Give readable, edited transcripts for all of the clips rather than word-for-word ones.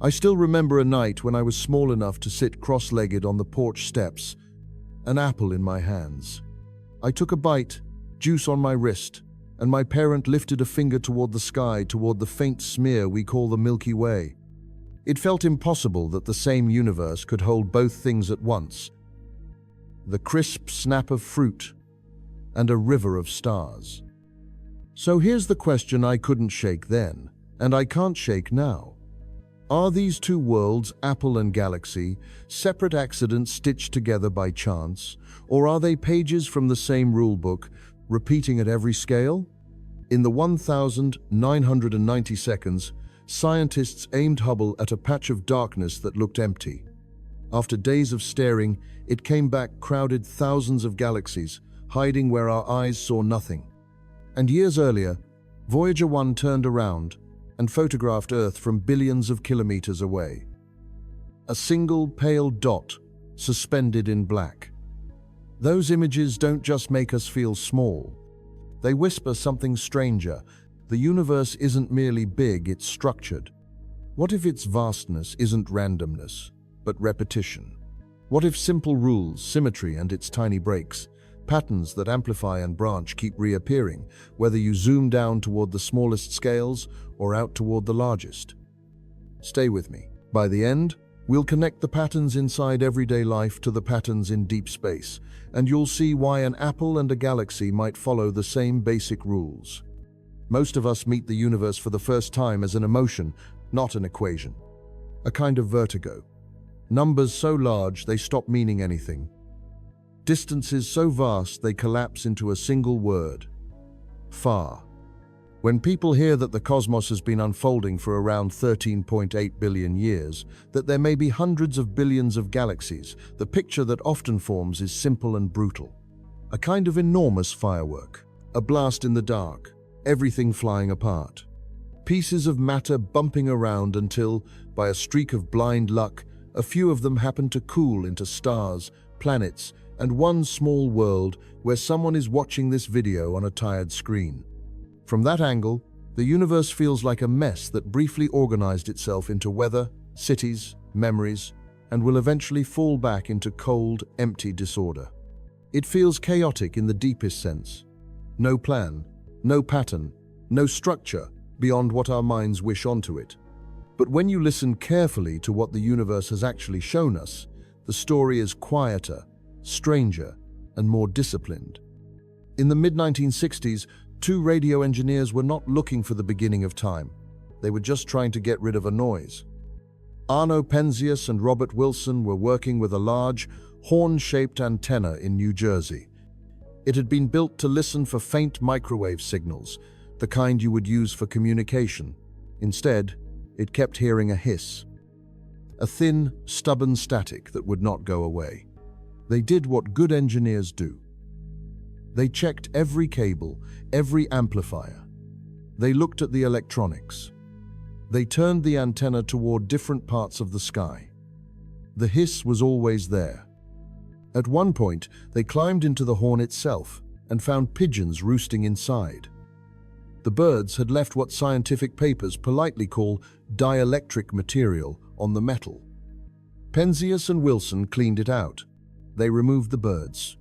I still remember a night when I was small enough to sit cross-legged on the porch steps, an apple in my hands. I took a bite, juice on my wrist, and my parent lifted a finger toward the sky, toward the faint smear we call the Milky Way. It felt impossible that the same universe could hold both things at once. The crisp snap of fruit and a river of stars. So here's the question I couldn't shake then, and I can't shake now. Are these two worlds, apple and galaxy, separate accidents stitched together by chance, or are they pages from the same rulebook, repeating at every scale? In the 1,990 seconds, scientists aimed Hubble at a patch of darkness that looked empty. After days of staring, it came back crowded thousands of galaxies, hiding where our eyes saw nothing. And years earlier, Voyager 1 turned around and photographed Earth from billions of kilometers away. A single pale dot suspended in black. Those images don't just make us feel small. They whisper something stranger. The universe isn't merely big, it's structured. What if its vastness isn't randomness, but repetition? What if simple rules, symmetry and its tiny breaks, patterns that amplify and branch, keep reappearing, whether you zoom down toward the smallest scales or out toward the largest? Stay with me. By the end, we'll connect the patterns inside everyday life to the patterns in deep space, and you'll see why an apple and a galaxy might follow the same basic rules. Most of us meet the universe for the first time as an emotion, not an equation. A kind of vertigo. Numbers so large they stop meaning anything. Distances so vast they collapse into a single word: far. When people hear that the cosmos has been unfolding for around 13.8 billion years, that there may be hundreds of billions of galaxies, the picture that often forms is simple and brutal. A kind of enormous firework, a blast in the dark, everything flying apart. Pieces of matter bumping around until, by a streak of blind luck, a few of them happen to cool into stars, planets, and one small world where someone is watching this video on a tired screen. From that angle, the universe feels like a mess that briefly organized itself into weather, cities, memories, and will eventually fall back into cold, empty disorder. It feels chaotic in the deepest sense. No plan, no pattern, no structure beyond what our minds wish onto it. But when you listen carefully to what the universe has actually shown us, the story is quieter, stranger, and more disciplined. In the mid-1960s, two radio engineers were not looking for the beginning of time. They were just trying to get rid of a noise. Arno Penzias and Robert Wilson were working with a large, horn-shaped antenna in New Jersey. It had been built to listen for faint microwave signals, the kind you would use for communication. Instead, it kept hearing a hiss, a thin, stubborn static that would not go away. They did what good engineers do. They checked every cable, every amplifier. They looked at the electronics. They turned the antenna toward different parts of the sky. The hiss was always there. At one point, they climbed into the horn itself and found pigeons roosting inside. The birds had left what scientific papers politely call dielectric material on the metal. Penzias and Wilson cleaned it out. They removed the birds.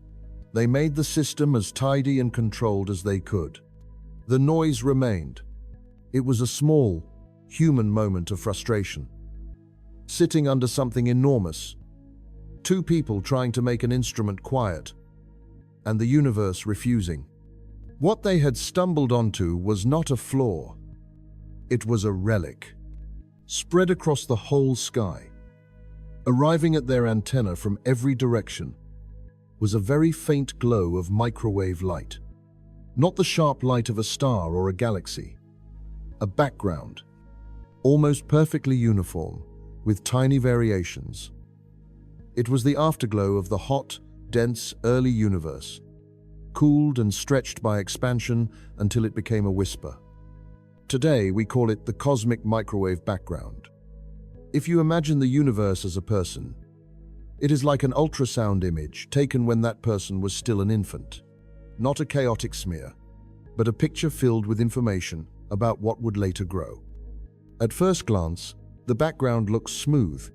They made the system as tidy and controlled as they could. The noise remained. It was a small, human moment of frustration. Sitting under something enormous, two people trying to make an instrument quiet, and the universe refusing. What they had stumbled onto was not a flaw. It was a relic, spread across the whole sky. Arriving at their antenna from every direction was a very faint glow of microwave light. Not the sharp light of a star or a galaxy. A background, almost perfectly uniform, with tiny variations. It was the afterglow of the hot, dense, early universe, cooled and stretched by expansion until it became a whisper. Today, we call it the cosmic microwave background. If you imagine the universe as a person, it is like an ultrasound image taken when that person was still an infant. Not a chaotic smear, but a picture filled with information about what would later grow. At first glance, The background looks smooth,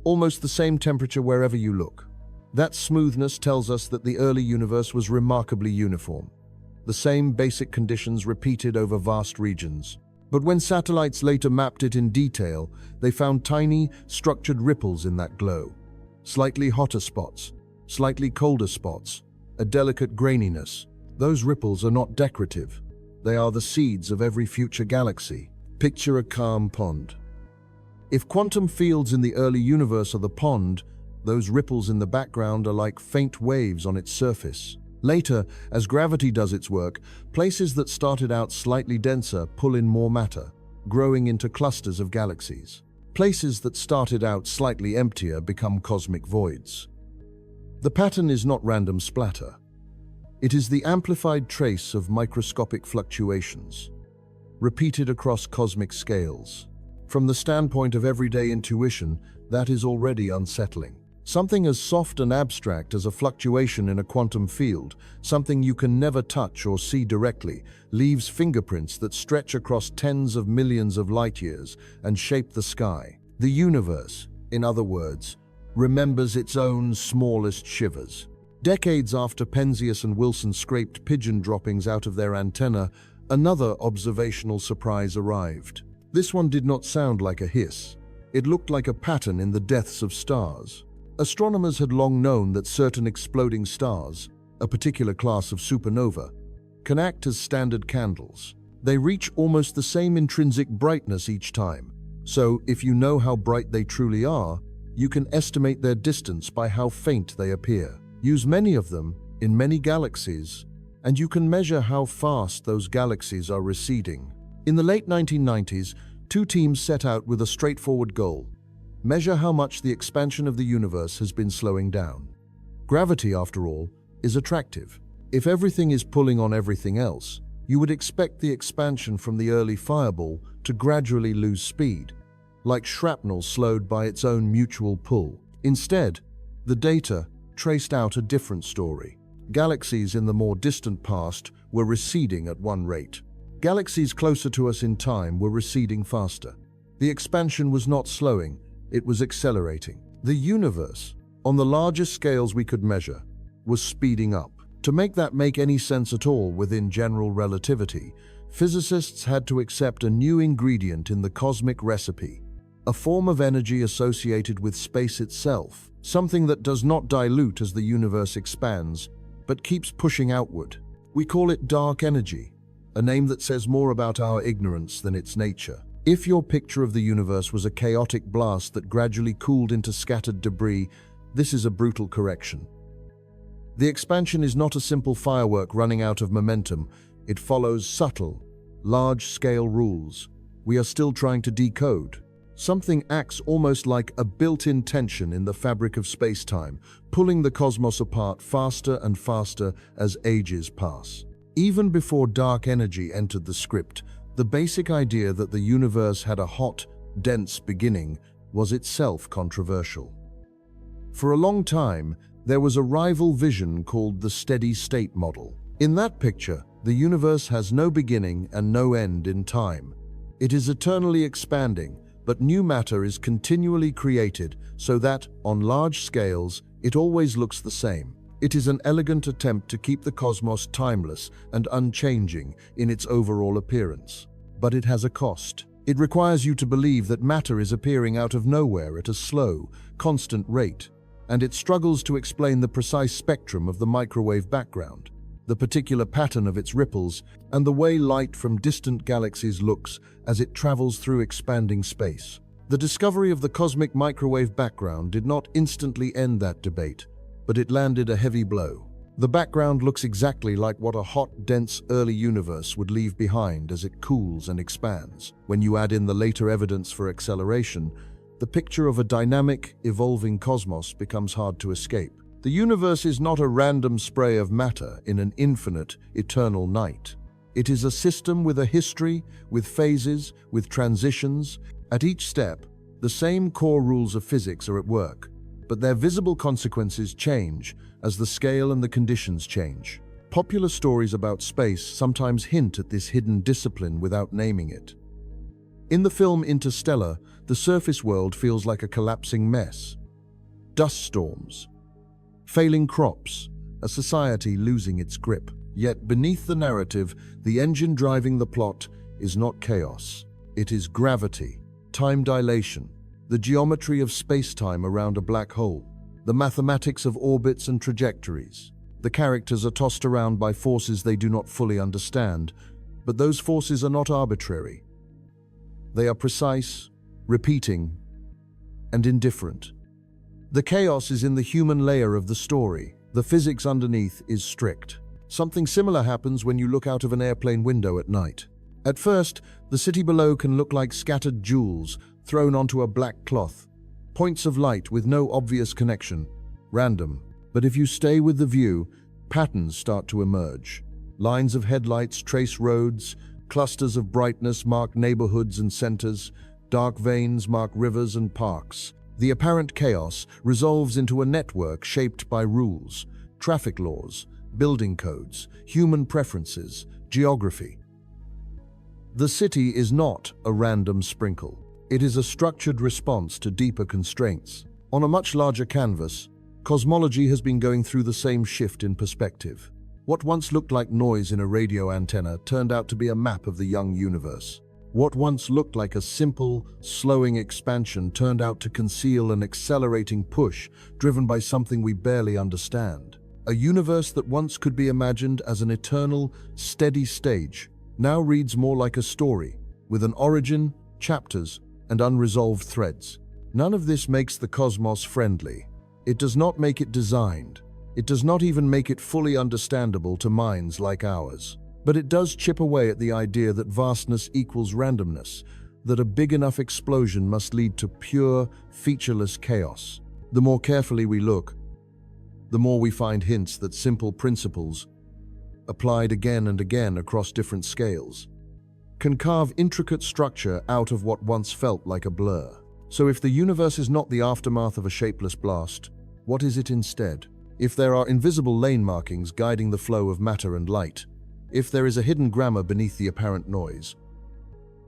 almost the same temperature wherever you look. That smoothness tells us that the early universe was remarkably uniform. The same basic conditions repeated over vast regions. But when satellites later mapped it in detail, they found tiny, structured ripples in that glow. Slightly hotter spots, slightly colder spots, a delicate graininess. Those ripples are not decorative. They are the seeds of every future galaxy. Picture a calm pond. If quantum fields in the early universe are the pond, those ripples in the background are like faint waves on its surface. Later, as gravity does its work, places that started out slightly denser pull in more matter, growing into clusters of galaxies. Places that started out slightly emptier become cosmic voids. The pattern is not random splatter. It is the amplified trace of microscopic fluctuations, repeated across cosmic scales. From the standpoint of everyday intuition, that is already unsettling. Something as soft and abstract as a fluctuation in a quantum field, something you can never touch or see directly, leaves fingerprints that stretch across tens of millions of light years and shape the sky. The universe, in other words, remembers its own smallest shivers. Decades after Penzias and Wilson scraped pigeon droppings out of their antenna, another observational surprise arrived. This one did not sound like a hiss. It looked like a pattern in the deaths of stars. Astronomers had long known that certain exploding stars, a particular class of supernova, can act as standard candles. They reach almost the same intrinsic brightness each time. So, if you know how bright they truly are, you can estimate their distance by how faint they appear. Use many of them in many galaxies, and you can measure how fast those galaxies are receding. In the late 1990s, two teams set out with a straightforward goal: measure how much the expansion of the universe has been slowing down. Gravity, after all, is attractive. If everything is pulling on everything else, you would expect the expansion from the early fireball to gradually lose speed, like shrapnel slowed by its own mutual pull. Instead, the data traced out a different story. Galaxies in the more distant past were receding at one rate. Galaxies closer to us in time were receding faster. The expansion was not slowing, it was accelerating. The universe, on the largest scales we could measure, was speeding up. To make that make any sense at all within general relativity, physicists had to accept a new ingredient in the cosmic recipe, a form of energy associated with space itself, something that does not dilute as the universe expands, but keeps pushing outward. We call it dark energy, a name that says more about our ignorance than its nature. If your picture of the universe was a chaotic blast that gradually cooled into scattered debris, this is a brutal correction. The expansion is not a simple firework running out of momentum. It follows subtle, large-scale rules we are still trying to decode. Something acts almost like a built-in tension in the fabric of space-time, pulling the cosmos apart faster and faster as ages pass. Even before dark energy entered the script, the basic idea that the universe had a hot, dense beginning was itself controversial. For a long time, there was a rival vision called the steady-state model. In that picture, the universe has no beginning and no end in time. It is eternally expanding, but new matter is continually created so that, on large scales, it always looks the same. It is an elegant attempt to keep the cosmos timeless and unchanging in its overall appearance. But it has a cost. It requires you to believe that matter is appearing out of nowhere at a slow, constant rate, and it struggles to explain the precise spectrum of the microwave background, the particular pattern of its ripples, and the way light from distant galaxies looks as it travels through expanding space. The discovery of the cosmic microwave background did not instantly end that debate, but it landed a heavy blow. The background looks exactly like what a hot, dense early universe would leave behind as it cools and expands. When you add in the later evidence for acceleration, the picture of a dynamic, evolving cosmos becomes hard to escape. The universe is not a random spray of matter in an infinite, eternal night. It is a system with a history, with phases, with transitions. At each step, the same core rules of physics are at work, but their visible consequences change as the scale and the conditions change. Popular stories about space sometimes hint at this hidden discipline without naming it. In the film Interstellar, the surface world feels like a collapsing mess. Dust storms, failing crops, a society losing its grip. Yet beneath the narrative, the engine driving the plot is not chaos. It is gravity, time dilation, the geometry of space-time around a black hole, the mathematics of orbits and trajectories. The characters are tossed around by forces they do not fully understand, but those forces are not arbitrary. They are precise, repeating, and indifferent. The chaos is in the human layer of the story. The physics underneath is strict. Something similar happens when you look out of an airplane window at night. At first, the city below can look like scattered jewels thrown onto a black cloth, points of light with no obvious connection, random. But if you stay with the view, patterns start to emerge. Lines of headlights trace roads, clusters of brightness mark neighborhoods and centers, dark veins mark rivers and parks. The apparent chaos resolves into a network shaped by rules, traffic laws, building codes, human preferences, geography. The city is not a random sprinkle. It is a structured response to deeper constraints. On a much larger canvas, cosmology has been going through the same shift in perspective. What once looked like noise in a radio antenna turned out to be a map of the young universe. What once looked like a simple, slowing expansion turned out to conceal an accelerating push driven by something we barely understand. A universe that once could be imagined as an eternal, steady stage now reads more like a story, with an origin, chapters, and unresolved threads. None of this makes the cosmos friendly. It does not make it designed. It does not even make it fully understandable to minds like ours. But it does chip away at the idea that vastness equals randomness, that a big enough explosion must lead to pure, featureless chaos. The more carefully we look, the more we find hints that simple principles, applied again and again across different scales, can carve intricate structure out of what once felt like a blur. So if the universe is not the aftermath of a shapeless blast, what is it instead? If there are invisible lane markings guiding the flow of matter and light, if there is a hidden grammar beneath the apparent noise,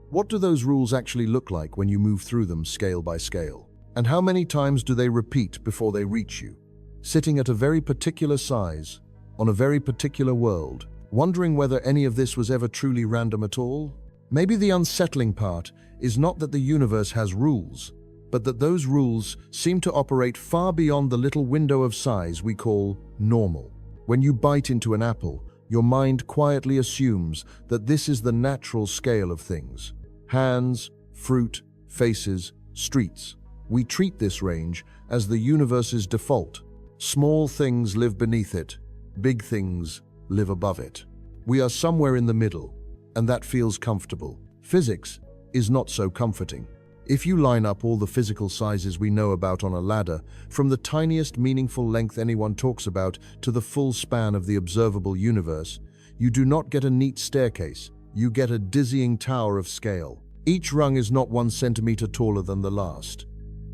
what do those rules actually look like when you move through them scale by scale? And how many times do they repeat before they reach you? Sitting at a very particular size, on a very particular world, wondering whether any of this was ever truly random at all? Maybe the unsettling part is not that the universe has rules, but that those rules seem to operate far beyond the little window of size we call normal. When you bite into an apple, your mind quietly assumes that this is the natural scale of things. Hands, fruit, faces, streets. We treat this range as the universe's default. Small things live beneath it, big things live above it. We are somewhere in the middle, and that feels comfortable. Physics is not so comforting. If you line up all the physical sizes we know about on a ladder, from the tiniest meaningful length anyone talks about to the full span of the observable universe, you do not get a neat staircase, you get a dizzying tower of scale. Each rung is not 1 centimeter taller than the last.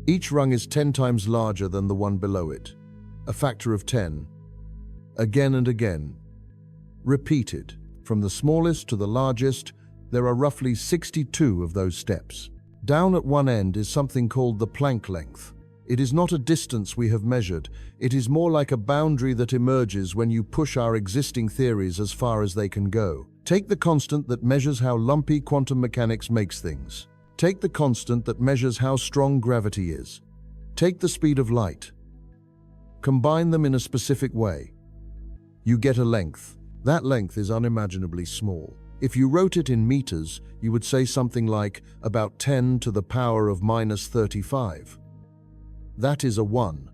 Each rung is 10 times larger than the one below it. A factor of 10. Again and again. Repeated. From the smallest to the largest, there are roughly 62 of those steps. Down at one end is something called the Planck length. It is not a distance we have measured. It is more like a boundary that emerges when you push our existing theories as far as they can go. Take the constant that measures how lumpy quantum mechanics makes things. Take the constant that measures how strong gravity is. Take the speed of light. Combine them in a specific way. You get a length. That length is unimaginably small. If you wrote it in meters, you would say something like about 10 to the power of minus 35. That is a 1,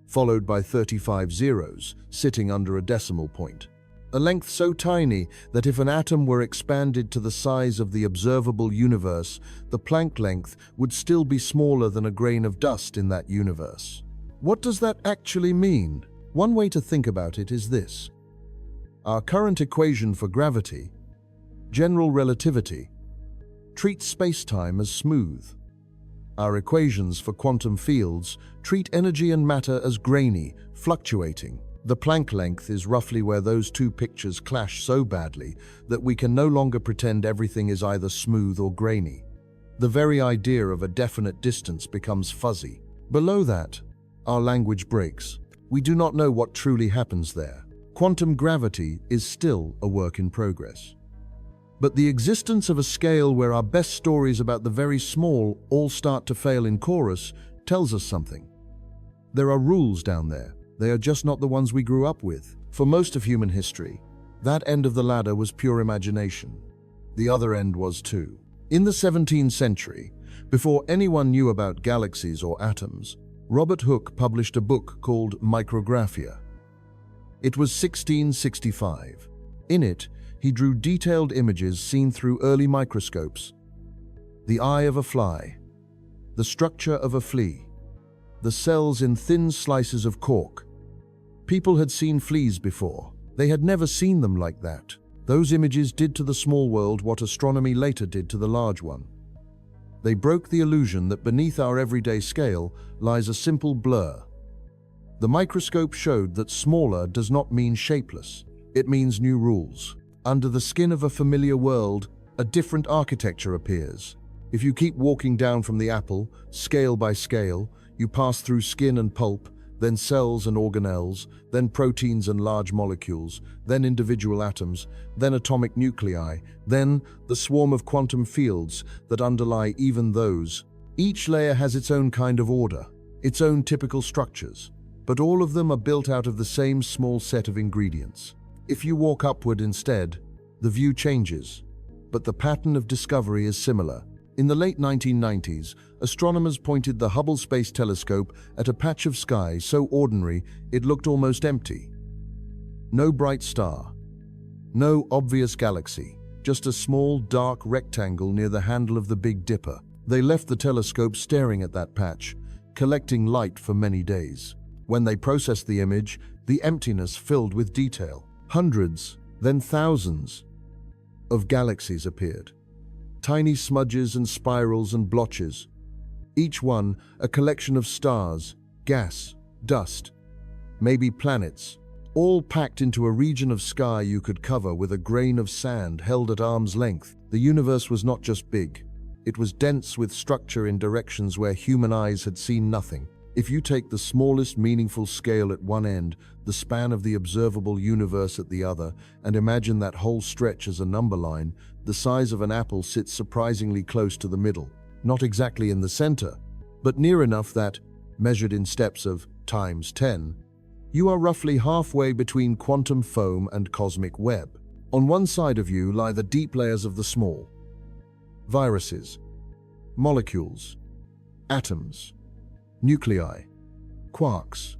followed by 35 zeros, sitting under a decimal point. A length so tiny that if an atom were expanded to the size of the observable universe, the Planck length would still be smaller than a grain of dust in that universe. What does that actually mean? One way to think about it is this. Our current equation for gravity, general relativity, treats space-time as smooth. Our equations for quantum fields treat energy and matter as grainy, fluctuating. The Planck length is roughly where those two pictures clash so badly that we can no longer pretend everything is either smooth or grainy. The very idea of a definite distance becomes fuzzy. Below that, our language breaks. We do not know what truly happens there. Quantum gravity is still a work in progress. But the existence of a scale where our best stories about the very small all start to fail in chorus tells us something. There are rules down there. They are just not the ones we grew up with. For most of human history, that end of the ladder was pure imagination. The other end was too. In the 17th century, before anyone knew about galaxies or atoms, Robert Hooke published a book called Micrographia. It was 1665. In it, he drew detailed images seen through early microscopes. The eye of a fly, the structure of a flea, the cells in thin slices of cork. People had seen fleas before. They had never seen them like that. Those images did to the small world what astronomy later did to the large one. They broke the illusion that beneath our everyday scale lies a simple blur. The microscope showed that smaller does not mean shapeless. It means new rules. Under the skin of a familiar world, a different architecture appears. If you keep walking down from the apple, scale by scale, you pass through skin and pulp, then cells and organelles, then proteins and large molecules, then individual atoms, then atomic nuclei, then the swarm of quantum fields that underlie even those. Each layer has its own kind of order, its own typical structures, but all of them are built out of the same small set of ingredients. If you walk upward instead, the view changes, but the pattern of discovery is similar. In the late 1990s, astronomers pointed the Hubble Space Telescope at a patch of sky so ordinary it looked almost empty. No bright star, no obvious galaxy, just a small, dark rectangle near the handle of the Big Dipper. They left the telescope staring at that patch, collecting light for many days. When they processed the image, the emptiness filled with detail. Hundreds, then thousands, of galaxies appeared. Tiny smudges and spirals and blotches. Each one a collection of stars, gas, dust, maybe planets, all packed into a region of sky you could cover with a grain of sand held at arm's length. The universe was not just big. It was dense with structure in directions where human eyes had seen nothing. If you take the smallest meaningful scale at one end, the span of the observable universe at the other, and imagine that whole stretch as a number line, the size of an apple sits surprisingly close to the middle. Not exactly in the center, but near enough that, measured in steps of times 10, you are roughly halfway between quantum foam and cosmic web. On one side of you lie the deep layers of the small. Viruses, molecules, atoms, nuclei, quarks,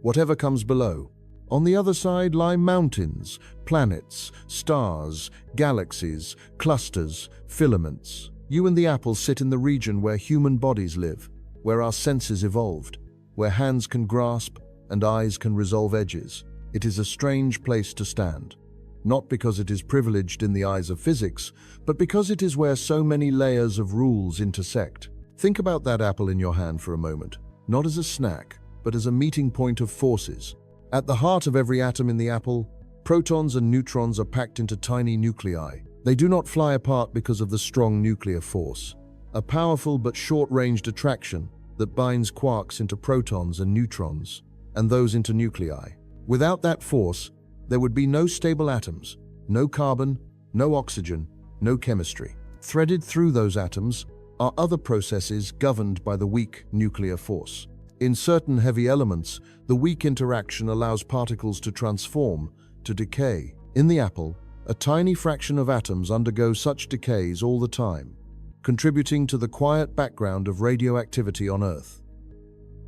whatever comes below. On the other side lie mountains, planets, stars, galaxies, clusters, filaments. You and the apple sit in the region where human bodies live, where our senses evolved, where hands can grasp and eyes can resolve edges. It is a strange place to stand, not because it is privileged in the eyes of physics, but because it is where so many layers of rules intersect. Think about that apple in your hand for a moment, not as a snack, but as a meeting point of forces. At the heart of every atom in the apple, protons and neutrons are packed into tiny nuclei. They do not fly apart because of the strong nuclear force, a powerful but short-ranged attraction that binds quarks into protons and neutrons, and those into nuclei. Without that force, there would be no stable atoms, no carbon, no oxygen, no chemistry. Threaded through those atoms are other processes governed by the weak nuclear force. In certain heavy elements, the weak interaction allows particles to transform, to decay. In the apple, a tiny fraction of atoms undergo such decays all the time, contributing to the quiet background of radioactivity on Earth,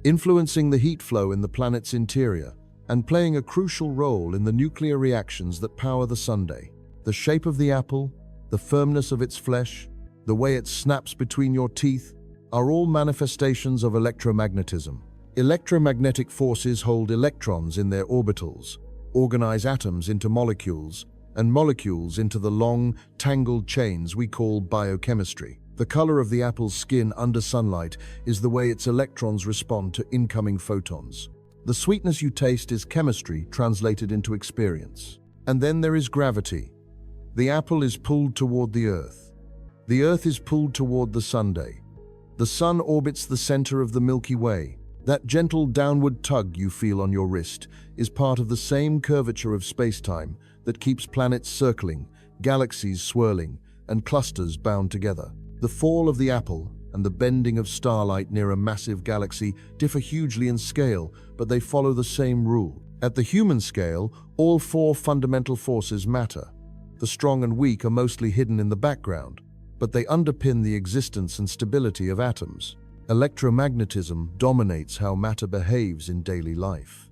influencing the heat flow in the planet's interior, and playing a crucial role in the nuclear reactions that power the sundae. The shape of the apple, the firmness of its flesh, the way it snaps between your teeth, are all manifestations of electromagnetism. Electromagnetic forces hold electrons in their orbitals, organize atoms into molecules, and molecules into the long, tangled chains we call biochemistry. The color of the apple's skin under sunlight is the way its electrons respond to incoming photons. The sweetness you taste is chemistry translated into experience. And then there is gravity. The apple is pulled toward the Earth. The Earth is pulled toward the Sunday. The Sun orbits the center of the Milky Way. That gentle downward tug you feel on your wrist is part of the same curvature of space-time that keeps planets circling, galaxies swirling, and clusters bound together. The fall of the apple and the bending of starlight near a massive galaxy differ hugely in scale, but they follow the same rule. At the human scale, all four fundamental forces matter. The strong and weak are mostly hidden in the background, but they underpin the existence and stability of atoms. Electromagnetism dominates how matter behaves in daily life.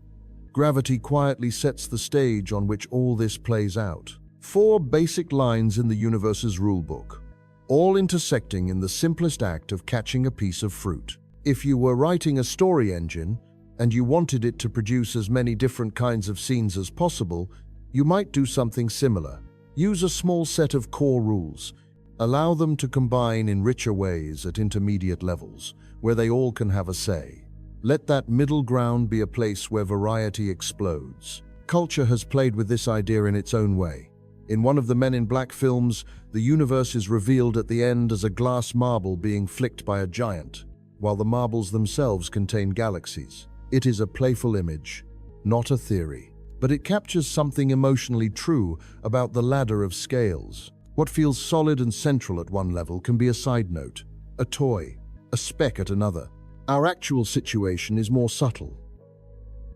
Gravity quietly sets the stage on which all this plays out. Four basic lines in the universe's rulebook, all intersecting in the simplest act of catching a piece of fruit. If you were writing a story engine and you wanted it to produce as many different kinds of scenes as possible, you might do something similar. Use a small set of core rules. Allow them to combine in richer ways at intermediate levels, where they all can have a say. Let that middle ground be a place where variety explodes. Culture has played with this idea in its own way. In one of the Men in Black films, the universe is revealed at the end as a glass marble being flicked by a giant, while the marbles themselves contain galaxies. It is a playful image, not a theory, but it captures something emotionally true about the ladder of scales. What feels solid and central at one level can be a side note, a toy, a speck at another. Our actual situation is more subtle.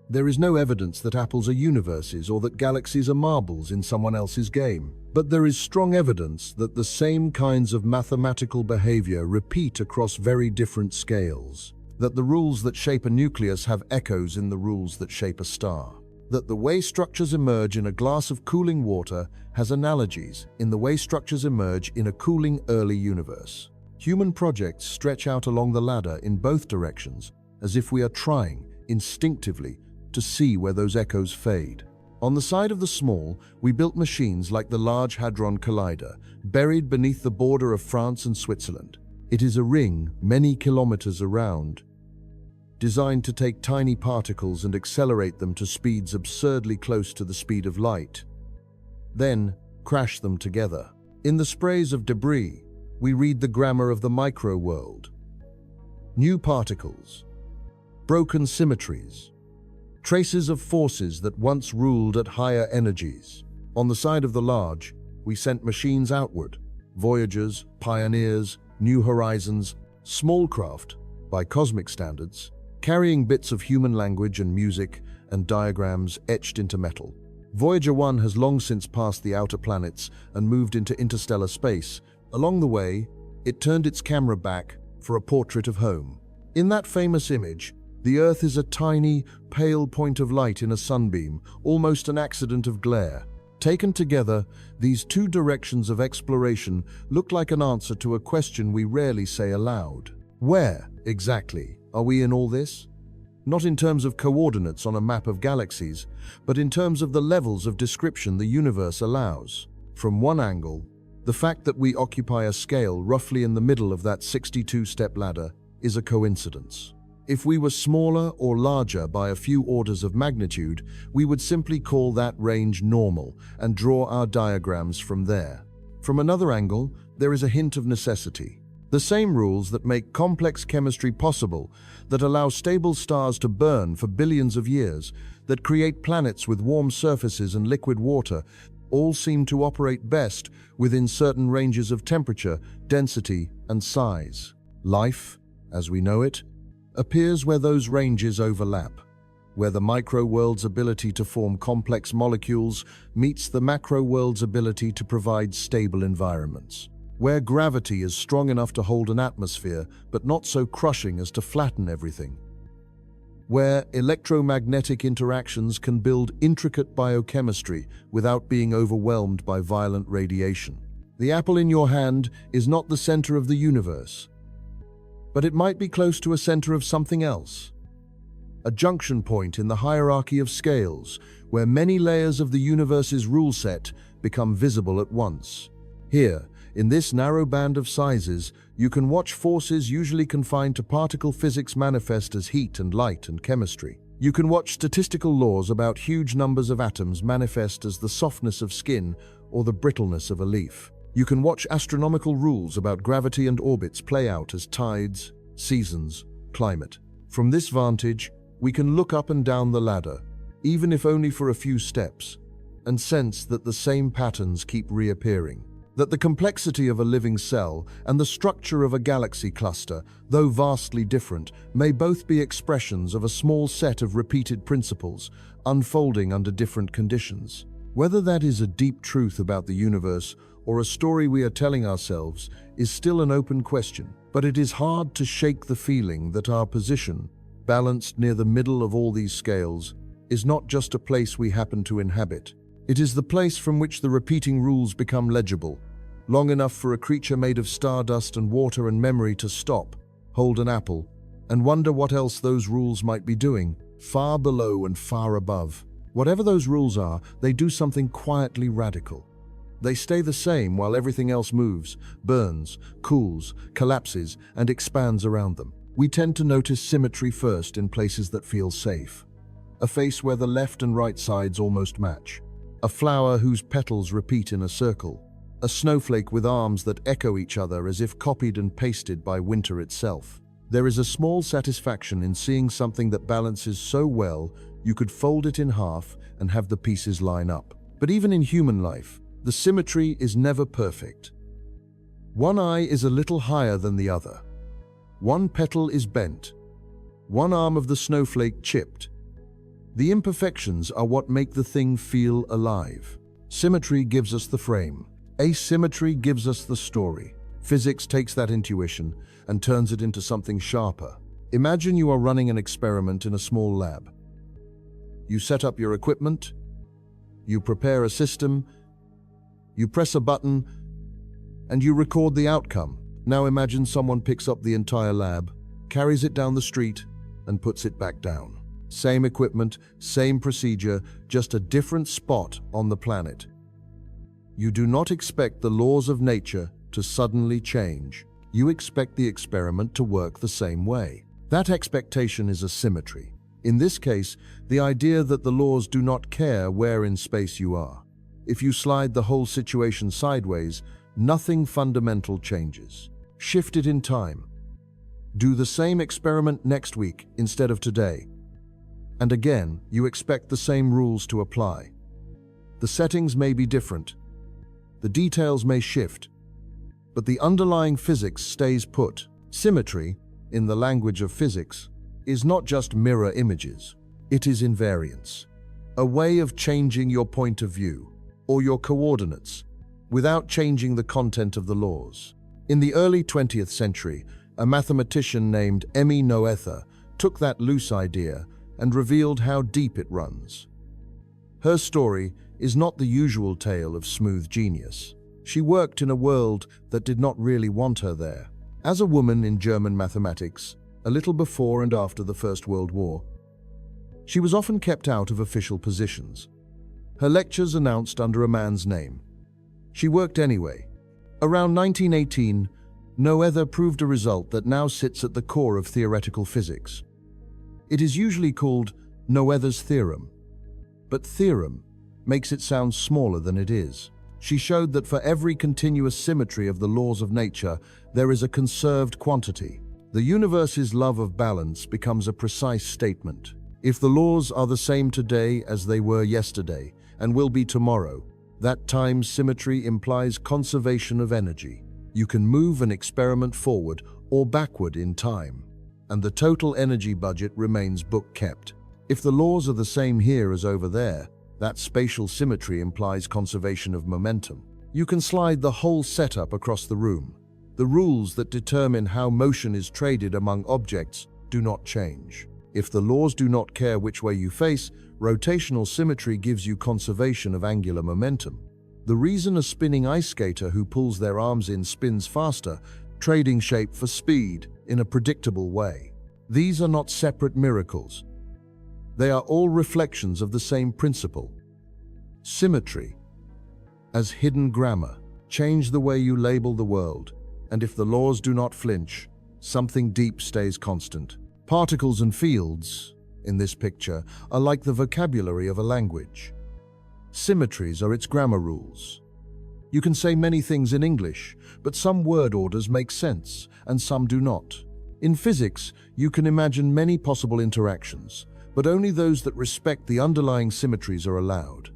There is no evidence that apples are universes or that galaxies are marbles in someone else's game. But there is strong evidence that the same kinds of mathematical behavior repeat across very different scales. That the rules that shape a nucleus have echoes in the rules that shape a star. That the way structures emerge in a glass of cooling water has analogies in the way structures emerge in a cooling early universe. Human projects stretch out along the ladder in both directions, as if we are trying, instinctively, to see where those echoes fade. On the side of the small, we built machines like the Large Hadron Collider, buried beneath the border of France and Switzerland. It is a ring many kilometers around, designed to take tiny particles and accelerate them to speeds absurdly close to the speed of light, then crash them together. In the sprays of debris, we read the grammar of the micro-world. New particles, broken symmetries, traces of forces that once ruled at higher energies. On the side of the large, we sent machines outward, Voyagers, Pioneers, New Horizons, small craft, by cosmic standards, carrying bits of human language and music and diagrams etched into metal. Voyager 1 has long since passed the outer planets and moved into interstellar space. Along the way, it turned its camera back for a portrait of home. In that famous image, the Earth is a tiny, pale point of light in a sunbeam, almost an accident of glare. Taken together, these two directions of exploration look like an answer to a question we rarely say aloud. Where, exactly, are we in all this? Not in terms of coordinates on a map of galaxies, but in terms of the levels of description the universe allows. From one angle, the fact that we occupy a scale roughly in the middle of that 62-step ladder is a coincidence. If we were smaller or larger by a few orders of magnitude, we would simply call that range normal and draw our diagrams from there. From another angle, there is a hint of necessity. The same rules that make complex chemistry possible, that allow stable stars to burn for billions of years, that create planets with warm surfaces and liquid water, all seem to operate best within certain ranges of temperature, density, and size. Life, as we know it, appears where those ranges overlap, where the micro-world's ability to form complex molecules meets the macro-world's ability to provide stable environments, where gravity is strong enough to hold an atmosphere but not so crushing as to flatten everything, where electromagnetic interactions can build intricate biochemistry without being overwhelmed by violent radiation. The apple in your hand is not the center of the universe, but it might be close to a center of something else. A junction point in the hierarchy of scales, where many layers of the universe's rule set become visible at once. Here, in this narrow band of sizes, you can watch forces usually confined to particle physics manifest as heat and light and chemistry. You can watch statistical laws about huge numbers of atoms manifest as the softness of skin or the brittleness of a leaf. You can watch astronomical rules about gravity and orbits play out as tides, seasons, climate. From this vantage, we can look up and down the ladder, even if only for a few steps, and sense that the same patterns keep reappearing. That the complexity of a living cell and the structure of a galaxy cluster, though vastly different, may both be expressions of a small set of repeated principles unfolding under different conditions. Whether that is a deep truth about the universe or a story we are telling ourselves is still an open question, but it is hard to shake the feeling that our position, balanced near the middle of all these scales, is not just a place we happen to inhabit. It is the place from which the repeating rules become legible, long enough for a creature made of stardust and water and memory to stop, hold an apple, and wonder what else those rules might be doing, far below and far above. Whatever those rules are, they do something quietly radical. They stay the same while everything else moves, burns, cools, collapses, and expands around them. We tend to notice symmetry first in places that feel safe. A face where the left and right sides almost match. A flower whose petals repeat in a circle. A snowflake with arms that echo each other as if copied and pasted by winter itself. There is a small satisfaction in seeing something that balances so well you could fold it in half and have the pieces line up. But even in human life, the symmetry is never perfect. One eye is a little higher than the other. One petal is bent. One arm of the snowflake chipped. The imperfections are what make the thing feel alive. Symmetry gives us the frame. Asymmetry gives us the story. Physics takes that intuition and turns it into something sharper. Imagine you are running an experiment in a small lab. You set up your equipment, you prepare a system, you press a button, and you record the outcome. Now imagine someone picks up the entire lab, carries it down the street, and puts it back down. Same equipment, same procedure, just a different spot on the planet. You do not expect the laws of nature to suddenly change. You expect the experiment to work the same way. That expectation is a symmetry. In this case, the idea that the laws do not care where in space you are. If you slide the whole situation sideways, nothing fundamental changes. Shift it in time. Do the same experiment next week instead of today. And again, you expect the same rules to apply. The settings may be different. The details may shift. But the underlying physics stays put. Symmetry, in the language of physics, is not just mirror images. It is invariance. A way of changing your point of view, or your coordinates, without changing the content of the laws. In the early 20th century, a mathematician named Emmy Noether took that loose idea and revealed how deep it runs. Her story is not the usual tale of smooth genius. She worked in a world that did not really want her there. As a woman in German mathematics, a little before and after the First World War, she was often kept out of official positions. Her lectures announced under a man's name. She worked anyway. Around 1918, Noether proved a result that now sits at the core of theoretical physics. It is usually called Noether's theorem, but theorem makes it sound smaller than it is. She showed that for every continuous symmetry of the laws of nature, there is a conserved quantity. The universe's love of balance becomes a precise statement. If the laws are the same today as they were yesterday and will be tomorrow, that time's symmetry implies conservation of energy. You can move an experiment forward or backward in time, and the total energy budget remains book-kept. If the laws are the same here as over there, that spatial symmetry implies conservation of momentum. You can slide the whole setup across the room. The rules that determine how motion is traded among objects do not change. If the laws do not care which way you face, rotational symmetry gives you conservation of angular momentum. The reason a spinning ice skater who pulls their arms in spins faster, trading shape for speed in a predictable way. These are not separate miracles. They are all reflections of the same principle. Symmetry, as hidden grammar, change the way you label the world, and if the laws do not flinch, something deep stays constant. Particles and fields, in this picture, are like the vocabulary of a language. Symmetries are its grammar rules. You can say many things in English, but some word orders make sense, and some do not. In physics, you can imagine many possible interactions, but only those that respect the underlying symmetries are allowed.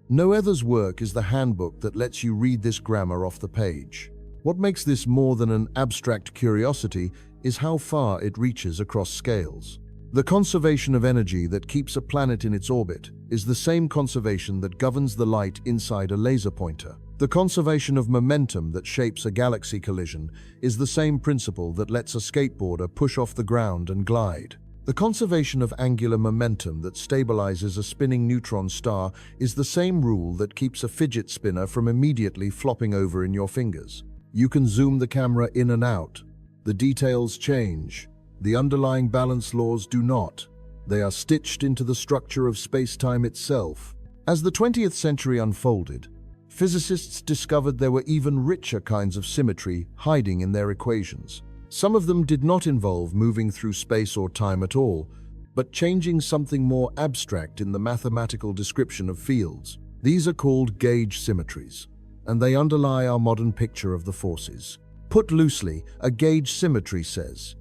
Noether's work is the handbook that lets you read this grammar off the page. What makes this more than an abstract curiosity is how far it reaches across scales. The conservation of energy that keeps a planet in its orbit is the same conservation that governs the light inside a laser pointer. The conservation of momentum that shapes a galaxy collision is the same principle that lets a skateboarder push off the ground and glide. The conservation of angular momentum that stabilizes a spinning neutron star is the same rule that keeps a fidget spinner from immediately flopping over in your fingers. You can zoom the camera in and out. The details change. The underlying balance laws do not. They are stitched into the structure of space-time itself. As the 20th century unfolded, physicists discovered there were even richer kinds of symmetry hiding in their equations. Some of them did not involve moving through space or time at all, but changing something more abstract in the mathematical description of fields. These are called gauge symmetries, and they underlie our modern picture of the forces. Put loosely, a gauge symmetry says,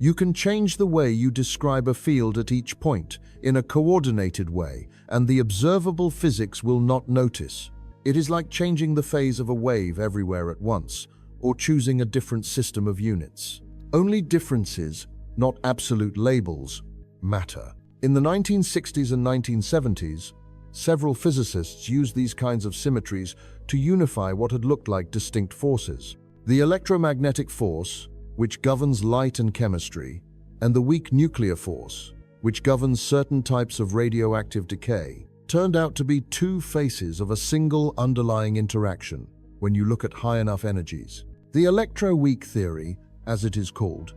you can change the way you describe a field at each point in a coordinated way, and the observable physics will not notice. It is like changing the phase of a wave everywhere at once, or choosing a different system of units. Only differences, not absolute labels, matter. In the 1960s and 1970s, several physicists used these kinds of symmetries to unify what had looked like distinct forces. The electromagnetic force, which governs light and chemistry, and the weak nuclear force, which governs certain types of radioactive decay, turned out to be two faces of a single underlying interaction when you look at high enough energies. The electroweak theory, as it is called,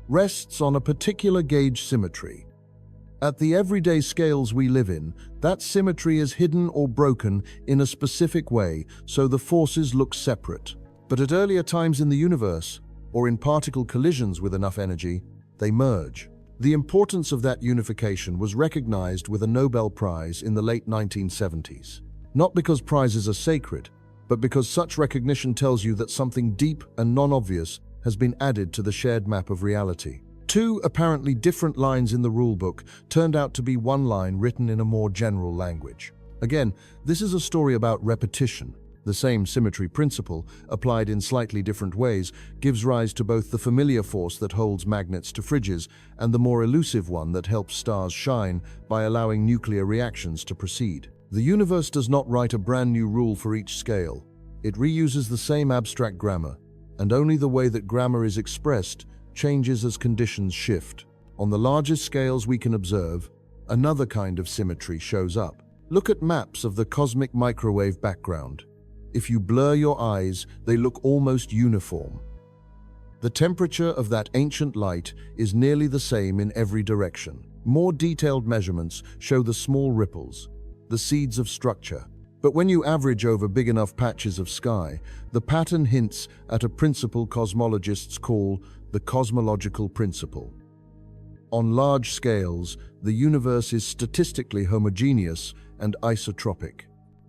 rests on a particular gauge symmetry. At the everyday scales we live in, that symmetry is hidden or broken in a specific way so the forces look separate. But at earlier times in the universe, or in particle collisions with enough energy, they merge. The importance of that unification was recognized with a Nobel Prize in the late 1970s. Not because prizes are sacred, but because such recognition tells you that something deep and non-obvious has been added to the shared map of reality. Two apparently different lines in the rulebook turned out to be one line written in a more general language. Again, this is a story about repetition. The same symmetry principle, applied in slightly different ways, gives rise to both the familiar force that holds magnets to fridges and the more elusive one that helps stars shine by allowing nuclear reactions to proceed. The universe does not write a brand new rule for each scale. It reuses the same abstract grammar, and only the way that grammar is expressed changes as conditions shift. On the largest scales we can observe, another kind of symmetry shows up. Look at maps of the cosmic microwave background. If you blur your eyes, they look almost uniform. The temperature of that ancient light is nearly the same in every direction. More detailed measurements show the small ripples, the seeds of structure. But when you average over big enough patches of sky, the pattern hints at a principle cosmologists call the cosmological principle. On large scales, the universe is statistically homogeneous and isotropic.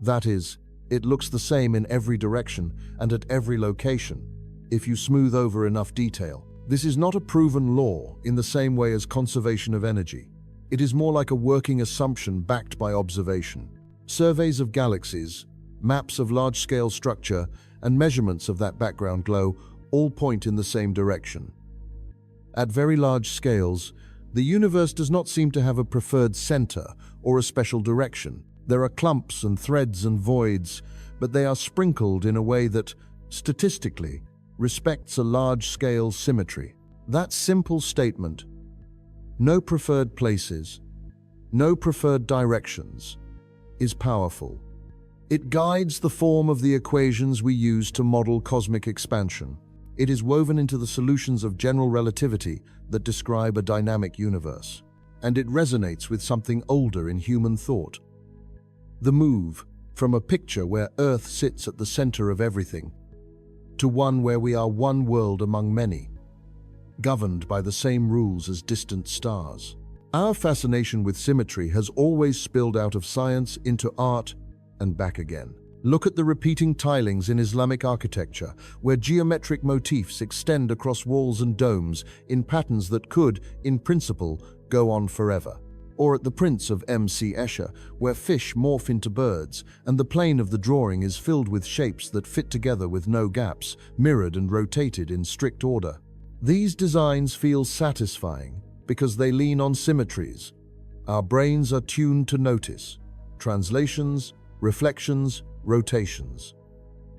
That is, it looks the same in every direction and at every location, if you smooth over enough detail. This is not a proven law in the same way as conservation of energy. It is more like a working assumption backed by observation. Surveys of galaxies, maps of large-scale structure, and measurements of that background glow all point in the same direction. At very large scales, the universe does not seem to have a preferred center or a special direction. There are clumps and threads and voids, but they are sprinkled in a way that, statistically, respects a large-scale symmetry. That simple statement, no preferred places, no preferred directions, is powerful. It guides the form of the equations we use to model cosmic expansion. It is woven into the solutions of general relativity that describe a dynamic universe. And it resonates with something older in human thought. The move from a picture where Earth sits at the center of everything to one where we are one world among many, governed by the same rules as distant stars. Our fascination with symmetry has always spilled out of science into art and back again. Look at the repeating tilings in Islamic architecture, where geometric motifs extend across walls and domes in patterns that could, in principle, go on forever. Or at the prints of M.C. Escher, where fish morph into birds, and the plane of the drawing is filled with shapes that fit together with no gaps, mirrored and rotated in strict order. These designs feel satisfying because they lean on symmetries. Our brains are tuned to notice translations, reflections, rotations.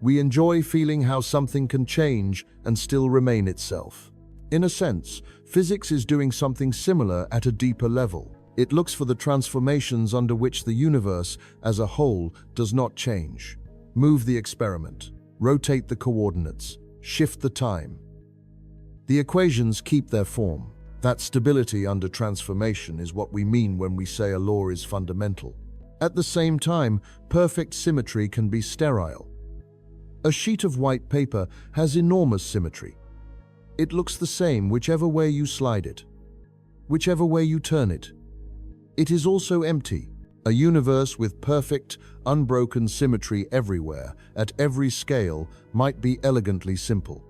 We enjoy feeling how something can change and still remain itself. In a sense, physics is doing something similar at a deeper level. It looks for the transformations under which the universe as a whole does not change. Move the experiment, rotate the coordinates, shift the time. The equations keep their form. That stability under transformation is what we mean when we say a law is fundamental. At the same time, perfect symmetry can be sterile. A sheet of white paper has enormous symmetry. It looks the same whichever way you slide it, whichever way you turn it. It is also empty. A universe with perfect, unbroken symmetry everywhere, at every scale, might be elegantly simple.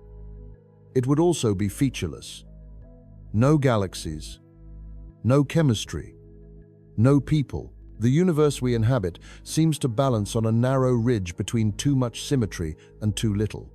It would also be featureless. No galaxies, no chemistry, no people. The universe we inhabit seems to balance on a narrow ridge between too much symmetry and too little.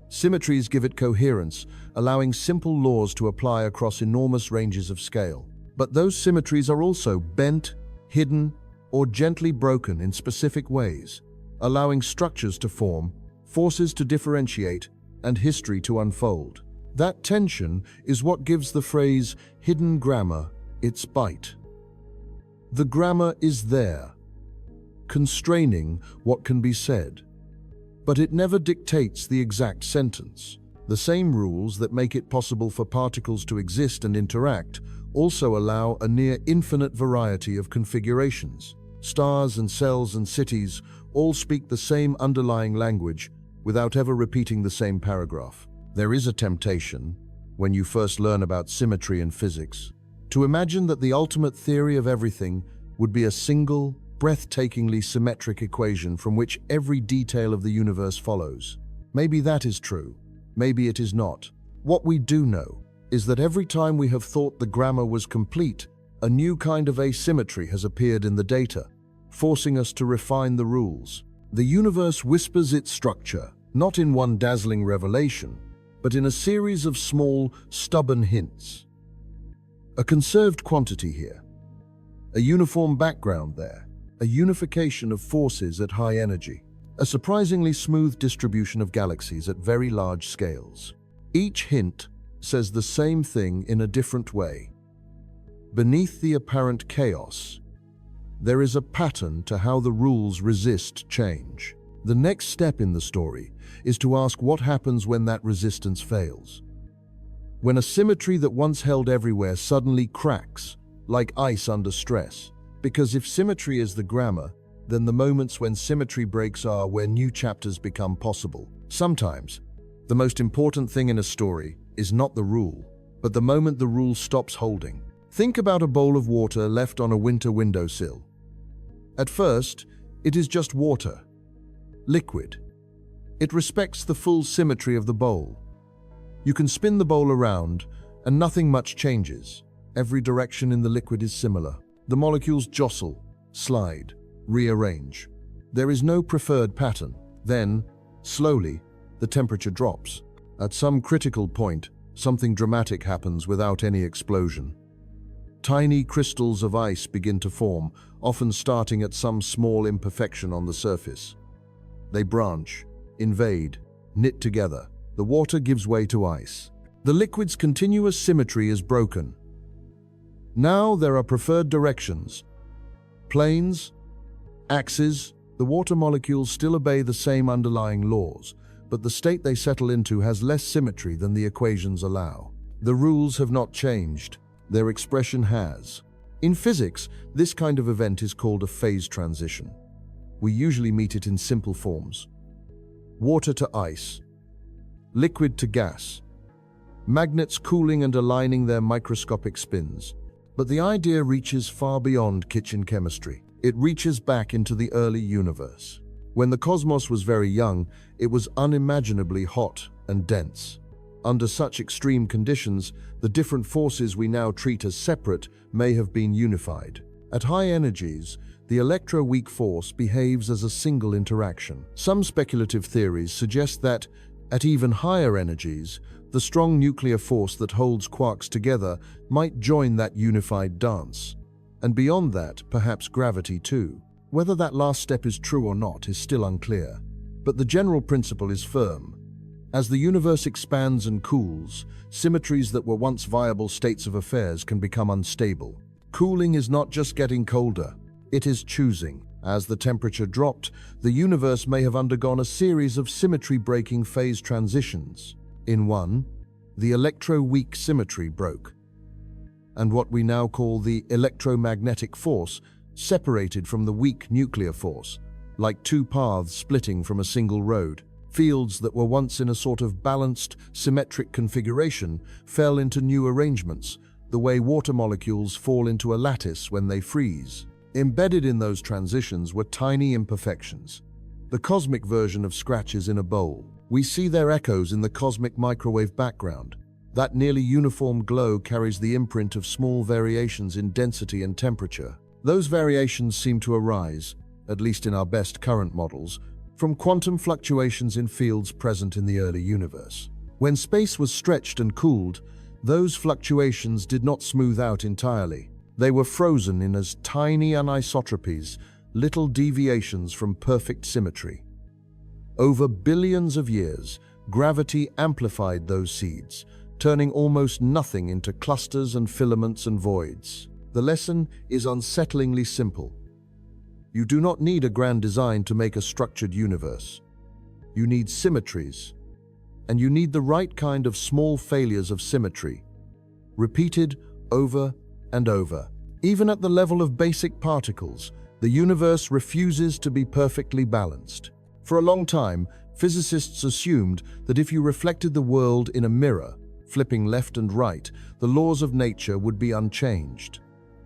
Symmetries give it coherence, allowing simple laws to apply across enormous ranges of scale. But those symmetries are also bent, hidden, or gently broken in specific ways, allowing structures to form, forces to differentiate, and history to unfold. That tension is what gives the phrase hidden grammar its bite. The grammar is there, constraining what can be said, but it never dictates the exact sentence. The same rules that make it possible for particles to exist and interact also allow a near infinite variety of configurations. Stars and cells and cities all speak the same underlying language without ever repeating the same paragraph. There is a temptation, when you first learn about symmetry in physics, to imagine that the ultimate theory of everything would be a single, breathtakingly symmetric equation from which every detail of the universe follows. Maybe that is true, maybe it is not. What we do know is that every time we have thought the grammar was complete, a new kind of asymmetry has appeared in the data, forcing us to refine the rules. The universe whispers its structure, not in one dazzling revelation, but in a series of small, stubborn hints. A conserved quantity here, a uniform background there, a unification of forces at high energy, a surprisingly smooth distribution of galaxies at very large scales. Each hint says the same thing in a different way. Beneath the apparent chaos, there is a pattern to how the rules resist change. The next step in the story is to ask what happens when that resistance fails. When a symmetry that once held everywhere suddenly cracks, like ice under stress. Because if symmetry is the grammar, then the moments when symmetry breaks are where new chapters become possible. Sometimes, the most important thing in a story is not the rule, but the moment the rule stops holding. Think about a bowl of water left on a winter windowsill. At first, it is just water, liquid. It respects the full symmetry of the bowl. You can spin the bowl around, and nothing much changes. Every direction in the liquid is similar. The molecules jostle, slide, rearrange. There is no preferred pattern. Then, slowly, the temperature drops. At some critical point, something dramatic happens without any explosion. Tiny crystals of ice begin to form, often starting at some small imperfection on the surface. They branch, invade, knit together. The water gives way to ice. The liquid's continuous symmetry is broken. Now there are preferred directions. Planes, axes. The water molecules still obey the same underlying laws, but the state they settle into has less symmetry than the equations allow. The rules have not changed. Their expression has. In physics, this kind of event is called a phase transition. We usually meet it in simple forms. Water to ice, liquid to gas, magnets cooling and aligning their microscopic spins. But the idea reaches far beyond kitchen chemistry. It reaches back into the early universe. When the cosmos was very young, it was unimaginably hot and dense. Under such extreme conditions, the different forces we now treat as separate may have been unified. At high energies, the electroweak force behaves as a single interaction. Some speculative theories suggest that, at even higher energies, the strong nuclear force that holds quarks together might join that unified dance. And beyond that, perhaps gravity too. Whether that last step is true or not is still unclear. But the general principle is firm. As the universe expands and cools, symmetries that were once viable states of affairs can become unstable. Cooling is not just getting colder, it is choosing. As the temperature dropped, the universe may have undergone a series of symmetry-breaking phase transitions. In one, the electroweak symmetry broke, and what we now call the electromagnetic force separated from the weak nuclear force, like two paths splitting from a single road. Fields that were once in a sort of balanced, symmetric configuration fell into new arrangements, the way water molecules fall into a lattice when they freeze. Embedded in those transitions were tiny imperfections, the cosmic version of scratches in a bowl. We see their echoes in the cosmic microwave background. That nearly uniform glow carries the imprint of small variations in density and temperature. Those variations seem to arise, at least in our best current models, from quantum fluctuations in fields present in the early universe. When space was stretched and cooled, those fluctuations did not smooth out entirely. They were frozen in as tiny anisotropies, little deviations from perfect symmetry. Over billions of years, gravity amplified those seeds, turning almost nothing into clusters and filaments and voids. The lesson is unsettlingly simple. You do not need a grand design to make a structured universe. You need symmetries, and you need the right kind of small failures of symmetry, repeated over and over. Even at the level of basic particles, the universe refuses to be perfectly balanced. For a long time, physicists assumed that if you reflected the world in a mirror, flipping left and right, the laws of nature would be unchanged.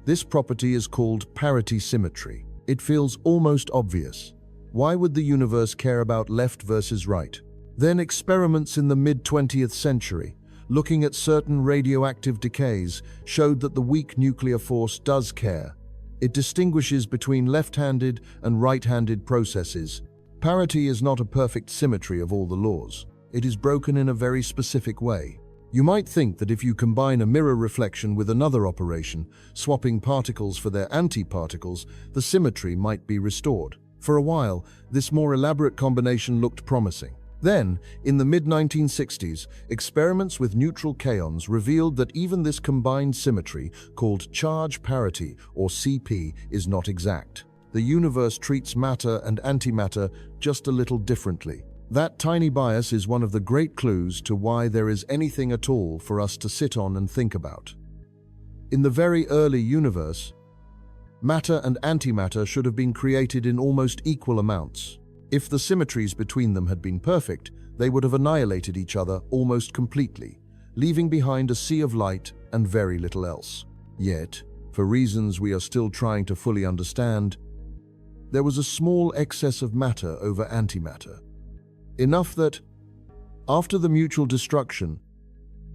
This property is called parity symmetry. It feels almost obvious. Why would the universe care about left versus right? Then experiments in the mid-20th century, looking at certain radioactive decays, showed that the weak nuclear force does care. It distinguishes between left-handed and right-handed processes. Parity is not a perfect symmetry of all the laws. It is broken in a very specific way. You might think that if you combine a mirror reflection with another operation, swapping particles for their antiparticles, the symmetry might be restored. For a while, this more elaborate combination looked promising. Then, in the mid-1960s, experiments with neutral kaons revealed that even this combined symmetry, called charge parity, or CP, is not exact. The universe treats matter and antimatter just a little differently. That tiny bias is one of the great clues to why there is anything at all for us to sit on and think about. In the very early universe, matter and antimatter should have been created in almost equal amounts. If the symmetries between them had been perfect, they would have annihilated each other almost completely, leaving behind a sea of light and very little else. Yet, for reasons we are still trying to fully understand, there was a small excess of matter over antimatter. Enough that, after the mutual destruction,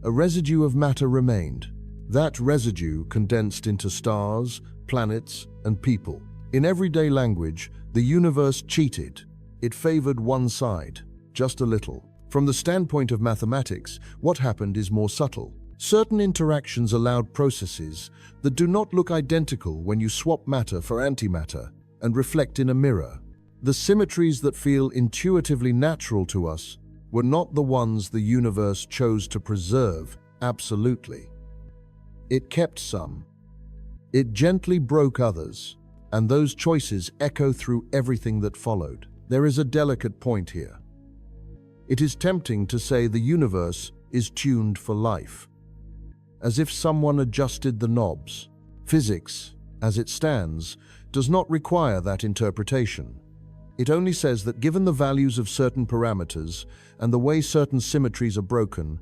a residue of matter remained. That residue condensed into stars, planets, and people. In everyday language, the universe cheated. It favored one side, just a little. From the standpoint of mathematics, what happened is more subtle. Certain interactions allowed processes that do not look identical when you swap matter for antimatter and reflect in a mirror. The symmetries that feel intuitively natural to us were not the ones the universe chose to preserve absolutely. It kept some. It gently broke others, and those choices echo through everything that followed. There is a delicate point here. It is tempting to say the universe is tuned for life, as if someone adjusted the knobs. Physics, as it stands, does not require that interpretation. It only says that given the values of certain parameters and the way certain symmetries are broken,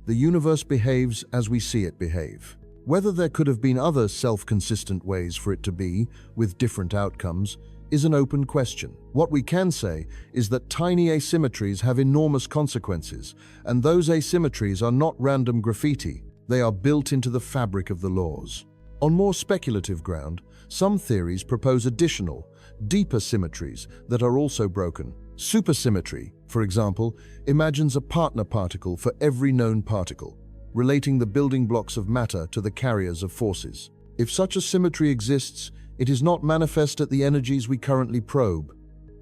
the universe behaves as we see it behave. Whether there could have been other self-consistent ways for it to be, with different outcomes, is an open question. What we can say is that tiny asymmetries have enormous consequences, and those asymmetries are not random graffiti. They are built into the fabric of the laws. On more speculative ground, some theories propose additional, deeper symmetries that are also broken. Supersymmetry, for example, imagines a partner particle for every known particle, relating the building blocks of matter to the carriers of forces. If such a symmetry exists, it is not manifest at the energies we currently probe.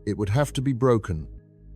It would have to be broken,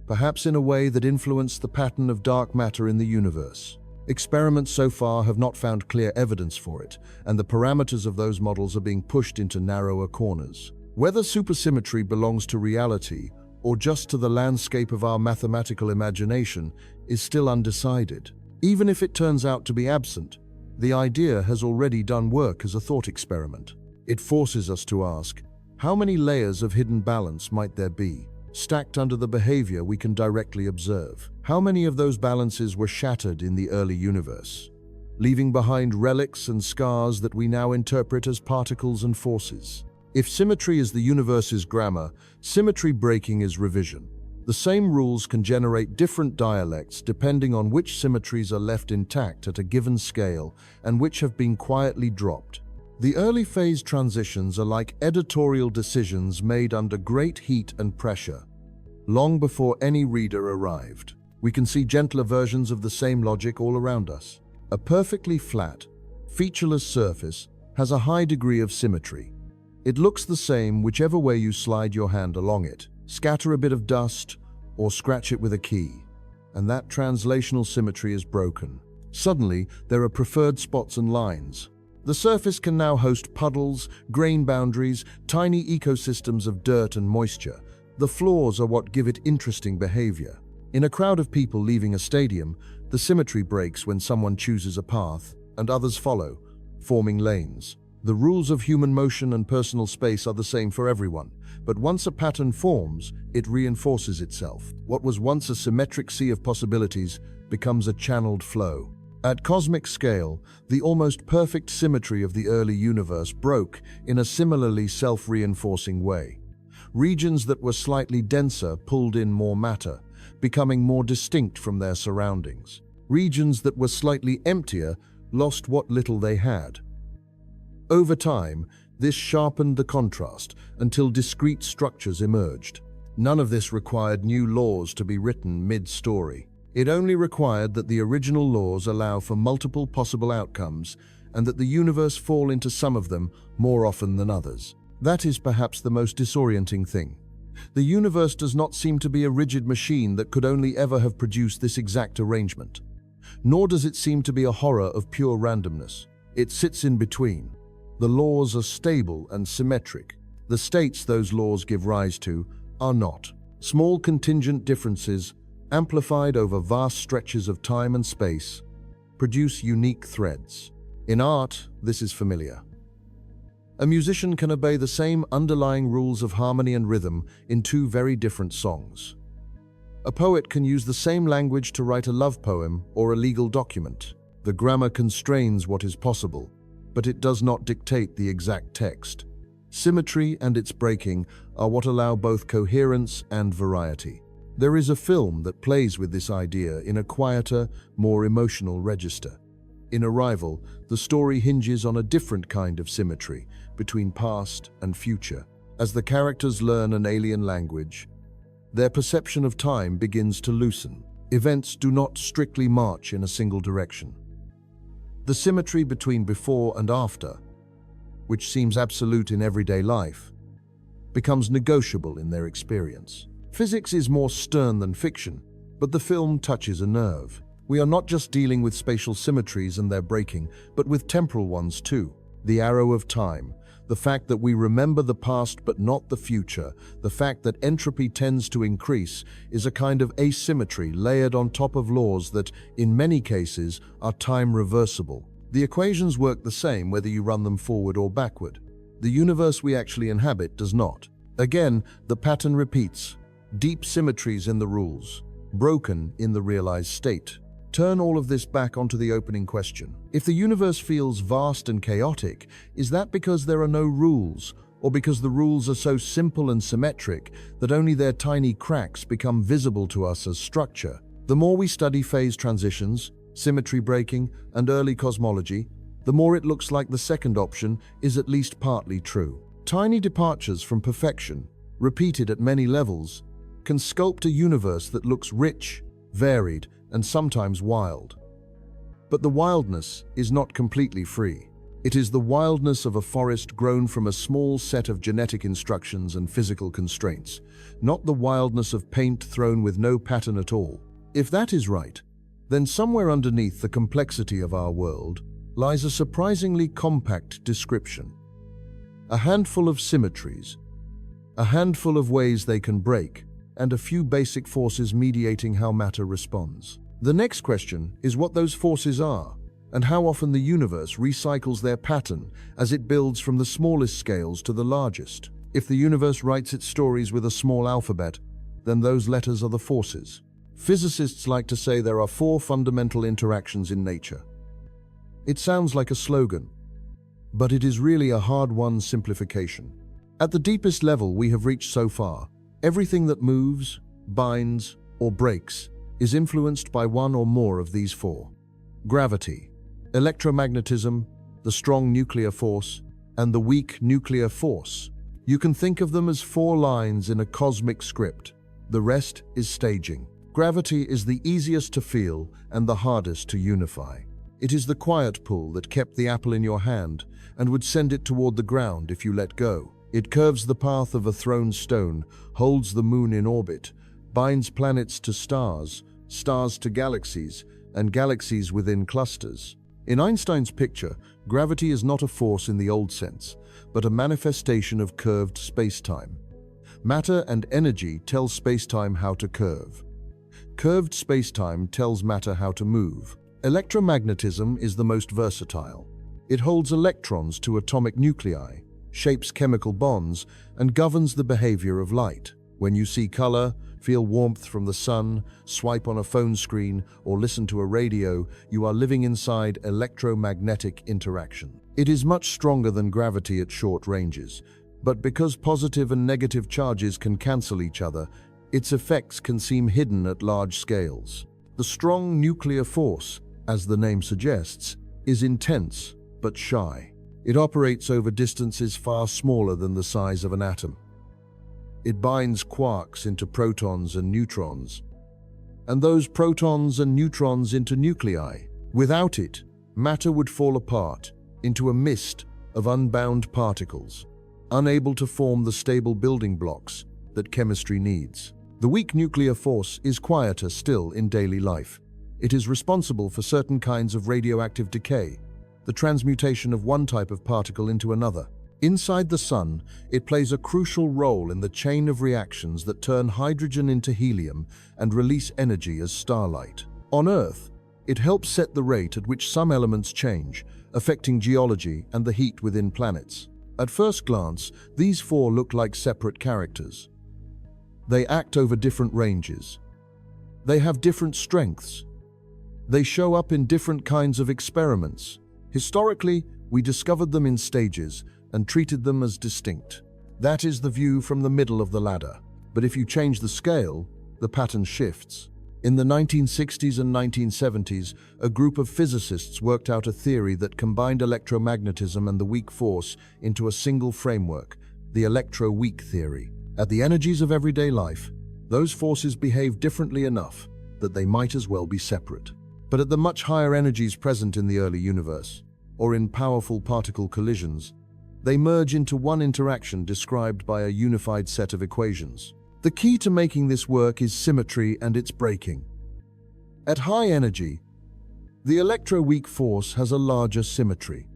perhaps in a way that influenced the pattern of dark matter in the universe. Experiments so far have not found clear evidence for it, and the parameters of those models are being pushed into narrower corners. Whether supersymmetry belongs to reality or just to the landscape of our mathematical imagination is still undecided. Even if it turns out to be absent, the idea has already done work as a thought experiment. It forces us to ask, how many layers of hidden balance might there be, stacked under the behavior we can directly observe? How many of those balances were shattered in the early universe, leaving behind relics and scars that we now interpret as particles and forces? If symmetry is the universe's grammar, symmetry breaking is revision. The same rules can generate different dialects depending on which symmetries are left intact at a given scale and which have been quietly dropped. The early phase transitions are like editorial decisions made under great heat and pressure, long before any reader arrived. We can see gentler versions of the same logic all around us. A perfectly flat, featureless surface has a high degree of symmetry. It looks the same whichever way you slide your hand along it. Scatter a bit of dust or scratch it with a key, and that translational symmetry is broken. Suddenly, there are preferred spots and lines. The surface can now host puddles, grain boundaries, tiny ecosystems of dirt and moisture. The flaws are what give it interesting behavior. In a crowd of people leaving a stadium, the symmetry breaks when someone chooses a path and others follow, forming lanes. The rules of human motion and personal space are the same for everyone, but once a pattern forms, it reinforces itself. What was once a symmetric sea of possibilities becomes a channeled flow. At cosmic scale, the almost perfect symmetry of the early universe broke in a similarly self-reinforcing way. Regions that were slightly denser pulled in more matter, becoming more distinct from their surroundings. Regions that were slightly emptier lost what little they had. Over time, this sharpened the contrast until discrete structures emerged. None of this required new laws to be written mid-story. It only required that the original laws allow for multiple possible outcomes and that the universe fall into some of them more often than others. That is perhaps the most disorienting thing. The universe does not seem to be a rigid machine that could only ever have produced this exact arrangement. Nor does it seem to be a horror of pure randomness. It sits in between. The laws are stable and symmetric. The states those laws give rise to are not. Small contingent differences, amplified over vast stretches of time and space, produce unique threads. In art, this is familiar. A musician can obey the same underlying rules of harmony and rhythm in two very different songs. A poet can use the same language to write a love poem or a legal document. The grammar constrains what is possible, but it does not dictate the exact text. Symmetry and its breaking are what allow both coherence and variety. There is a film that plays with this idea in a quieter, more emotional register. In Arrival, the story hinges on a different kind of symmetry between past and future. As the characters learn an alien language, their perception of time begins to loosen. Events do not strictly march in a single direction. The symmetry between before and after, which seems absolute in everyday life, becomes negotiable in their experience. Physics is more stern than fiction, but the film touches a nerve. We are not just dealing with spatial symmetries and their breaking, but with temporal ones too. The arrow of time, the fact that we remember the past but not the future, the fact that entropy tends to increase, is a kind of asymmetry layered on top of laws that, in many cases, are time reversible. The equations work the same whether you run them forward or backward. The universe we actually inhabit does not. Again, the pattern repeats. Deep symmetries in the rules, broken in the realized state. Turn all of this back onto the opening question. If the universe feels vast and chaotic, is that because there are no rules, or because the rules are so simple and symmetric that only their tiny cracks become visible to us as structure. The more we study phase transitions, symmetry breaking, and early cosmology, the more it looks like the second option is at least partly true. Tiny departures from perfection, repeated at many levels, can sculpt a universe that looks rich, varied, and sometimes wild. But the wildness is not completely free. It is the wildness of a forest grown from a small set of genetic instructions and physical constraints, not the wildness of paint thrown with no pattern at all. If that is right, then somewhere underneath the complexity of our world lies a surprisingly compact description. A handful of symmetries, a handful of ways they can break, and a few basic forces mediating how matter responds. The next question is what those forces are, and how often the universe recycles their pattern as it builds from the smallest scales to the largest. If the universe writes its stories with a small alphabet, then those letters are the forces. Physicists like to say there are 4 fundamental interactions in nature. It sounds like a slogan, but it is really a hard-won simplification. At the deepest level we have reached so far, everything that moves, binds, or breaks is influenced by one or more of these 4. Gravity, electromagnetism, the strong nuclear force, and the weak nuclear force. You can think of them as 4 lines in a cosmic script. The rest is staging. Gravity is the easiest to feel and the hardest to unify. It is the quiet pull that kept the apple in your hand and would send it toward the ground if you let go. It curves the path of a thrown stone, holds the moon in orbit, binds planets to stars, stars to galaxies, and galaxies within clusters. In Einstein's picture, gravity is not a force in the old sense, but a manifestation of curved space-time. Matter and energy tell space-time how to curve. Curved space-time tells matter how to move. Electromagnetism is the most versatile. It holds electrons to atomic nuclei, shapes chemical bonds, and governs the behavior of light. When you see color, feel warmth from the sun, swipe on a phone screen, or listen to a radio, you are living inside electromagnetic interaction. It is much stronger than gravity at short ranges, but because positive and negative charges can cancel each other, its effects can seem hidden at large scales. The strong nuclear force, as the name suggests, is intense but shy. It operates over distances far smaller than the size of an atom. It binds quarks into protons and neutrons, and those protons and neutrons into nuclei. Without it, matter would fall apart into a mist of unbound particles, unable to form the stable building blocks that chemistry needs. The weak nuclear force is quieter still in daily life. It is responsible for certain kinds of radioactive decay, the transmutation of one type of particle into another. Inside the Sun, it plays a crucial role in the chain of reactions that turn hydrogen into helium and release energy as starlight. On Earth, it helps set the rate at which some elements change, affecting geology and the heat within planets. At first glance, these 4 look like separate characters. They act over different ranges. They have different strengths. They show up in different kinds of experiments. Historically, we discovered them in stages and treated them as distinct. That is the view from the middle of the ladder. But if you change the scale, the pattern shifts. In the 1960s and 1970s, a group of physicists worked out a theory that combined electromagnetism and the weak force into a single framework, the electro-weak theory. At the energies of everyday life, those forces behave differently enough that they might as well be separate. But at the much higher energies present in the early universe, or in powerful particle collisions, they merge into one interaction described by a unified set of equations. The key to making this work is symmetry and its breaking. At high energy, the electroweak force has a larger symmetry.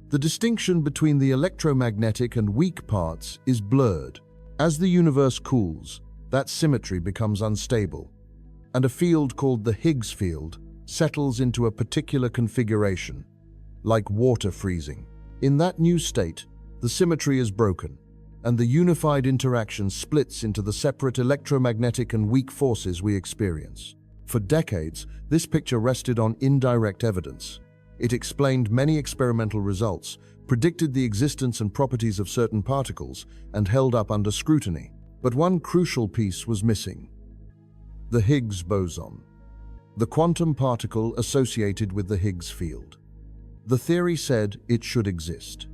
The distinction between the electromagnetic and weak parts is blurred. As the universe cools, that symmetry becomes unstable, and a field called the Higgs field settles into a particular configuration, like water freezing. In that new state, the symmetry is broken, and the unified interaction splits into the separate electromagnetic and weak forces we experience. For decades, this picture rested on indirect evidence. It explained many experimental results, predicted the existence and properties of certain particles, and held up under scrutiny. But one crucial piece was missing: the Higgs boson, the quantum particle associated with the Higgs field. The theory said it should exist.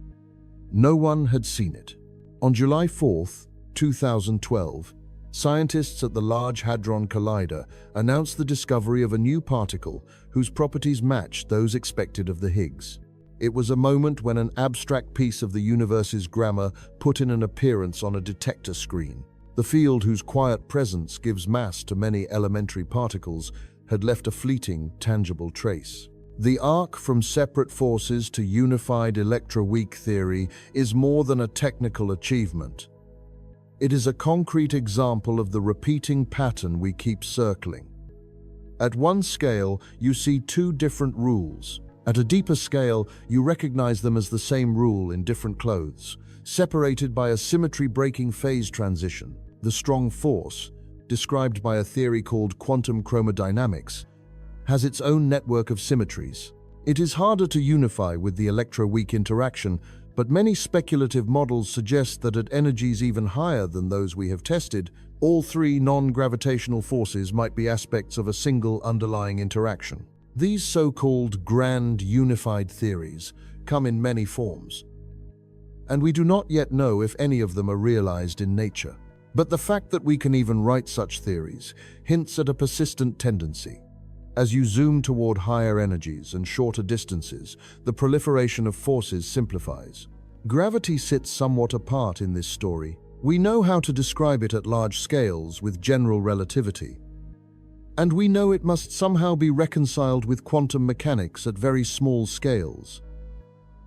No one had seen it. On July 4, 2012, scientists at the Large Hadron Collider announced the discovery of a new particle whose properties matched those expected of the Higgs. It was a moment when an abstract piece of the universe's grammar put in an appearance on a detector screen. The field, whose quiet presence gives mass to many elementary particles, had left a fleeting, tangible trace. The arc from separate forces to unified electroweak theory is more than a technical achievement. It is a concrete example of the repeating pattern we keep circling. At one scale, you see two different rules. At a deeper scale, you recognize them as the same rule in different clothes, separated by a symmetry-breaking phase transition. The strong force, described by a theory called quantum chromodynamics, has its own network of symmetries. It is harder to unify with the electroweak interaction, but many speculative models suggest that at energies even higher than those we have tested, all three non-gravitational forces might be aspects of a single underlying interaction. These so-called grand unified theories come in many forms, and we do not yet know if any of them are realized in nature. But the fact that we can even write such theories hints at a persistent tendency. As you zoom toward higher energies and shorter distances, the proliferation of forces simplifies. Gravity sits somewhat apart in this story. We know how to describe it at large scales with general relativity, and we know it must somehow be reconciled with quantum mechanics at very small scales.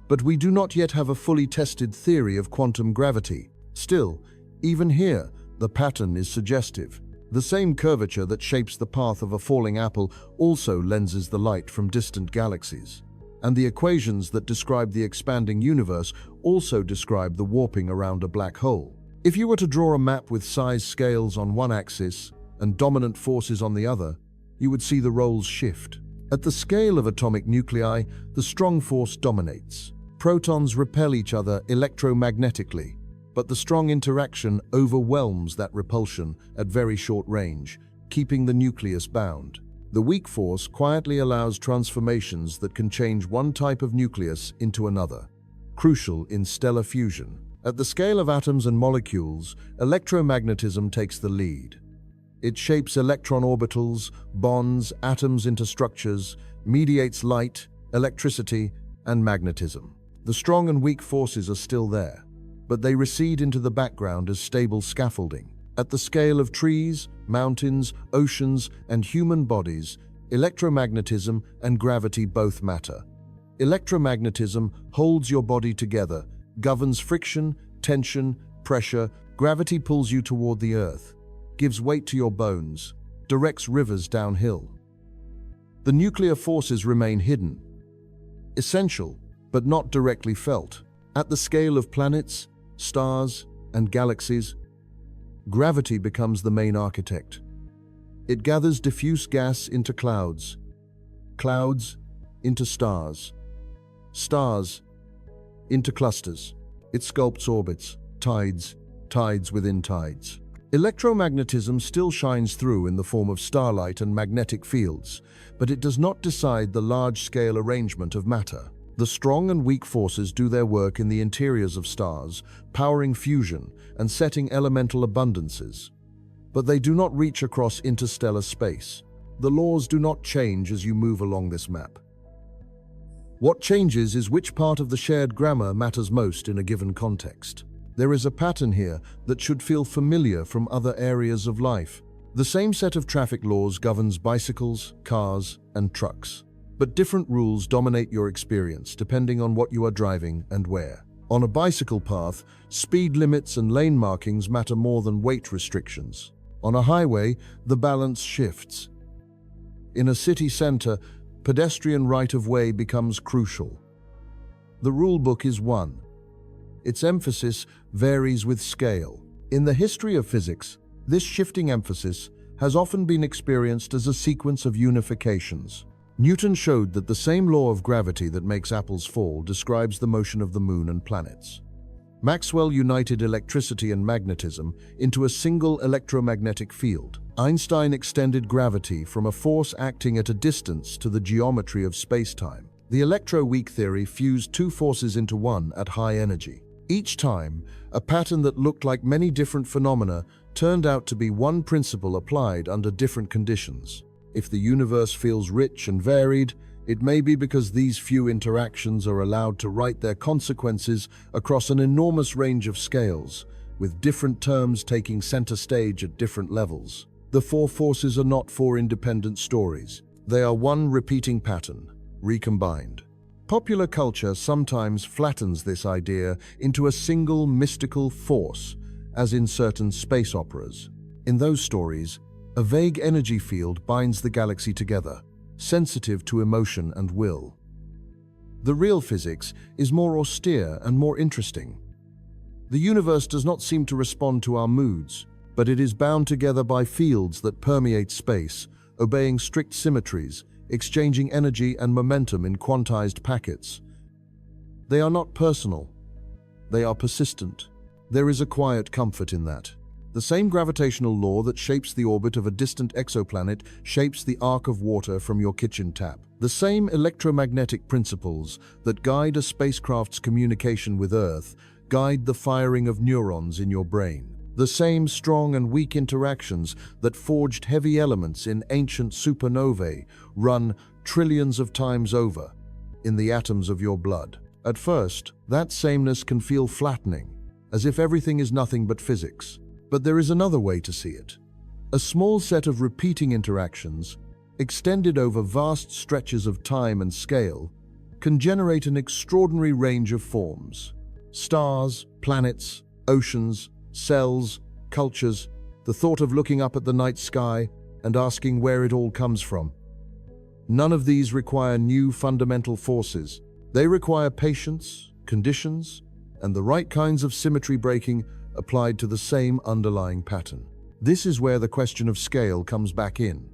But we do not yet have a fully tested theory of quantum gravity. Still, even here, the pattern is suggestive. The same curvature that shapes the path of a falling apple also lenses the light from distant galaxies. And the equations that describe the expanding universe also describe the warping around a black hole. If you were to draw a map with size scales on one axis and dominant forces on the other, you would see the roles shift. At the scale of atomic nuclei, the strong force dominates. Protons repel each other electromagnetically, but the strong interaction overwhelms that repulsion at very short range, keeping the nucleus bound. The weak force quietly allows transformations that can change one type of nucleus into another, crucial in stellar fusion. At the scale of atoms and molecules, electromagnetism takes the lead. It shapes electron orbitals, bonds atoms into structures, mediates light, electricity, and magnetism. The strong and weak forces are still there, but they recede into the background as stable scaffolding. At the scale of trees, mountains, oceans, and human bodies, electromagnetism and gravity both matter. Electromagnetism holds your body together, governs friction, tension, pressure. Gravity pulls you toward the earth, gives weight to your bones, directs rivers downhill. The nuclear forces remain hidden, essential, but not directly felt. At the scale of planets, stars, and galaxies, gravity becomes the main architect. It gathers diffuse gas into clouds, clouds into stars, stars into clusters. It sculpts orbits, tides, tides within tides. Electromagnetism still shines through in the form of starlight and magnetic fields, but it does not decide the large-scale arrangement of matter. The strong and weak forces do their work in the interiors of stars, powering fusion and setting elemental abundances. But they do not reach across interstellar space. The laws do not change as you move along this map. What changes is which part of the shared grammar matters most in a given context. There is a pattern here that should feel familiar from other areas of life. The same set of traffic laws governs bicycles, cars, and trucks. But different rules dominate your experience depending on what you are driving and where. On a bicycle path, speed limits and lane markings matter more than weight restrictions. On a highway, the balance shifts. In a city center, pedestrian right-of-way becomes crucial. The rulebook is one. Its emphasis varies with scale. In the history of physics, this shifting emphasis has often been experienced as a sequence of unifications. Newton showed that the same law of gravity that makes apples fall describes the motion of the moon and planets. Maxwell united electricity and magnetism into a single electromagnetic field. Einstein extended gravity from a force acting at a distance to the geometry of space-time. The electroweak theory fused two forces into one at high energy. Each time, a pattern that looked like many different phenomena turned out to be one principle applied under different conditions. If the universe feels rich and varied, it may be because these few interactions are allowed to write their consequences across an enormous range of scales, with different terms taking center stage at different levels. The four forces are not four independent stories. They are one repeating pattern, recombined. Popular culture sometimes flattens this idea into a single mystical force, as in certain space operas. In those stories, a vague energy field binds the galaxy together, sensitive to emotion and will. The real physics is more austere and more interesting. The universe does not seem to respond to our moods, but it is bound together by fields that permeate space, obeying strict symmetries, exchanging energy and momentum in quantized packets. They are not personal. They are persistent. There is a quiet comfort in that. The same gravitational law that shapes the orbit of a distant exoplanet shapes the arc of water from your kitchen tap. The same electromagnetic principles that guide a spacecraft's communication with Earth guide the firing of neurons in your brain. The same strong and weak interactions that forged heavy elements in ancient supernovae run trillions of times over in the atoms of your blood. At first, that sameness can feel flattening, as if everything is nothing but physics. But there is another way to see it. A small set of repeating interactions, extended over vast stretches of time and scale, can generate an extraordinary range of forms. Stars, planets, oceans, cells, cultures, the thought of looking up at the night sky and asking where it all comes from. None of these require new fundamental forces. They require patience, conditions, and the right kinds of symmetry breaking applied to the same underlying pattern. This is where the question of scale comes back in.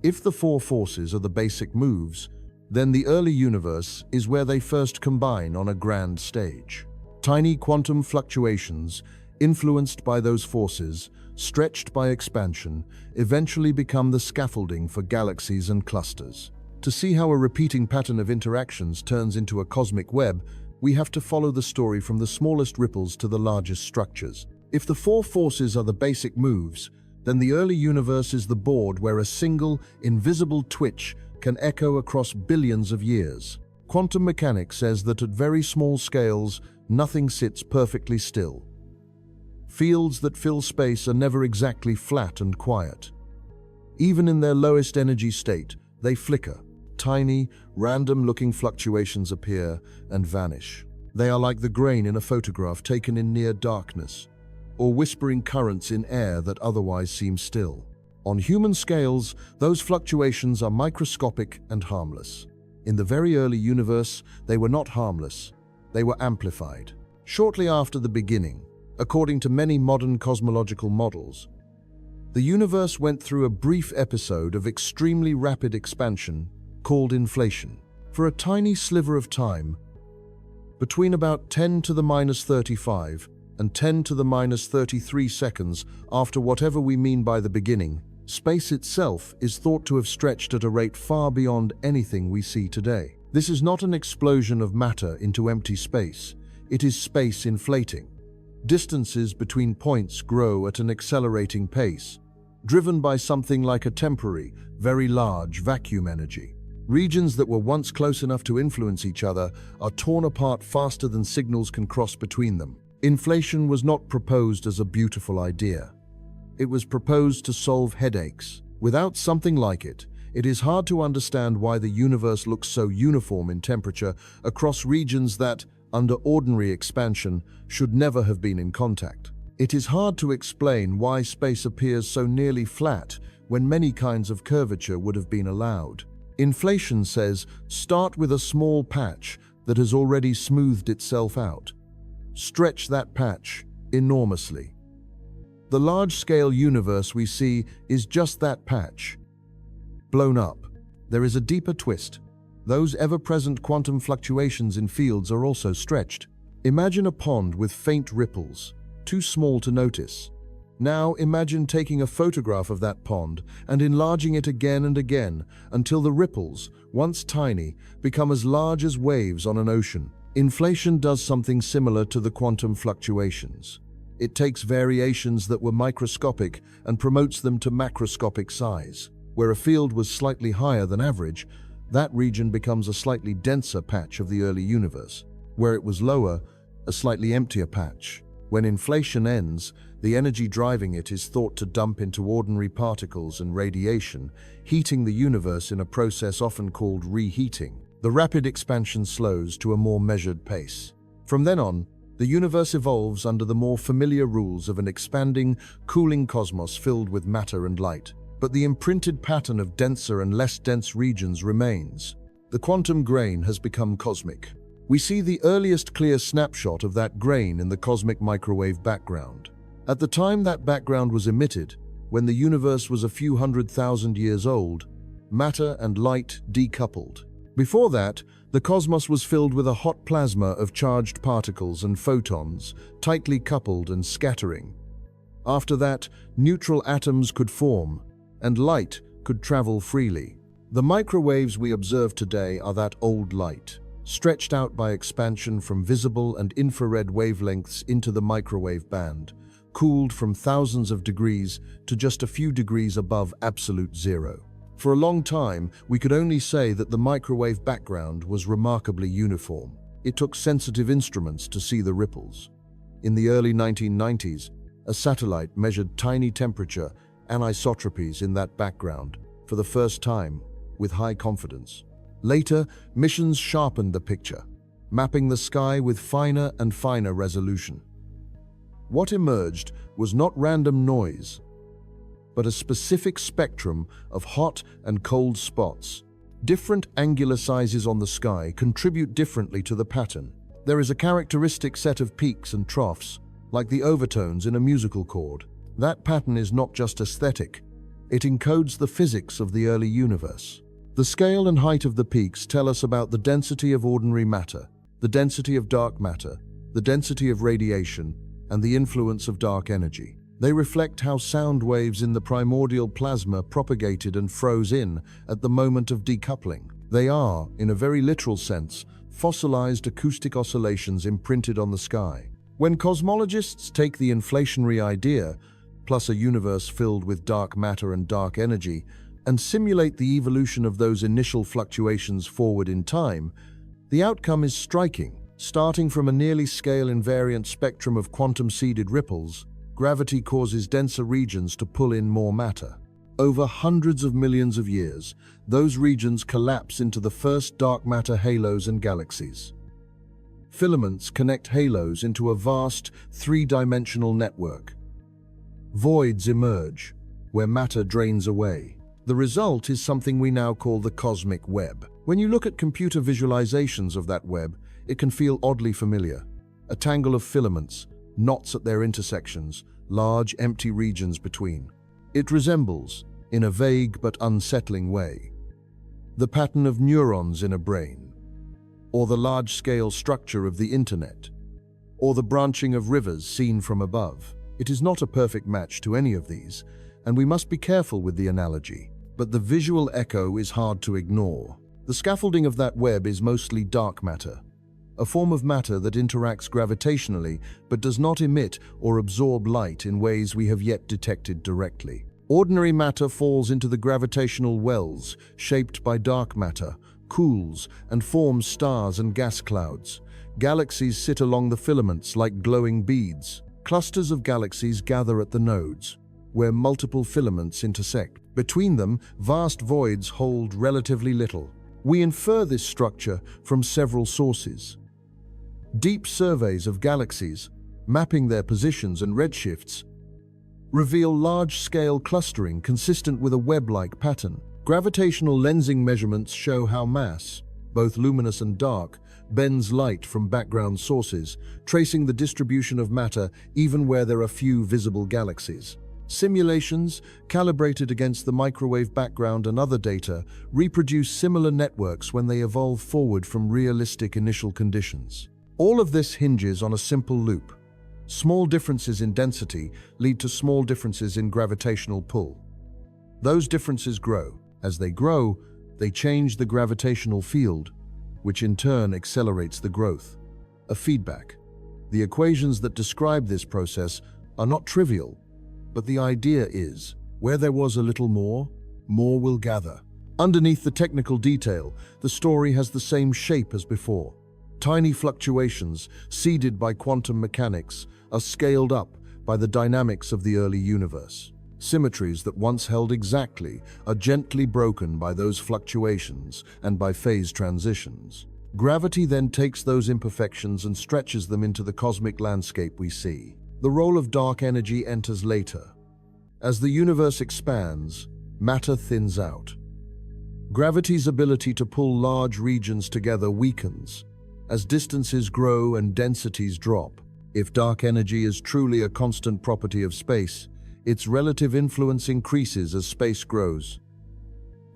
If the four forces are the basic moves, then the early universe is where they first combine on a grand stage. Tiny quantum fluctuations, influenced by those forces, stretched by expansion, eventually become the scaffolding for galaxies and clusters. To see how a repeating pattern of interactions turns into a cosmic web, we have to follow the story from the smallest ripples to the largest structures. If the four forces are the basic moves, then the early universe is the board where a single, invisible twitch can echo across billions of years. Quantum mechanics says that at very small scales, nothing sits perfectly still. Fields that fill space are never exactly flat and quiet. Even in their lowest energy state, they flicker. Tiny, random-looking fluctuations appear and vanish. They are like the grain in a photograph taken in near darkness, or whispering currents in air that otherwise seem still. On human scales, those fluctuations are microscopic and harmless. In the very early universe, they were not harmless. They were amplified. Shortly after the beginning, according to many modern cosmological models, the universe went through a brief episode of extremely rapid expansion called inflation. For a tiny sliver of time, between about 10 to the minus 35 and 10 to the minus 33 seconds after whatever we mean by the beginning, space itself is thought to have stretched at a rate far beyond anything we see today. This is not an explosion of matter into empty space. It is space inflating. Distances between points grow at an accelerating pace, driven by something like a temporary, very large vacuum energy. Regions that were once close enough to influence each other are torn apart faster than signals can cross between them. Inflation was not proposed as a beautiful idea. It was proposed to solve headaches. Without something like it, it is hard to understand why the universe looks so uniform in temperature across regions that, under ordinary expansion, should never have been in contact. It is hard to explain why space appears so nearly flat when many kinds of curvature would have been allowed. Inflation says, start with a small patch that has already smoothed itself out. Stretch that patch enormously. The large-scale universe we see is just that patch, blown up. there is a deeper twist. Those ever-present quantum fluctuations in fields are also stretched. Imagine a pond with faint ripples, too small to notice. Now imagine taking a photograph of that pond and enlarging it again and again until the ripples, once tiny, become as large as waves on an ocean. Inflation does something similar to the quantum fluctuations. It takes variations that were microscopic and promotes them to macroscopic size. Where a field was slightly higher than average, that region becomes a slightly denser patch of the early universe. Where it was lower, a slightly emptier patch. When inflation ends, the energy driving it is thought to dump into ordinary particles and radiation, heating the universe in a process often called reheating. The rapid expansion slows to a more measured pace. From then on, the universe evolves under the more familiar rules of an expanding, cooling cosmos filled with matter and light. But the imprinted pattern of denser and less dense regions remains. The quantum grain has become cosmic. We see the earliest clear snapshot of that grain in the cosmic microwave background. At the time that background was emitted, when the universe was a few 100,000 years old, matter and light decoupled. Before that, the cosmos was filled with a hot plasma of charged particles and photons, tightly coupled and scattering. After that, neutral atoms could form, and light could travel freely. The microwaves we observe today are that old light, stretched out by expansion from visible and infrared wavelengths into the microwave band, cooled from thousands of degrees to just a few degrees above absolute zero. For a long time, we could only say that the microwave background was remarkably uniform. It took sensitive instruments to see the ripples. In the early 1990s, a satellite measured tiny temperature anisotropies in that background for the first time with high confidence. Later, missions sharpened the picture, mapping the sky with finer and finer resolution. What emerged was not random noise, but a specific spectrum of hot and cold spots. Different angular sizes on the sky contribute differently to the pattern. There is a characteristic set of peaks and troughs, like the overtones in a musical chord. That pattern is not just aesthetic, it encodes the physics of the early universe. The scale and height of the peaks tell us about the density of ordinary matter, the density of dark matter, the density of radiation, and the influence of dark energy. They reflect how sound waves in the primordial plasma propagated and froze in at the moment of decoupling. They are, in a very literal sense, fossilized acoustic oscillations imprinted on the sky. When cosmologists take the inflationary idea, plus a universe filled with dark matter and dark energy, and simulate the evolution of those initial fluctuations forward in time, the outcome is striking. Starting from a nearly scale-invariant spectrum of quantum-seeded ripples, gravity causes denser regions to pull in more matter. Over hundreds of millions of years, those regions collapse into the first dark matter halos and galaxies. Filaments connect halos into a vast, three-dimensional network. Voids emerge, where matter drains away. The result is something we now call the cosmic web. When you look at computer visualizations of that web, it can feel oddly familiar. A tangle of filaments, knots at their intersections, large empty regions between. It resembles, in a vague but unsettling way, the pattern of neurons in a brain, or the large-scale structure of the internet, or the branching of rivers seen from above. It is not a perfect match to any of these, and we must be careful with the analogy, but the visual echo is hard to ignore. The scaffolding of that web is mostly dark matter, a form of matter that interacts gravitationally but does not emit or absorb light in ways we have yet detected directly. Ordinary matter falls into the gravitational wells shaped by dark matter, cools, and forms stars and gas clouds. Galaxies sit along the filaments like glowing beads. Clusters of galaxies gather at the nodes, where multiple filaments intersect. Between them, vast voids hold relatively little. We infer this structure from several sources. Deep surveys of galaxies, mapping their positions and redshifts, reveal large-scale clustering consistent with a web-like pattern. Gravitational lensing measurements show how mass, both luminous and dark, bends light from background sources, tracing the distribution of matter even where there are few visible galaxies. Simulations, calibrated against the microwave background and other data, reproduce similar networks when they evolve forward from realistic initial conditions. All of this hinges on a simple loop. Small differences in density lead to small differences in gravitational pull. Those differences grow. As they grow, they change the gravitational field, which in turn accelerates the growth. A feedback. The equations that describe this process are not trivial, but the idea is, where there was a little more will gather. Underneath the technical detail, the story has the same shape as before. Tiny fluctuations, seeded by quantum mechanics, are scaled up by the dynamics of the early universe. Symmetries that once held exactly are gently broken by those fluctuations and by phase transitions. Gravity then takes those imperfections and stretches them into the cosmic landscape we see. The role of dark energy enters later. As the universe expands, matter thins out. Gravity's ability to pull large regions together weakens. As distances grow and densities drop, if dark energy is truly a constant property of space, its relative influence increases as space grows.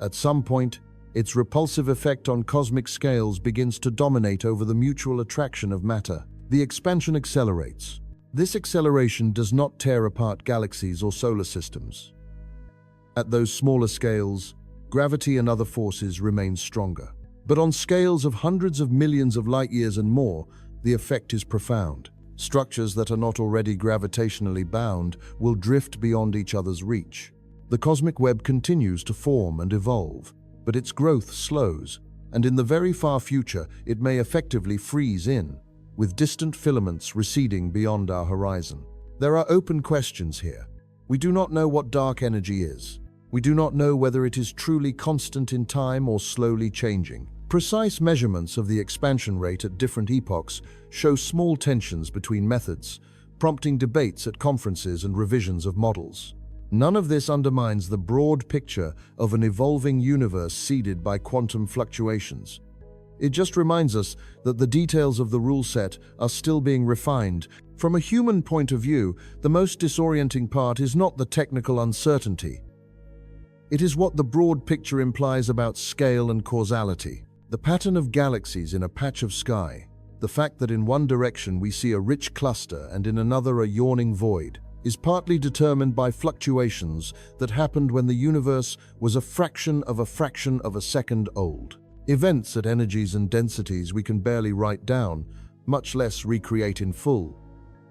At some point, its repulsive effect on cosmic scales begins to dominate over the mutual attraction of matter. The expansion accelerates. This acceleration does not tear apart galaxies or solar systems. At those smaller scales, gravity and other forces remain stronger. But on scales of hundreds of millions of light-years and more, the effect is profound. Structures that are not already gravitationally bound will drift beyond each other's reach. The cosmic web continues to form and evolve, but its growth slows, and in the very far future, it may effectively freeze in, with distant filaments receding beyond our horizon. There are open questions here. We do not know what dark energy is. We do not know whether it is truly constant in time or slowly changing. Precise measurements of the expansion rate at different epochs show small tensions between methods, prompting debates at conferences and revisions of models. None of this undermines the broad picture of an evolving universe seeded by quantum fluctuations. It just reminds us that the details of the rule set are still being refined. From a human point of view, the most disorienting part is not the technical uncertainty. It is what the broad picture implies about scale and causality. The pattern of galaxies in a patch of sky, the fact that in one direction we see a rich cluster and in another a yawning void, is partly determined by fluctuations that happened when the universe was a fraction of a second old. Events at energies and densities we can barely write down, much less recreate in full,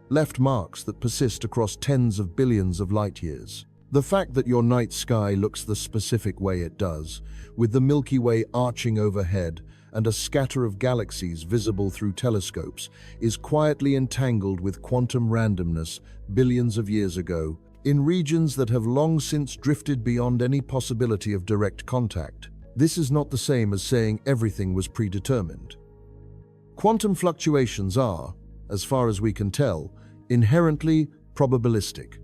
left marks that persist across tens of billions of light-years. The fact that your night sky looks the specific way it does, with the Milky Way arching overhead and a scatter of galaxies visible through telescopes, is quietly entangled with quantum randomness billions of years ago, in regions that have long since drifted beyond any possibility of direct contact. This is not the same as saying everything was predetermined. Quantum fluctuations are, as far as we can tell, inherently probabilistic.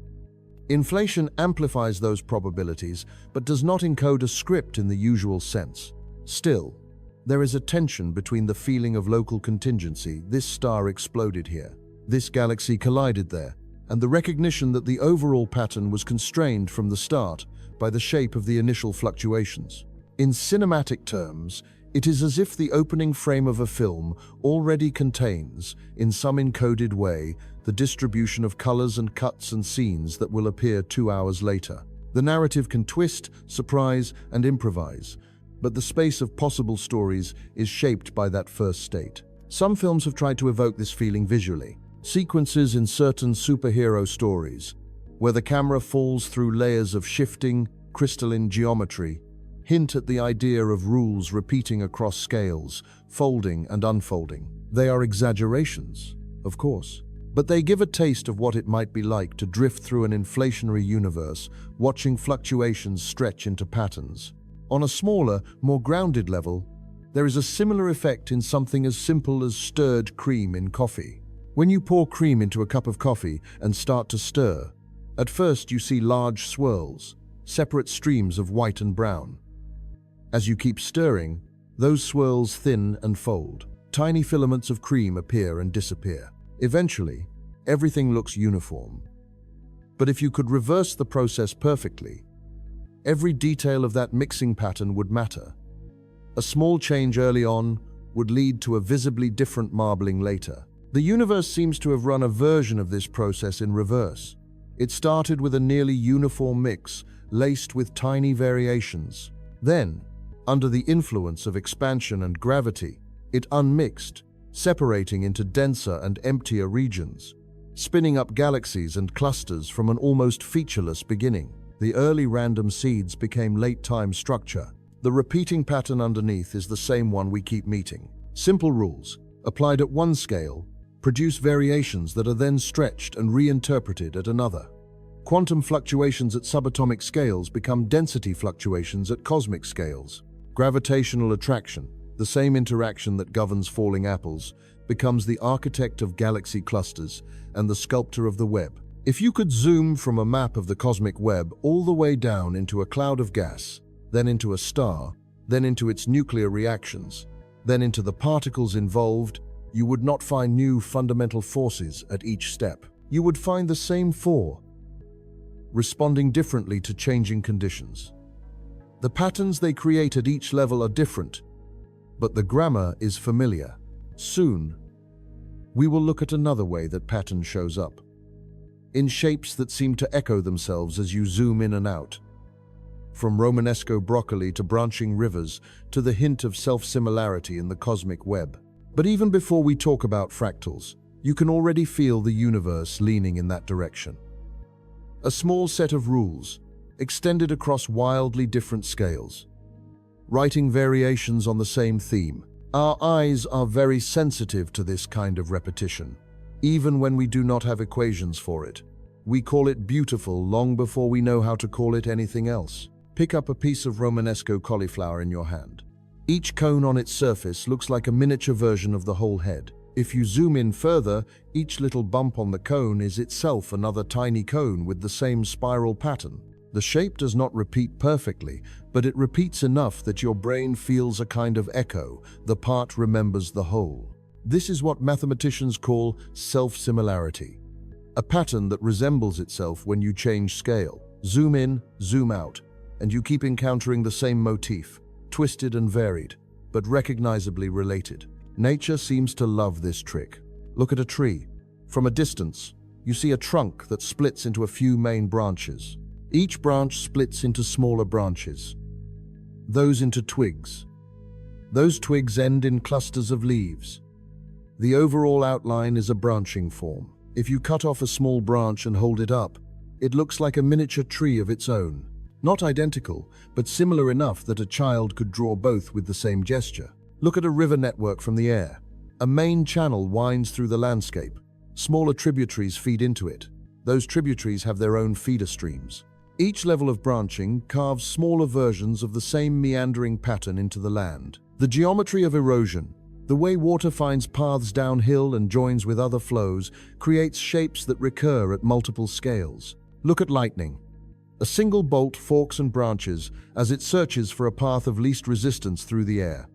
Inflation amplifies those probabilities, but does not encode a script in the usual sense. Still, there is a tension between the feeling of local contingency, this star exploded here, this galaxy collided there, and the recognition that the overall pattern was constrained from the start by the shape of the initial fluctuations. In cinematic terms, it is as if the opening frame of a film already contains, in some encoded way, the distribution of colors and cuts and scenes that will appear 2 hours later. The narrative can twist, surprise, and improvise, but the space of possible stories is shaped by that first state. Some films have tried to evoke this feeling visually. Sequences in certain superhero stories, where the camera falls through layers of shifting, crystalline geometry, hint at the idea of rules repeating across scales, folding and unfolding. They are exaggerations, of course, but they give a taste of what it might be like to drift through an inflationary universe, watching fluctuations stretch into patterns. On a smaller, more grounded level, there is a similar effect in something as simple as stirred cream in coffee. When you pour cream into a cup of coffee and start to stir, at first you see large swirls, separate streams of white and brown. As you keep stirring, those swirls thin and fold. Tiny filaments of cream appear and disappear. Eventually, everything looks uniform. But if you could reverse the process perfectly, every detail of that mixing pattern would matter. A small change early on would lead to a visibly different marbling later. The universe seems to have run a version of this process in reverse. It started with a nearly uniform mix, laced with tiny variations. Then, under the influence of expansion and gravity, it unmixed, separating into denser and emptier regions, spinning up galaxies and clusters from an almost featureless beginning. The early random seeds became late-time structure. The repeating pattern underneath is the same one we keep meeting. Simple rules, applied at one scale, produce variations that are then stretched and reinterpreted at another. Quantum fluctuations at subatomic scales become density fluctuations at cosmic scales. Gravitational attraction, the same interaction that governs falling apples, becomes the architect of galaxy clusters and the sculptor of the web. If you could zoom from a map of the cosmic web all the way down into a cloud of gas, then into a star, then into its nuclear reactions, then into the particles involved, you would not find new fundamental forces at each step. You would find the same four, responding differently to changing conditions. The patterns they create at each level are different, but the grammar is familiar. Soon, we will look at another way that pattern shows up, in shapes that seem to echo themselves as you zoom in and out. From Romanesco broccoli to branching rivers to the hint of self-similarity in the cosmic web. But even before we talk about fractals, you can already feel the universe leaning in that direction. A small set of rules, extended across wildly different scales, writing variations on the same theme. Our eyes are very sensitive to this kind of repetition, even when we do not have equations for it. We call it beautiful long before we know how to call it anything else. Pick up a piece of Romanesco cauliflower in your hand. Each cone on its surface looks like a miniature version of the whole head. If you zoom in further, each little bump on the cone is itself another tiny cone with the same spiral pattern. The shape does not repeat perfectly, but it repeats enough that your brain feels a kind of echo. The part remembers the whole. This is what mathematicians call self-similarity, a pattern that resembles itself when you change scale. Zoom in, zoom out, and you keep encountering the same motif, twisted and varied, but recognizably related. Nature seems to love this trick. Look at a tree. From a distance, you see a trunk that splits into a few main branches. Each branch splits into smaller branches, those into twigs. Those twigs end in clusters of leaves. The overall outline is a branching form. If you cut off a small branch and hold it up, it looks like a miniature tree of its own. Not identical, but similar enough that a child could draw both with the same gesture. Look at a river network from the air. A main channel winds through the landscape. Smaller tributaries feed into it. Those tributaries have their own feeder streams. Each level of branching carves smaller versions of the same meandering pattern into the land. The geometry of erosion, the way water finds paths downhill and joins with other flows, creates shapes that recur at multiple scales. Look at lightning. A single bolt forks and branches as it searches for a path of least resistance through the air.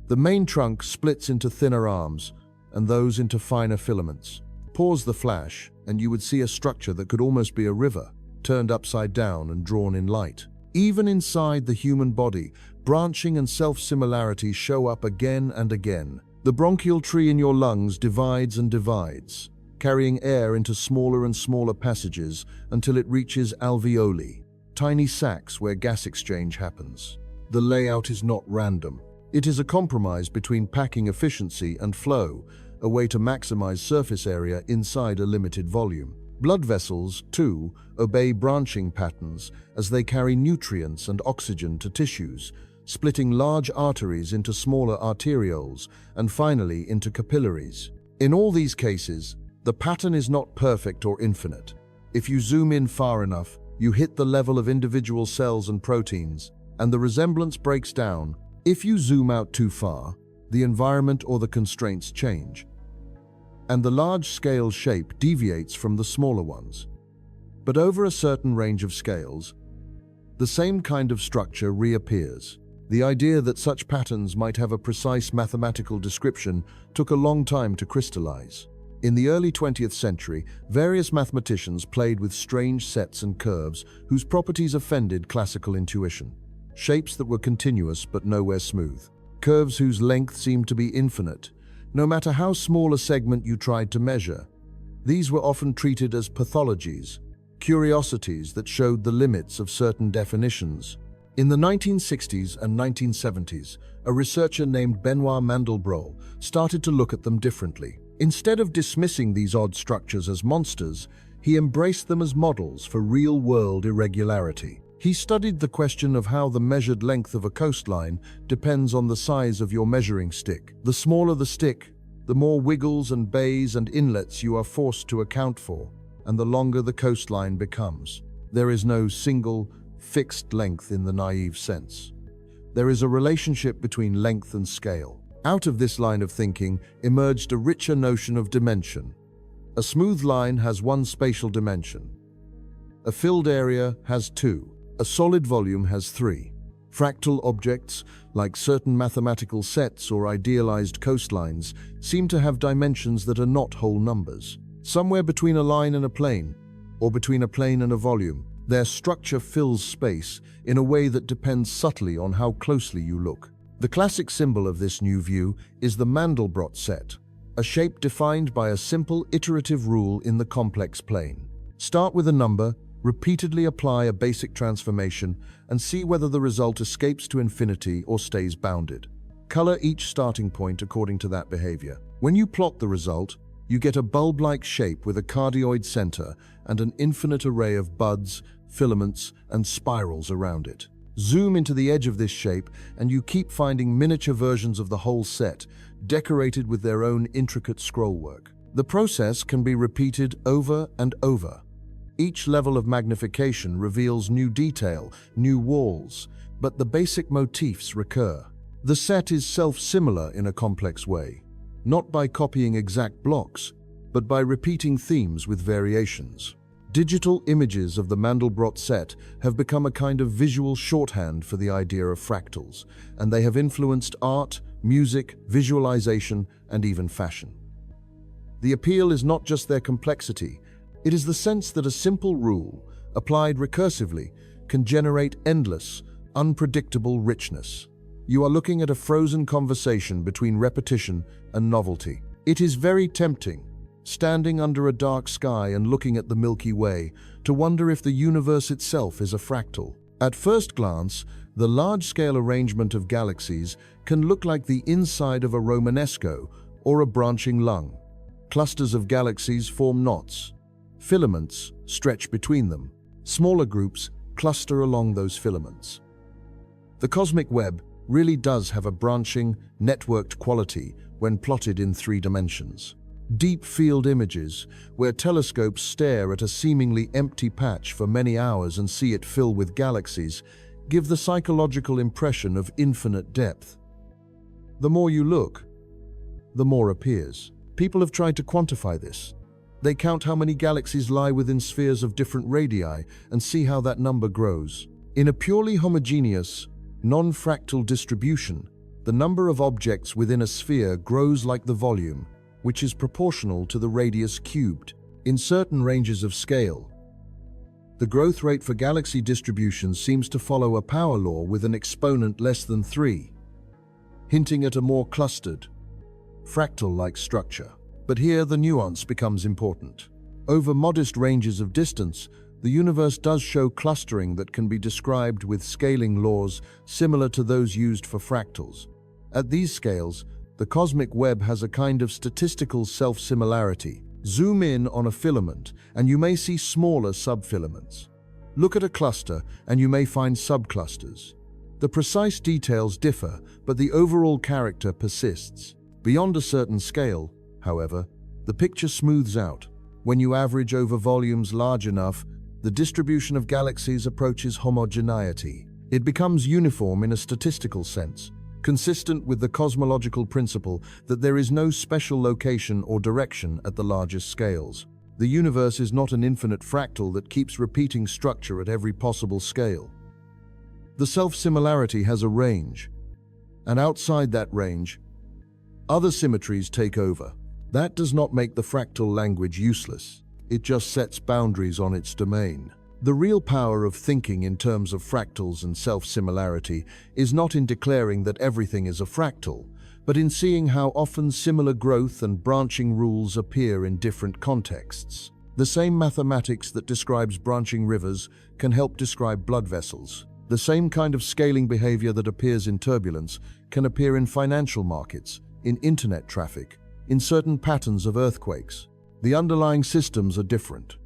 The main trunk splits into thinner arms, and those into finer filaments. Pause the flash, and you would see a structure that could almost be a river, turned upside down and drawn in light. Even inside the human body, branching and self-similarity show up again and again. The bronchial tree in your lungs divides and divides, carrying air into smaller and smaller passages until it reaches alveoli, tiny sacs where gas exchange happens. The layout is not random. It is a compromise between packing efficiency and flow, a way to maximize surface area inside a limited volume. Blood vessels, too, obey branching patterns as they carry nutrients and oxygen to tissues, splitting large arteries into smaller arterioles and finally into capillaries. In all these cases, the pattern is not perfect or infinite. If you zoom in far enough, you hit the level of individual cells and proteins, and the resemblance breaks down. If you zoom out too far, the environment or the constraints change, and the large-scale shape deviates from the smaller ones. But over a certain range of scales, the same kind of structure reappears. The idea that such patterns might have a precise mathematical description took a long time to crystallize. In the early 20th century, various mathematicians played with strange sets and curves whose properties offended classical intuition. Shapes that were continuous but nowhere smooth. Curves whose length seemed to be infinite, no matter how small a segment you tried to measure. These were often treated as pathologies, curiosities that showed the limits of certain definitions. In the 1960s and 1970s, a researcher named Benoit Mandelbrot started to look at them differently. Instead of dismissing these odd structures as monsters, he embraced them as models for real-world irregularity. He studied the question of how the measured length of a coastline depends on the size of your measuring stick. The smaller the stick, the more wiggles and bays and inlets you are forced to account for, and the longer the coastline becomes. There is no single, fixed length in the naive sense. There is a relationship between length and scale. Out of this line of thinking emerged a richer notion of dimension. A smooth line has one spatial dimension. A filled area has two. A solid volume has three. Fractal objects, like certain mathematical sets or idealized coastlines, seem to have dimensions that are not whole numbers. Somewhere between a line and a plane, or between a plane and a volume, their structure fills space in a way that depends subtly on how closely you look. The classic symbol of this new view is the Mandelbrot set, a shape defined by a simple iterative rule in the complex plane. Start with a number, repeatedly apply a basic transformation, and see whether the result escapes to infinity or stays bounded. Color each starting point according to that behavior. When you plot the result, you get a bulb-like shape with a cardioid center and an infinite array of buds, filaments, and spirals around it. Zoom into the edge of this shape, and you keep finding miniature versions of the whole set, decorated with their own intricate scrollwork. The process can be repeated over and over. Each level of magnification reveals new detail, new walls, but the basic motifs recur. The set is self-similar in a complex way, not by copying exact blocks, but by repeating themes with variations. Digital images of the Mandelbrot set have become a kind of visual shorthand for the idea of fractals, and they have influenced art, music, visualization, and even fashion. The appeal is not just their complexity, it is the sense that a simple rule, applied recursively, can generate endless, unpredictable richness. You are looking at a frozen conversation between repetition and novelty. It is very tempting, standing under a dark sky and looking at the Milky Way, to wonder if the universe itself is a fractal. At first glance, the large-scale arrangement of galaxies can look like the inside of a Romanesco or a branching lung. Clusters of galaxies form knots. Filaments stretch between them. Smaller groups cluster along those filaments. The cosmic web really does have a branching, networked quality when plotted in 3 dimensions. Deep field images, where telescopes stare at a seemingly empty patch for many hours and see it fill with galaxies, give the psychological impression of infinite depth. The more you look, the more appears. People have tried to quantify this. They count how many galaxies lie within spheres of different radii and see how that number grows. In a purely homogeneous, non-fractal distribution, the number of objects within a sphere grows like the volume, which is proportional to the radius cubed. In certain ranges of scale, the growth rate for galaxy distributions seems to follow a power law with an exponent less than 3, hinting at a more clustered, fractal-like structure. But here the nuance becomes important. Over modest ranges of distance, the universe does show clustering that can be described with scaling laws similar to those used for fractals. At these scales, the cosmic web has a kind of statistical self-similarity. Zoom in on a filament, and you may see smaller subfilaments. Look at a cluster, and you may find subclusters. The precise details differ, but the overall character persists. Beyond a certain scale, however, the picture smooths out. When you average over volumes large enough, the distribution of galaxies approaches homogeneity. It becomes uniform in a statistical sense, consistent with the cosmological principle that there is no special location or direction at the largest scales. The universe is not an infinite fractal that keeps repeating structure at every possible scale. The self-similarity has a range, and outside that range, other symmetries take over. That does not make the fractal language useless. It just sets boundaries on its domain. The real power of thinking in terms of fractals and self-similarity is not in declaring that everything is a fractal, but in seeing how often similar growth and branching rules appear in different contexts. The same mathematics that describes branching rivers can help describe blood vessels. The same kind of scaling behavior that appears in turbulence can appear in financial markets, in internet traffic, in certain patterns of earthquakes. The underlying systems are different.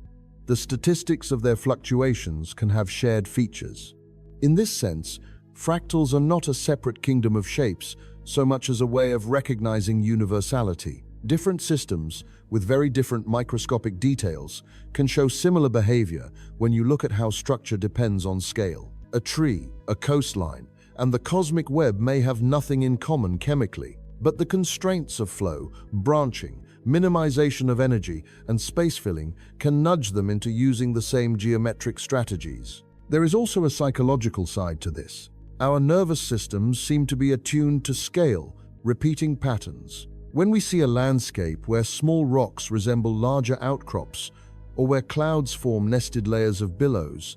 The statistics of their fluctuations can have shared features. In this sense, fractals are not a separate kingdom of shapes so much as a way of recognizing universality. Different systems, with very different microscopic details, can show similar behavior when you look at how structure depends on scale. A tree, a coastline, and the cosmic web may have nothing in common chemically, but the constraints of flow, branching, minimization of energy, and space filling can nudge them into using the same geometric strategies. There is also a psychological side to this. Our nervous systems seem to be attuned to scale, repeating patterns. When we see a landscape where small rocks resemble larger outcrops, or where clouds form nested layers of billows,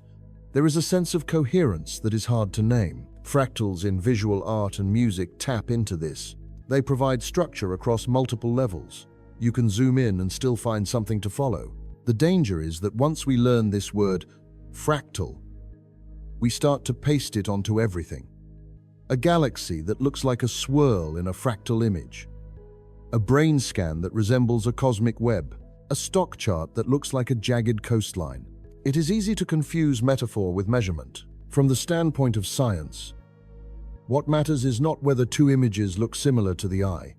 there is a sense of coherence that is hard to name. Fractals in visual art and music tap into this. They provide structure across multiple levels. You can zoom in and still find something to follow. The danger is that once we learn this word, fractal, we start to paste it onto everything. A galaxy that looks like a swirl in a fractal image. A brain scan that resembles a cosmic web. A stock chart that looks like a jagged coastline. It is easy to confuse metaphor with measurement. From the standpoint of science, what matters is not whether two images look similar to the eye,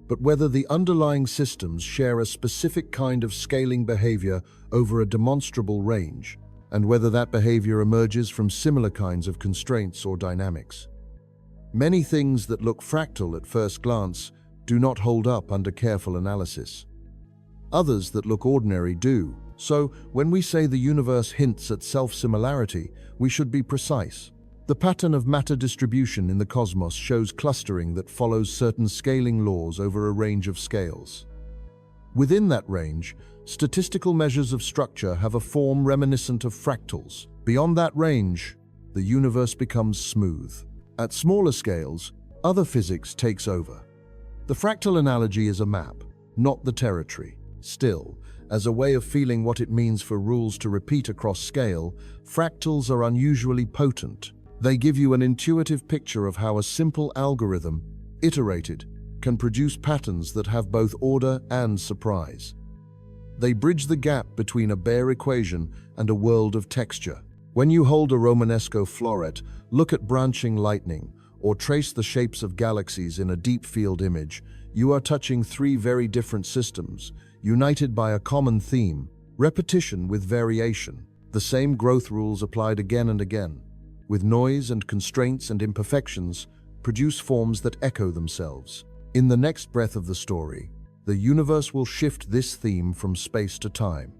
but whether the underlying systems share a specific kind of scaling behavior over a demonstrable range, and whether that behavior emerges from similar kinds of constraints or dynamics. Many things that look fractal at first glance do not hold up under careful analysis. Others that look ordinary do. So, when we say the universe hints at self-similarity, we should be precise. The pattern of matter distribution in the cosmos shows clustering that follows certain scaling laws over a range of scales. Within that range, statistical measures of structure have a form reminiscent of fractals. Beyond that range, the universe becomes smooth. At smaller scales, other physics takes over. The fractal analogy is a map, not the territory. Still, as a way of feeling what it means for rules to repeat across scale, fractals are unusually potent. They give you an intuitive picture of how a simple algorithm, iterated, can produce patterns that have both order and surprise. They bridge the gap between a bare equation and a world of texture. When you hold a Romanesco floret, look at branching lightning, or trace the shapes of galaxies in a deep field image, you are touching three very different systems, united by a common theme: repetition with variation. The same growth rules applied again and again, with noise and constraints and imperfections, produce forms that echo themselves. In the next breath of the story, the universe will shift this theme from space to time,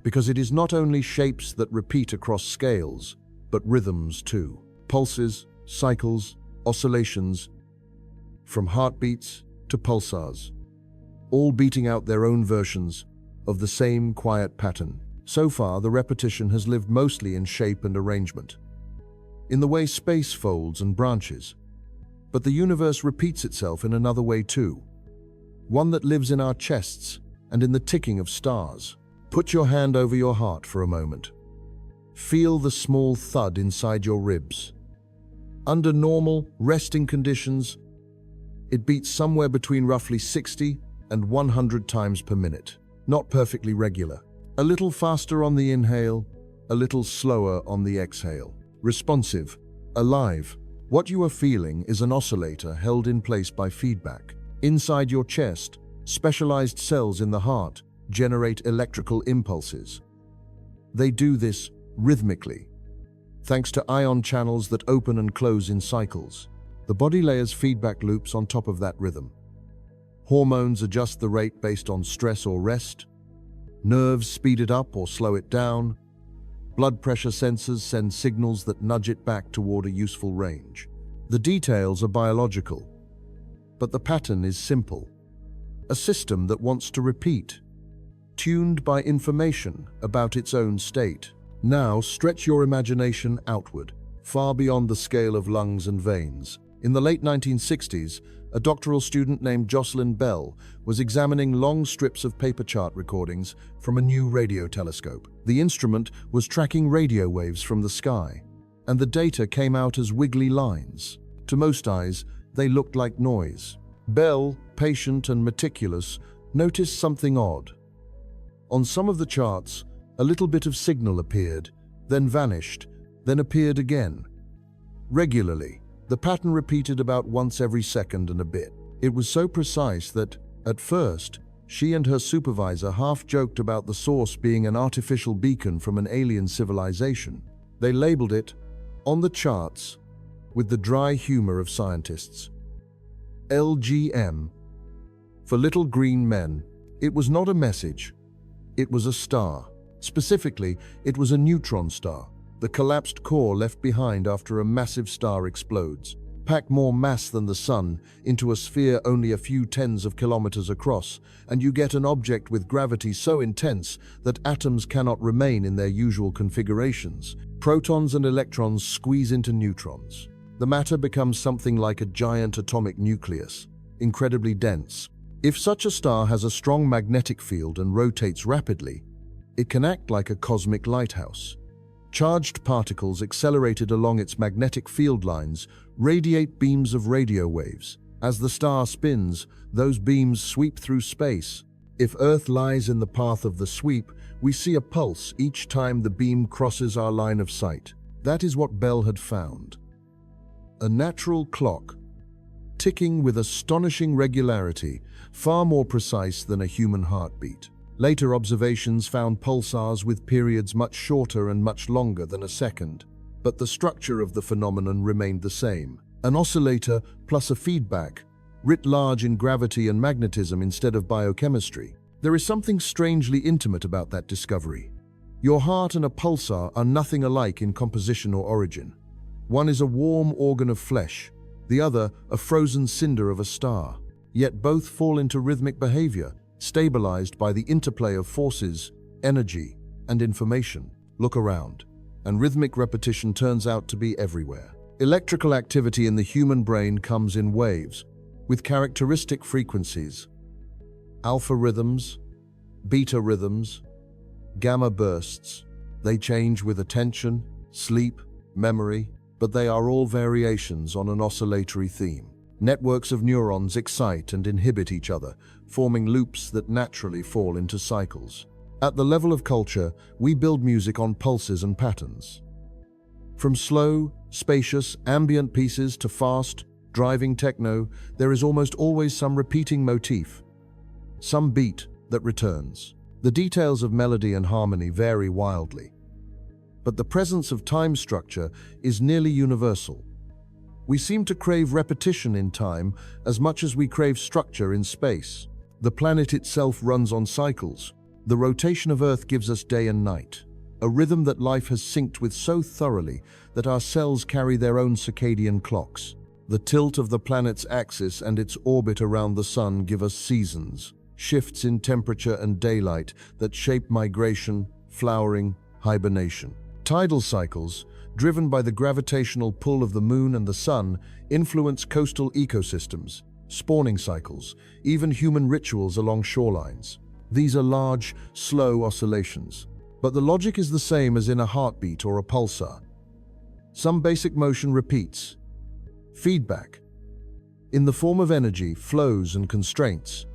because it is not only shapes that repeat across scales, but rhythms too. Pulses, cycles, oscillations, from heartbeats to pulsars, all beating out their own versions of the same quiet pattern. So far, the repetition has lived mostly in shape and arrangement, in the way space folds and branches. But the universe repeats itself in another way too, one that lives in our chests and in the ticking of stars. Put your hand over your heart for a moment. Feel the small thud inside your ribs. Under normal, resting conditions, it beats somewhere between roughly 60 and 100 times per minute. Not perfectly regular. A little faster on the inhale, a little slower on the exhale. Responsive, alive. What you are feeling is an oscillator held in place by feedback. Inside your chest, specialized cells in the heart generate electrical impulses. They do this rhythmically, thanks to ion channels that open and close in cycles. The body layers feedback loops on top of that rhythm. Hormones adjust the rate based on stress or rest. Nerves speed it up or slow it down. Blood pressure sensors send signals that nudge it back toward a useful range. The details are biological, but the pattern is simple. a system that wants to repeat, tuned by information about its own state. Now stretch your imagination outward, far beyond the scale of lungs and veins. In the late 1960s, a doctoral student named Jocelyn Bell was examining long strips of paper chart recordings from a new radio telescope. The instrument was tracking radio waves from the sky, and the data came out as wiggly lines. To most eyes, they looked like noise. Bell, patient and meticulous, noticed something odd. On some of the charts, a little bit of signal appeared, then vanished, then appeared again. Regularly, the pattern repeated about once every second and a bit. It was so precise that, at first, she and her supervisor half joked about the source being an artificial beacon from an alien civilization. They labeled it, on the charts, with the dry humor of scientists, LGM. For little green men, it was not a message. It was a star. Specifically, it was a neutron star, the collapsed core left behind after a massive star explodes. Pack more mass than the sun into a sphere only a few tens of kilometers across, and you get an object with gravity so intense that atoms cannot remain in their usual configurations. Protons and electrons squeeze into neutrons. The matter becomes something like a giant atomic nucleus, incredibly dense. If such a star has a strong magnetic field and rotates rapidly, it can act like a cosmic lighthouse. Charged particles accelerated along its magnetic field lines radiate beams of radio waves. As the star spins, those beams sweep through space. If Earth lies in the path of the sweep, we see a pulse each time the beam crosses our line of sight. That is what Bell had found. A natural clock, ticking with astonishing regularity, far more precise than a human heartbeat. Later observations found pulsars with periods much shorter and much longer than a second, but the structure of the phenomenon remained the same. An oscillator plus a feedback, writ large in gravity and magnetism instead of biochemistry. There is something strangely intimate about that discovery. Your heart and a pulsar are nothing alike in composition or origin. One is a warm organ of flesh, the other a frozen cinder of a star. Yet both fall into rhythmic behavior, stabilized by the interplay of forces, energy, and information. Look around, and rhythmic repetition turns out to be everywhere. Electrical activity in the human brain comes in waves, with characteristic frequencies. Alpha rhythms, beta rhythms, gamma bursts. They change with attention, sleep, memory, but they are all variations on an oscillatory theme. Networks of neurons excite and inhibit each other, forming loops that naturally fall into cycles. At the level of culture, we build music on pulses and patterns. From slow, spacious, ambient pieces to fast, driving techno, there is almost always some repeating motif, some beat that returns. The details of melody and harmony vary wildly, but the presence of time structure is nearly universal. We seem to crave repetition in time as much as we crave structure in space. The planet itself runs on cycles. The rotation of Earth gives us day and night, a rhythm that life has synced with so thoroughly that our cells carry their own circadian clocks. The tilt of the planet's axis and its orbit around the sun give us seasons, shifts in temperature and daylight that shape migration, flowering, hibernation. Tidal cycles, driven by the gravitational pull of the moon and the sun, influence coastal ecosystems, spawning cycles, even human rituals along shorelines. These are large, slow oscillations, but the logic is the same as in a heartbeat or a pulsar. Some basic motion repeats. Feedback, in the form of energy, flows and constraints,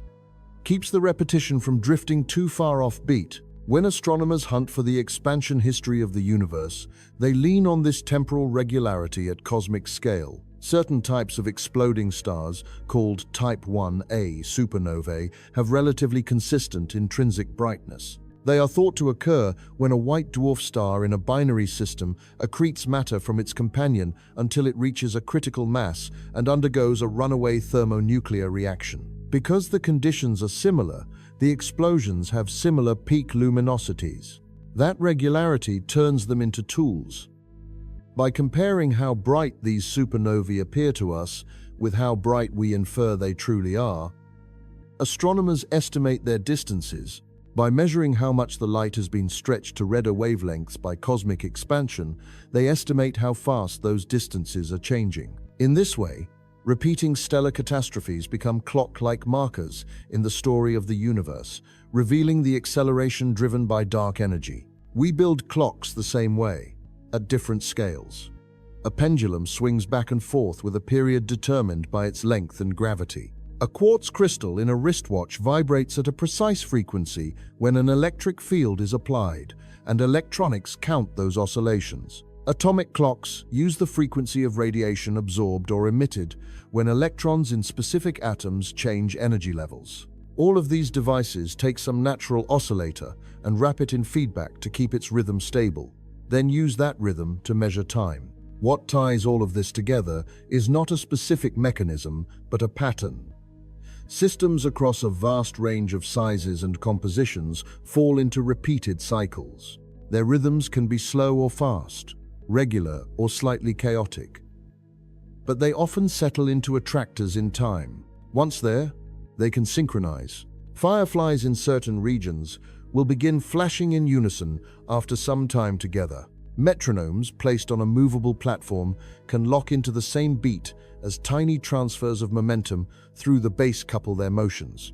keeps the repetition from drifting too far off beat. When astronomers hunt for the expansion history of the universe, they lean on this temporal regularity at cosmic scale. Certain types of exploding stars, called Type 1a supernovae, have relatively consistent intrinsic brightness. They are thought to occur when a white dwarf star in a binary system accretes matter from its companion until it reaches a critical mass and undergoes a runaway thermonuclear reaction. Because the conditions are similar, the explosions have similar peak luminosities. That regularity turns them into tools. By comparing how bright these supernovae appear to us with how bright we infer they truly are, Astronomers estimate their distances. By measuring how much the light has been stretched to redder wavelengths by cosmic expansion, they estimate how fast those distances are changing. In this way, repeating stellar catastrophes become clock-like markers in the story of the universe, revealing the acceleration driven by dark energy. We build clocks the same way, at different scales. A pendulum swings back and forth with a period determined by its length and gravity. A quartz crystal in a wristwatch vibrates at a precise frequency when an electric field is applied, and electronics count those oscillations. Atomic clocks use the frequency of radiation absorbed or emitted when electrons in specific atoms change energy levels. All of these devices take some natural oscillator and wrap it in feedback to keep its rhythm stable, then use that rhythm to measure time. What ties all of this together is not a specific mechanism, but a pattern. Systems across a vast range of sizes and compositions fall into repeated cycles. Their rhythms can be slow or fast, regular or slightly chaotic. But they often settle into attractors in time. Once there, they can synchronize. Fireflies in certain regions will begin flashing in unison after some time together. Metronomes placed on a movable platform can lock into the same beat as tiny transfers of momentum through the base couple their motions.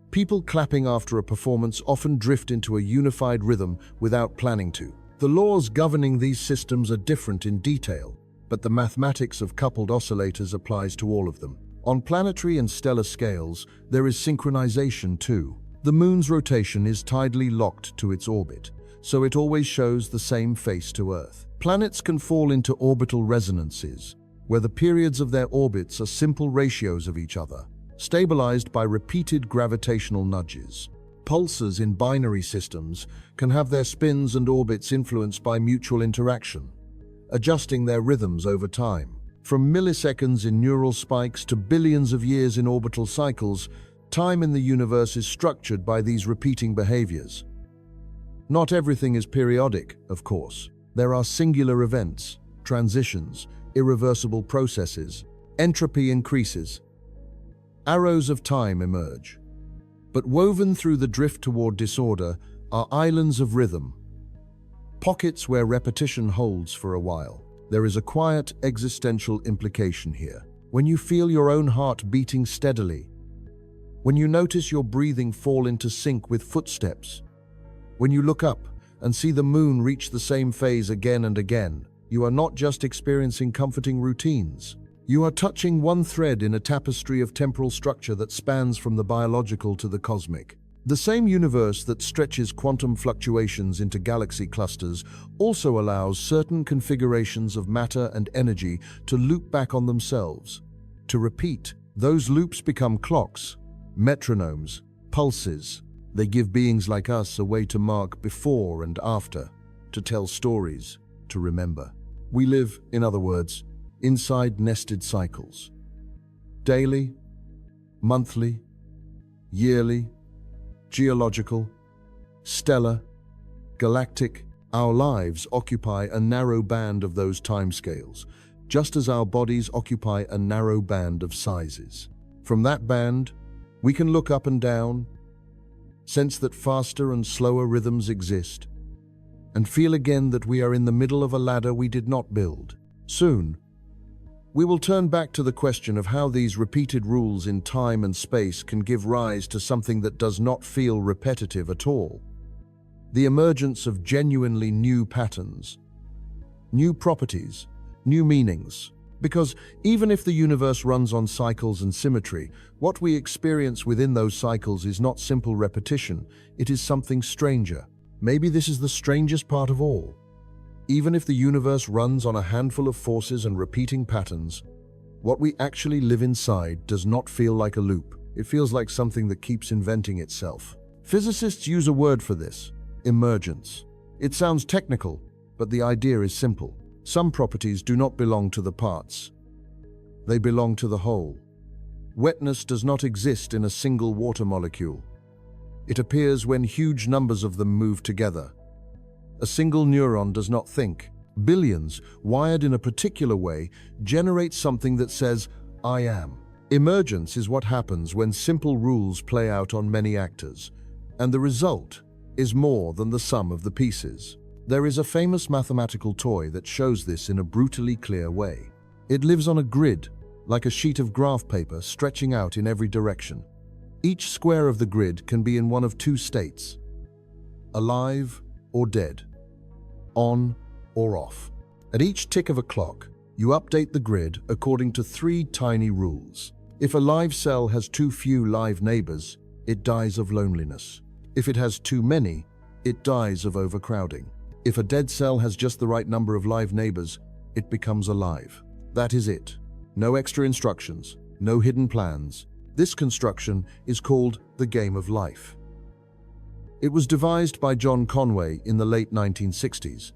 People clapping after a performance often drift into a unified rhythm without planning to. The laws governing these systems are different in detail, but the mathematics of coupled oscillators applies to all of them. On planetary and stellar scales, there is synchronization too. The moon's rotation is tidally locked to its orbit, so it always shows the same face to Earth. Planets can fall into orbital resonances, where the periods of their orbits are simple ratios of each other, stabilized by repeated gravitational nudges. Pulsars in binary systems can have their spins and orbits influenced by mutual interaction, adjusting their rhythms over time. From milliseconds in neural spikes to billions of years in orbital cycles, time in the universe is structured by these repeating behaviors. Not everything is periodic, of course. There are singular events, transitions, irreversible processes. Entropy increases. Arrows of time emerge. But woven through the drift toward disorder are islands of rhythm, pockets where repetition holds for a while. There is a quiet existential implication here. When you feel your own heart beating steadily, when you notice your breathing fall into sync with footsteps, when you look up and see the moon reach the same phase again and again, you are not just experiencing comforting routines. You are touching one thread in a tapestry of temporal structure that spans from the biological to the cosmic. The same universe that stretches quantum fluctuations into galaxy clusters also allows certain configurations of matter and energy to loop back on themselves, to repeat. Those loops become clocks, metronomes, pulses. They give beings like us a way to mark before and after, to tell stories, to remember. We live, in other words, inside nested cycles. Daily, monthly, yearly, geological, stellar, galactic. Our lives occupy a narrow band of those timescales, just as our bodies occupy a narrow band of sizes. From that band, we can look up and down, sense that faster and slower rhythms exist, and feel again that we are in the middle of a ladder we did not build. Soon, we will turn back to the question of how these repeated rules in time and space can give rise to something that does not feel repetitive at all. The emergence of genuinely new patterns, new properties, new meanings. Because even if the universe runs on cycles and symmetry, what we experience within those cycles is not simple repetition, it is something stranger. Maybe this is the strangest part of all. Even if the universe runs on a handful of forces and repeating patterns, what we actually live inside does not feel like a loop. It feels like something that keeps inventing itself. Physicists use a word for this: emergence. It sounds technical, but the idea is simple. Some properties do not belong to the parts. They belong to the whole. Wetness does not exist in a single water molecule. It appears when huge numbers of them move together. A single neuron does not think. Billions, wired in a particular way, generate something that says, "I am." Emergence is what happens when simple rules play out on many actors, and the result is more than the sum of the pieces. There is a famous mathematical toy that shows this in a brutally clear way. It lives on a grid, like a sheet of graph paper stretching out in every direction. Each square of the grid can be in one of two states: alive or dead, on or off. At each tick of a clock, you update the grid according to three tiny rules. If a live cell has too few live neighbors, it dies of loneliness. If it has too many, it dies of overcrowding. If a dead cell has just the right number of live neighbors, it becomes alive. That is it. No extra instructions, no hidden plans. This construction is called the game of life. It was devised by John Conway in the late 1960s,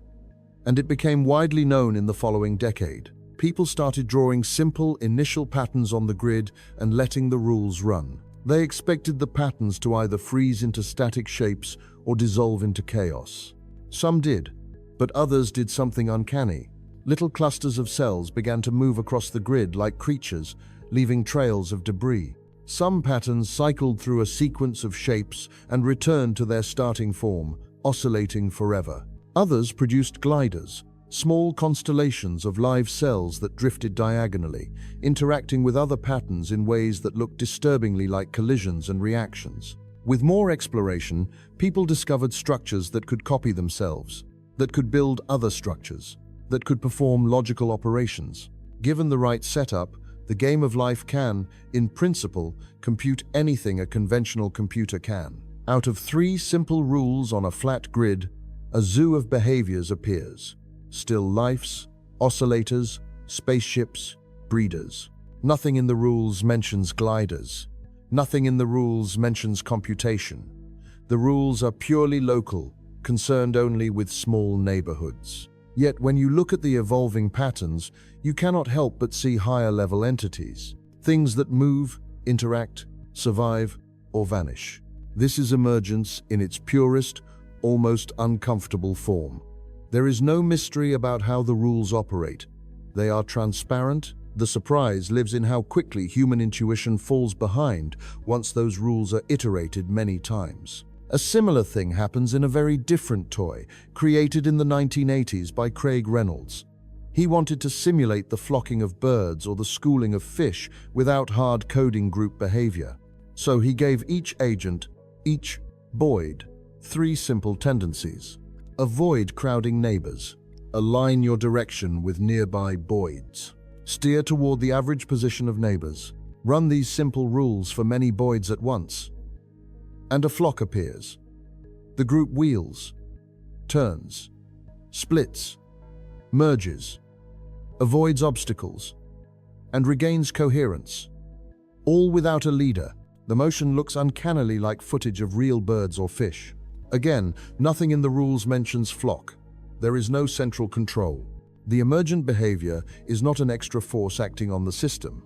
and it became widely known in the following decade. People started drawing simple initial patterns on the grid and letting the rules run. They expected the patterns to either freeze into static shapes or dissolve into chaos. Some did, but others did something uncanny. Little clusters of cells began to move across the grid like creatures, leaving trails of debris. Some patterns cycled through a sequence of shapes and returned to their starting form, oscillating forever. Others produced gliders, small constellations of live cells that drifted diagonally, interacting with other patterns in ways that looked disturbingly like collisions and reactions. With more exploration, people discovered structures that could copy themselves, that could build other structures, that could perform logical operations. Given the right setup, the game of life can, in principle, compute anything a conventional computer can. Out of three simple rules on a flat grid, a zoo of behaviors appears. Still lifes, oscillators, spaceships, breeders. Nothing in the rules mentions gliders. Nothing in the rules mentions computation. The rules are purely local, concerned only with small neighborhoods. Yet when you look at the evolving patterns, you cannot help but see higher-level entities, things that move, interact, survive, or vanish. This is emergence in its purest, almost uncomfortable form. There is no mystery about how the rules operate. They are transparent. The surprise lives in how quickly human intuition falls behind once those rules are iterated many times. A similar thing happens in a very different toy, created in the 1980s by Craig Reynolds. He wanted to simulate the flocking of birds or the schooling of fish without hard-coding group behavior. So he gave each agent, each Boyd, three simple tendencies. Avoid crowding neighbors. Align your direction with nearby Boyds. Steer toward the average position of neighbors. Run these simple rules for many Boyds at once, and a flock appears. The group wheels, turns, splits, merges, avoids obstacles, and regains coherence. All without a leader. The motion looks uncannily like footage of real birds or fish. Again, nothing in the rules mentions flock. There is no central control. The emergent behavior is not an extra force acting on the system.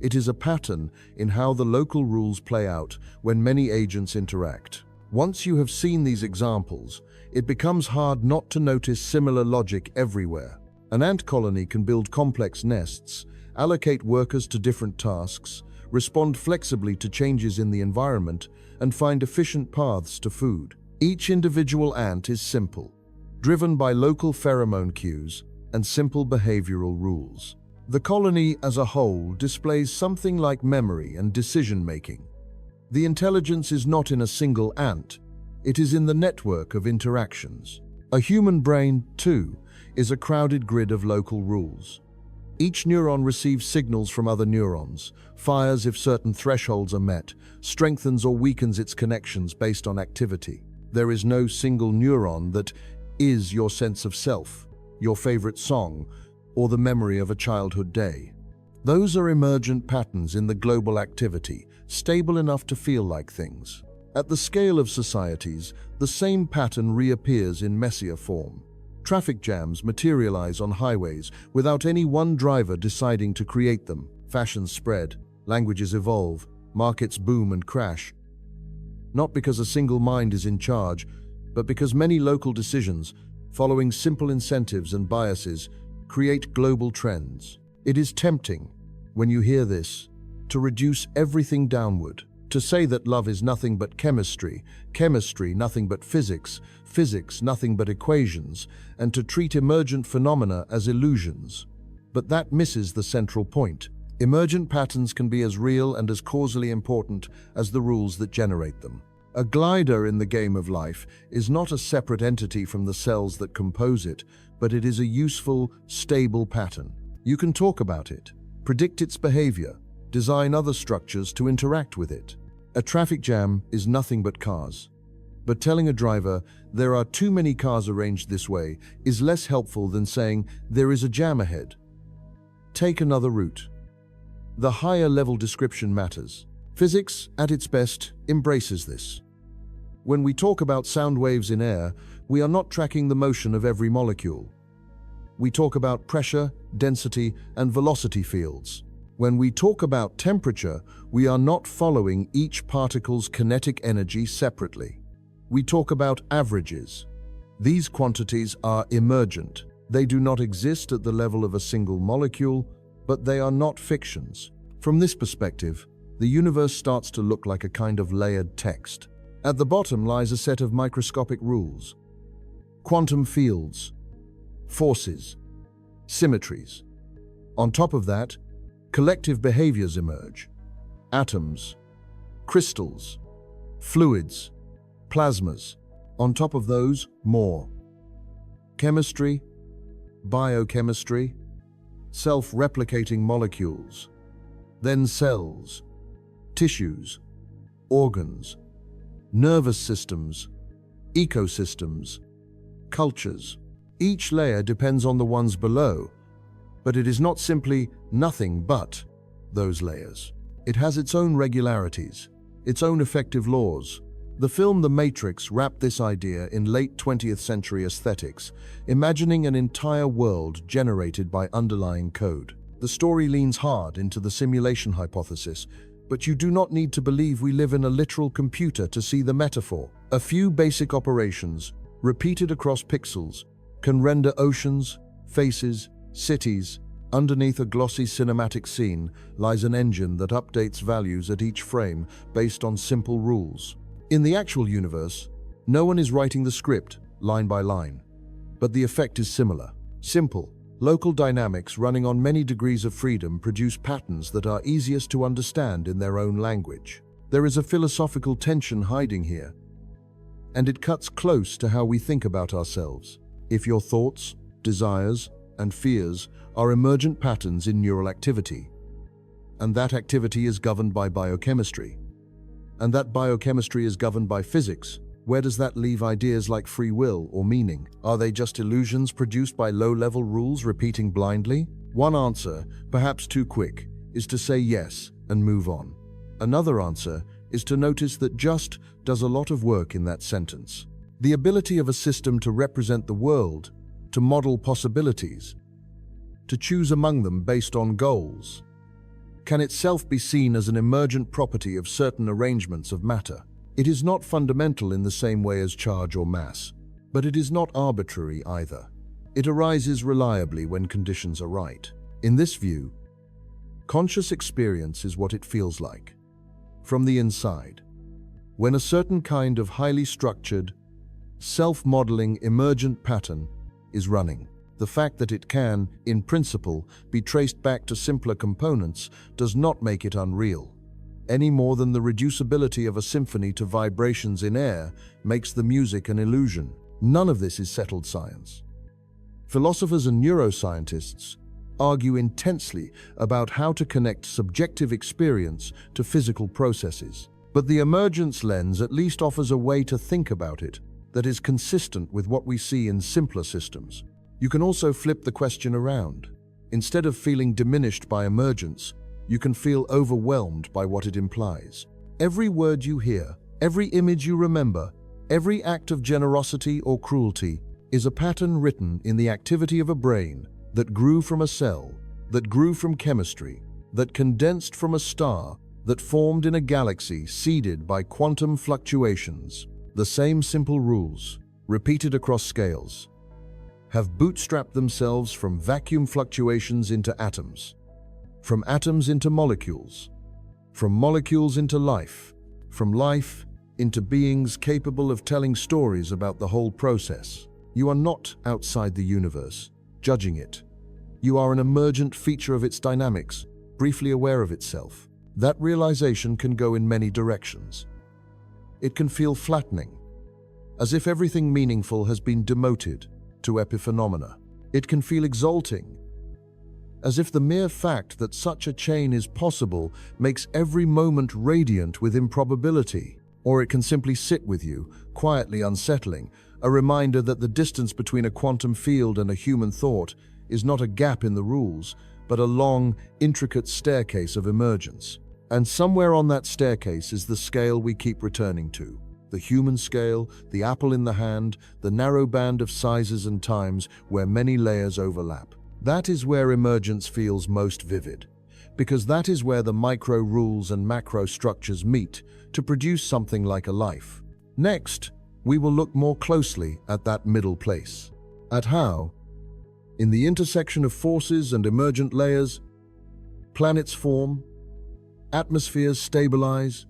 It is a pattern in how the local rules play out when many agents interact. Once you have seen these examples, it becomes hard not to notice similar logic everywhere. An ant colony can build complex nests, allocate workers to different tasks, respond flexibly to changes in the environment, and find efficient paths to food. Each individual ant is simple, driven by local pheromone cues and simple behavioral rules. The colony as a whole displays something like memory and decision-making. The intelligence is not in a single ant, it is in the network of interactions. A human brain, too, is a crowded grid of local rules. Each neuron receives signals from other neurons, fires if certain thresholds are met, strengthens or weakens its connections based on activity. There is no single neuron that is your sense of self, your favorite song, or the memory of a childhood day. Those are emergent patterns in the global activity, stable enough to feel like things. At the scale of societies, the same pattern reappears in messier form. Traffic jams materialize on highways without any one driver deciding to create them. Fashions spread, languages evolve, markets boom and crash. Not because a single mind is in charge, but because many local decisions, following simple incentives and biases, create global trends. It is tempting, when you hear this, to reduce everything downward, to say that love is nothing but chemistry, chemistry nothing but physics, physics nothing but equations, and to treat emergent phenomena as illusions. But that misses the central point. Emergent patterns can be as real and as causally important as the rules that generate them. A glider in the game of life is not a separate entity from the cells that compose it, but it is a useful, stable pattern. You can talk about it, predict its behavior, design other structures to interact with it. A traffic jam is nothing but cars. But telling a driver, there are too many cars arranged this way, is less helpful than saying, there is a jam ahead. Take another route. The higher level description matters. Physics, at its best, embraces this. When we talk about sound waves in air, we are not tracking the motion of every molecule. We talk about pressure, density, and velocity fields. When we talk about temperature, we are not following each particle's kinetic energy separately. We talk about averages. These quantities are emergent. They do not exist at the level of a single molecule, but they are not fictions. From this perspective, the universe starts to look like a kind of layered text. At the bottom lies a set of microscopic rules. Quantum fields, forces, symmetries. On top of that, collective behaviors emerge. Atoms, crystals, fluids, plasmas. On top of those, more. Chemistry, biochemistry, self-replicating molecules, then cells, tissues, organs, nervous systems, ecosystems, cultures. Each layer depends on the ones below, but it is not simply nothing but those layers. It has its own regularities, its own effective laws. The film The Matrix wrapped this idea in late 20th century aesthetics, imagining an entire world generated by underlying code. The story leans hard into the simulation hypothesis, but you do not need to believe we live in a literal computer to see the metaphor. A few basic operations, repeated across pixels, can render oceans, faces, cities. Underneath a glossy cinematic scene lies an engine that updates values at each frame based on simple rules. In the actual universe, no one is writing the script line by line, but the effect is similar. Simple, local dynamics running on many degrees of freedom produce patterns that are easiest to understand in their own language. There is a philosophical tension hiding here, and it cuts close to how we think about ourselves. If your thoughts, desires, and fears are emergent patterns in neural activity, and that activity is governed by biochemistry, and that biochemistry is governed by physics, where does that leave ideas like free will or meaning? Are they just illusions produced by low-level rules repeating blindly? One answer, perhaps too quick, is to say yes and move on. Another answer is to notice that just does a lot of work in that sentence. The ability of a system to represent the world, to model possibilities, to choose among them based on goals, can itself be seen as an emergent property of certain arrangements of matter. It is not fundamental in the same way as charge or mass, but it is not arbitrary either. It arises reliably when conditions are right. In this view, conscious experience is what it feels like, from the inside, when a certain kind of highly structured, self-modeling emergent pattern is running. The fact that it can, in principle, be traced back to simpler components does not make it unreal, any more than the reducibility of a symphony to vibrations in air makes the music an illusion. None of this is settled science. Philosophers and neuroscientists argue intensely about how to connect subjective experience to physical processes, but the emergence lens at least offers a way to think about it that is consistent with what we see in simpler systems. You can also flip the question around. Instead of feeling diminished by emergence, you can feel overwhelmed by what it implies. Every word you hear, every image you remember, every act of generosity or cruelty is a pattern written in the activity of a brain that grew from a cell, that grew from chemistry, that condensed from a star, that formed in a galaxy seeded by quantum fluctuations. The same simple rules, repeated across scales, have bootstrapped themselves from vacuum fluctuations into atoms, from atoms into molecules, From molecules into life, from life into beings capable of telling stories about the whole process. You are not outside the universe, judging it. You are an emergent feature of its dynamics, briefly aware of itself. That realization can go in many directions. It can feel flattening, as if everything meaningful has been demoted to epiphenomena. It can feel exalting, as if the mere fact that such a chain is possible makes every moment radiant with improbability. Or it can simply sit with you, quietly unsettling, a reminder that the distance between a quantum field and a human thought is not a gap in the rules, but a long, intricate staircase of emergence. And somewhere on that staircase is the scale we keep returning to. The human scale, the apple in the hand, the narrow band of sizes and times where many layers overlap. That is where emergence feels most vivid, because that is where the micro rules and macro structures meet to produce something like a life. Next, we will look more closely at that middle place, at how, in the intersection of forces and emergent layers, planets form, atmospheres stabilize,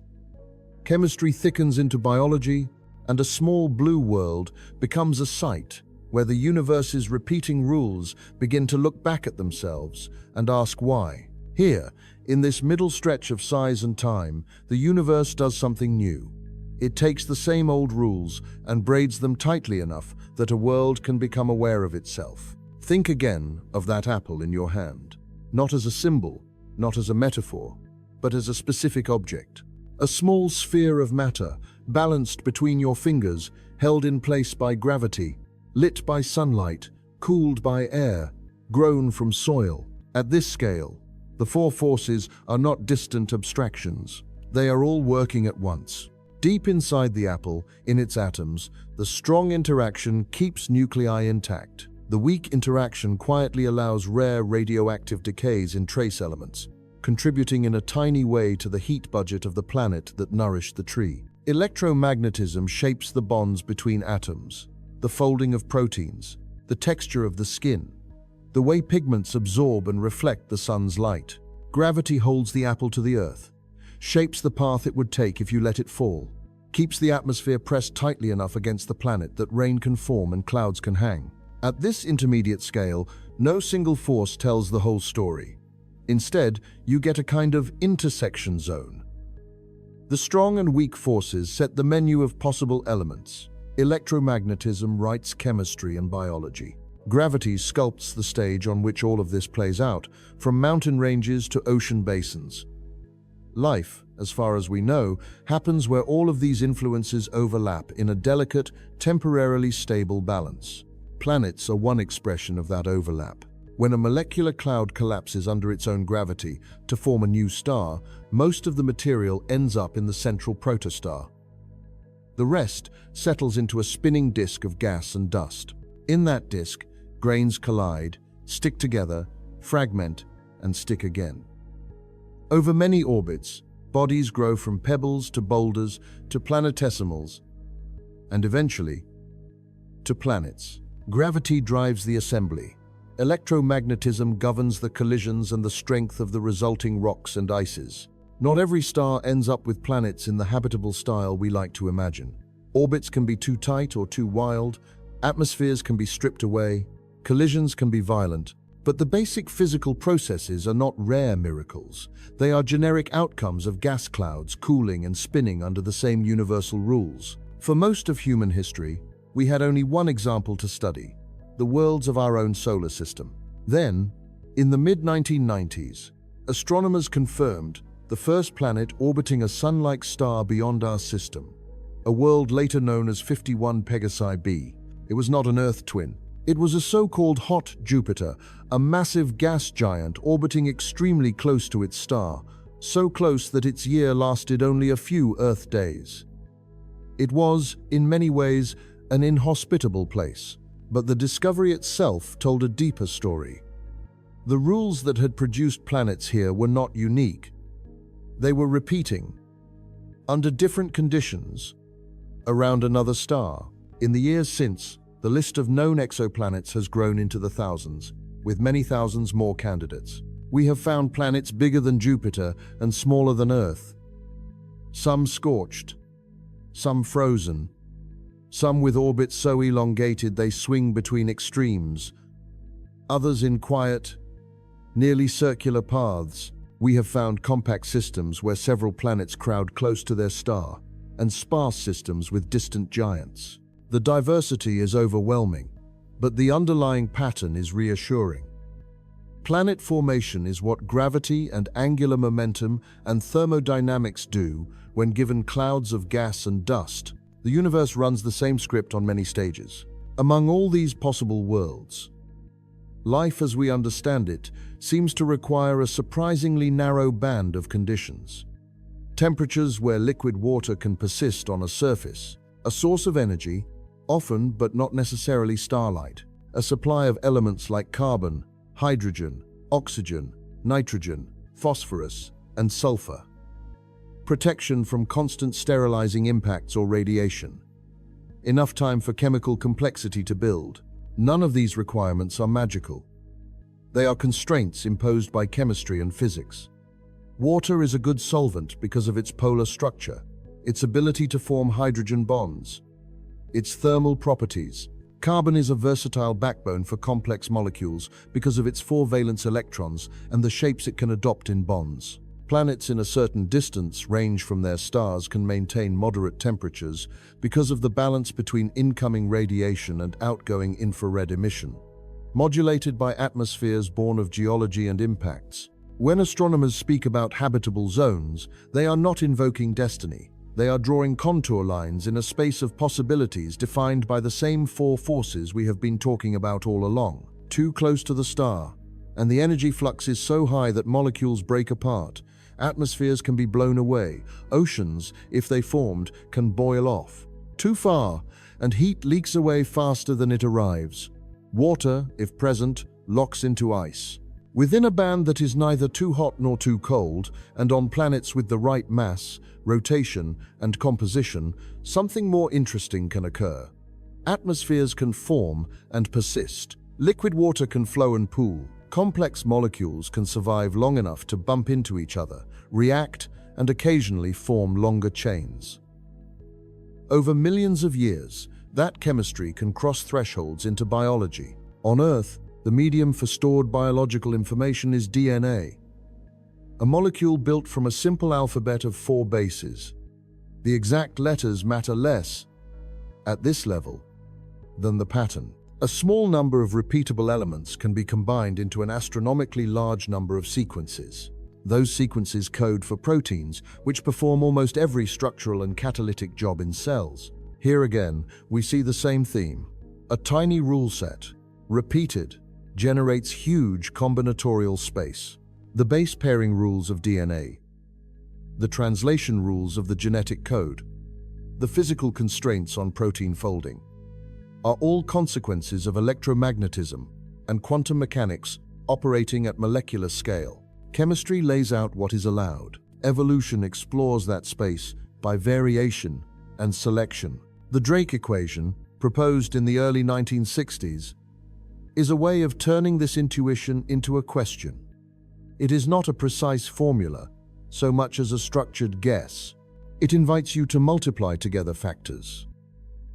chemistry thickens into biology, and a small blue world becomes a site where the universe's repeating rules begin to look back at themselves and ask why. Here, in this middle stretch of size and time, the universe does something new. It takes the same old rules and braids them tightly enough that a world can become aware of itself. Think again of that apple in your hand, not as a symbol, not as a metaphor, but as a specific object. A small sphere of matter, balanced between your fingers, held in place by gravity, lit by sunlight, cooled by air, grown from soil. At this scale, the four forces are not distant abstractions. They are all working at once. Deep inside the apple, in its atoms, the strong interaction keeps nuclei intact. The weak interaction quietly allows rare radioactive decays in trace elements, contributing in a tiny way to the heat budget of the planet that nourished the tree. Electromagnetism shapes the bonds between atoms, the folding of proteins, the texture of the skin, the way pigments absorb and reflect the sun's light. Gravity holds the apple to the earth, shapes the path it would take if you let it fall, keeps the atmosphere pressed tightly enough against the planet that rain can form and clouds can hang. At this intermediate scale, no single force tells the whole story. Instead, you get a kind of intersection zone. The strong and weak forces set the menu of possible elements. Electromagnetism writes chemistry and biology. Gravity sculpts the stage on which all of this plays out, from mountain ranges to ocean basins. Life, as far as we know, happens where all of these influences overlap in a delicate, temporarily stable balance. Planets are one expression of that overlap. When a molecular cloud collapses under its own gravity to form a new star, most of the material ends up in the central protostar. The rest settles into a spinning disk of gas and dust. In that disk, grains collide, stick together, fragment, and stick again. Over many orbits, bodies grow from pebbles to boulders to planetesimals, and eventually, to planets. Gravity drives the assembly. Electromagnetism governs the collisions and the strength of the resulting rocks and ices. Not every star ends up with planets in the habitable style we like to imagine. Orbits can be too tight or too wild, atmospheres can be stripped away, collisions can be violent, but the basic physical processes are not rare miracles. They are generic outcomes of gas clouds cooling and spinning under the same universal rules. For most of human history, we had only one example to study: the worlds of our own solar system. Then, in the mid-1990s, astronomers confirmed the first planet orbiting a sun-like star beyond our system, a world later known as 51 Pegasi b. It was not an Earth twin. It was a so-called hot Jupiter, a massive gas giant orbiting extremely close to its star, so close that its year lasted only a few Earth days. It was, in many ways, an inhospitable place, but the discovery itself told a deeper story. The rules that had produced planets here were not unique. They were repeating, under different conditions, around another star. In the years since, the list of known exoplanets has grown into the thousands, with many thousands more candidates. We have found planets bigger than Jupiter and smaller than Earth. Some scorched, some frozen, some with orbits so elongated they swing between extremes, others in quiet, nearly circular paths. We have found compact systems where several planets crowd close to their star, and sparse systems with distant giants. The diversity is overwhelming, but the underlying pattern is reassuring. Planet formation is what gravity and angular momentum and thermodynamics do when given clouds of gas and dust. The universe runs the same script on many stages. Among all these possible worlds, life as we understand it seems to require a surprisingly narrow band of conditions. Temperatures where liquid water can persist on a surface, a source of energy, often but not necessarily starlight, a supply of elements like carbon, hydrogen, oxygen, nitrogen, phosphorus, and sulfur. Protection from constant sterilizing impacts or radiation. Enough time for chemical complexity to build. None of these requirements are magical. They are constraints imposed by chemistry and physics. Water is a good solvent because of its polar structure, its ability to form hydrogen bonds, its thermal properties. Carbon is a versatile backbone for complex molecules because of its 4 valence electrons and the shapes it can adopt in bonds. Planets in a certain distance range from their stars can maintain moderate temperatures because of the balance between incoming radiation and outgoing infrared emission, modulated by atmospheres born of geology and impacts. When astronomers speak about habitable zones, they are not invoking destiny. They are drawing contour lines in a space of possibilities defined by the same 4 forces we have been talking about all along. Too close to the star, and the energy flux is so high that molecules break apart. Atmospheres can be blown away. Oceans, if they formed, can boil off. Too far, and heat leaks away faster than it arrives. Water, if present, locks into ice. Within a band that is neither too hot nor too cold, and on planets with the right mass, rotation, and composition, something more interesting can occur. Atmospheres can form and persist. Liquid water can flow and pool. Complex molecules can survive long enough to bump into each other, react, and occasionally form longer chains. Over millions of years, that chemistry can cross thresholds into biology. On Earth, the medium for stored biological information is DNA, a molecule built from a simple alphabet of 4 bases. The exact letters matter less, at this level, than the pattern. A small number of repeatable elements can be combined into an astronomically large number of sequences. Those sequences code for proteins, which perform almost every structural and catalytic job in cells. Here again, we see the same theme. A tiny rule set, repeated, generates huge combinatorial space. The base pairing rules of DNA, the translation rules of the genetic code, the physical constraints on protein folding, are all consequences of electromagnetism and quantum mechanics operating at molecular scale. Chemistry lays out what is allowed. Evolution explores that space by variation and selection. The Drake equation, proposed in the early 1960s, is a way of turning this intuition into a question. It is not a precise formula, so much as a structured guess. It invites you to multiply together factors: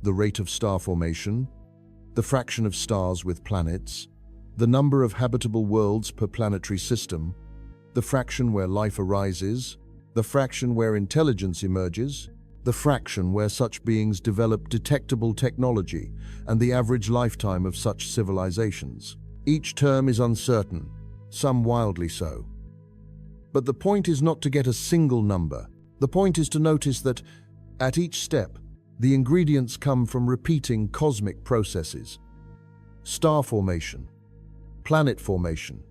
the rate of star formation, the fraction of stars with planets, the number of habitable worlds per planetary system, the fraction where life arises, the fraction where intelligence emerges, the fraction where such beings develop detectable technology, and the average lifetime of such civilizations. Each term is uncertain, some wildly so. But the point is not to get a single number. The point is to notice that, at each step, the ingredients come from repeating cosmic processes. Star formation, planet formation,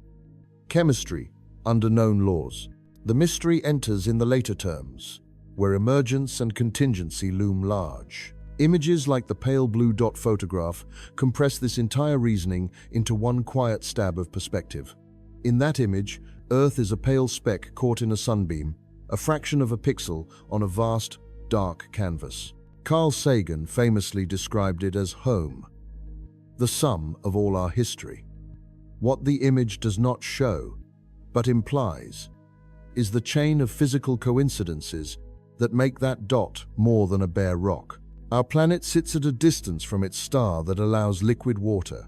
chemistry under known laws. The mystery enters in the later terms, where emergence and contingency loom large. Images like the pale blue dot photograph compress this entire reasoning into one quiet stab of perspective. In that image, Earth is a pale speck caught in a sunbeam, a fraction of a pixel on a vast, dark canvas. Carl Sagan famously described it as home, the sum of all our history. What the image does not show, but implies, is the chain of physical coincidences that make that dot more than a bare rock. Our planet sits at a distance from its star that allows liquid water.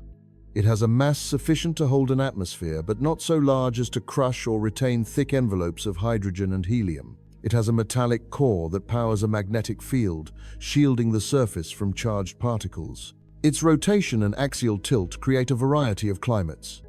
It has a mass sufficient to hold an atmosphere, but not so large as to crush or retain thick envelopes of hydrogen and helium. It has a metallic core that powers a magnetic field, shielding the surface from charged particles. Its rotation and axial tilt create a variety of climates.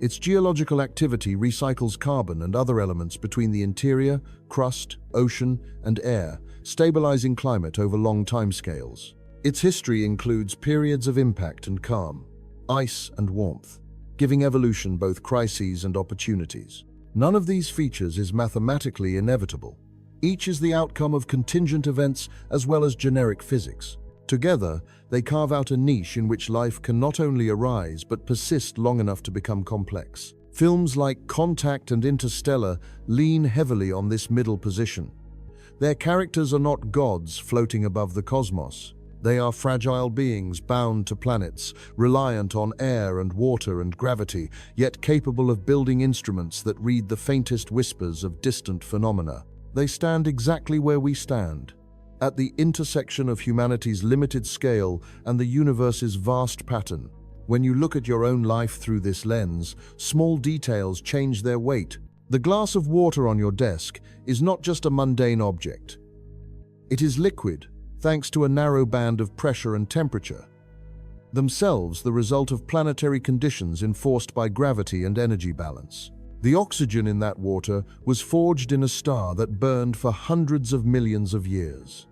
Its geological activity recycles carbon and other elements between the interior, crust, ocean, and air, stabilizing climate over long timescales. Its history includes periods of impact and calm, ice and warmth, giving evolution both crises and opportunities. None of these features is mathematically inevitable. Each is the outcome of contingent events as well as generic physics. Together, they carve out a niche in which life can not only arise but persist long enough to become complex. Films like Contact and Interstellar lean heavily on this middle position. Their characters are not gods floating above the cosmos. They are fragile beings bound to planets, reliant on air and water and gravity, yet capable of building instruments that read the faintest whispers of distant phenomena. They stand exactly where we stand, at the intersection of humanity's limited scale and the universe's vast pattern. When you look at your own life through this lens, small details change their weight. The glass of water on your desk is not just a mundane object. It is liquid, thanks to a narrow band of pressure and temperature, themselves the result of planetary conditions enforced by gravity and energy balance. The oxygen in that water was forged in a star that burned for hundreds of millions of years.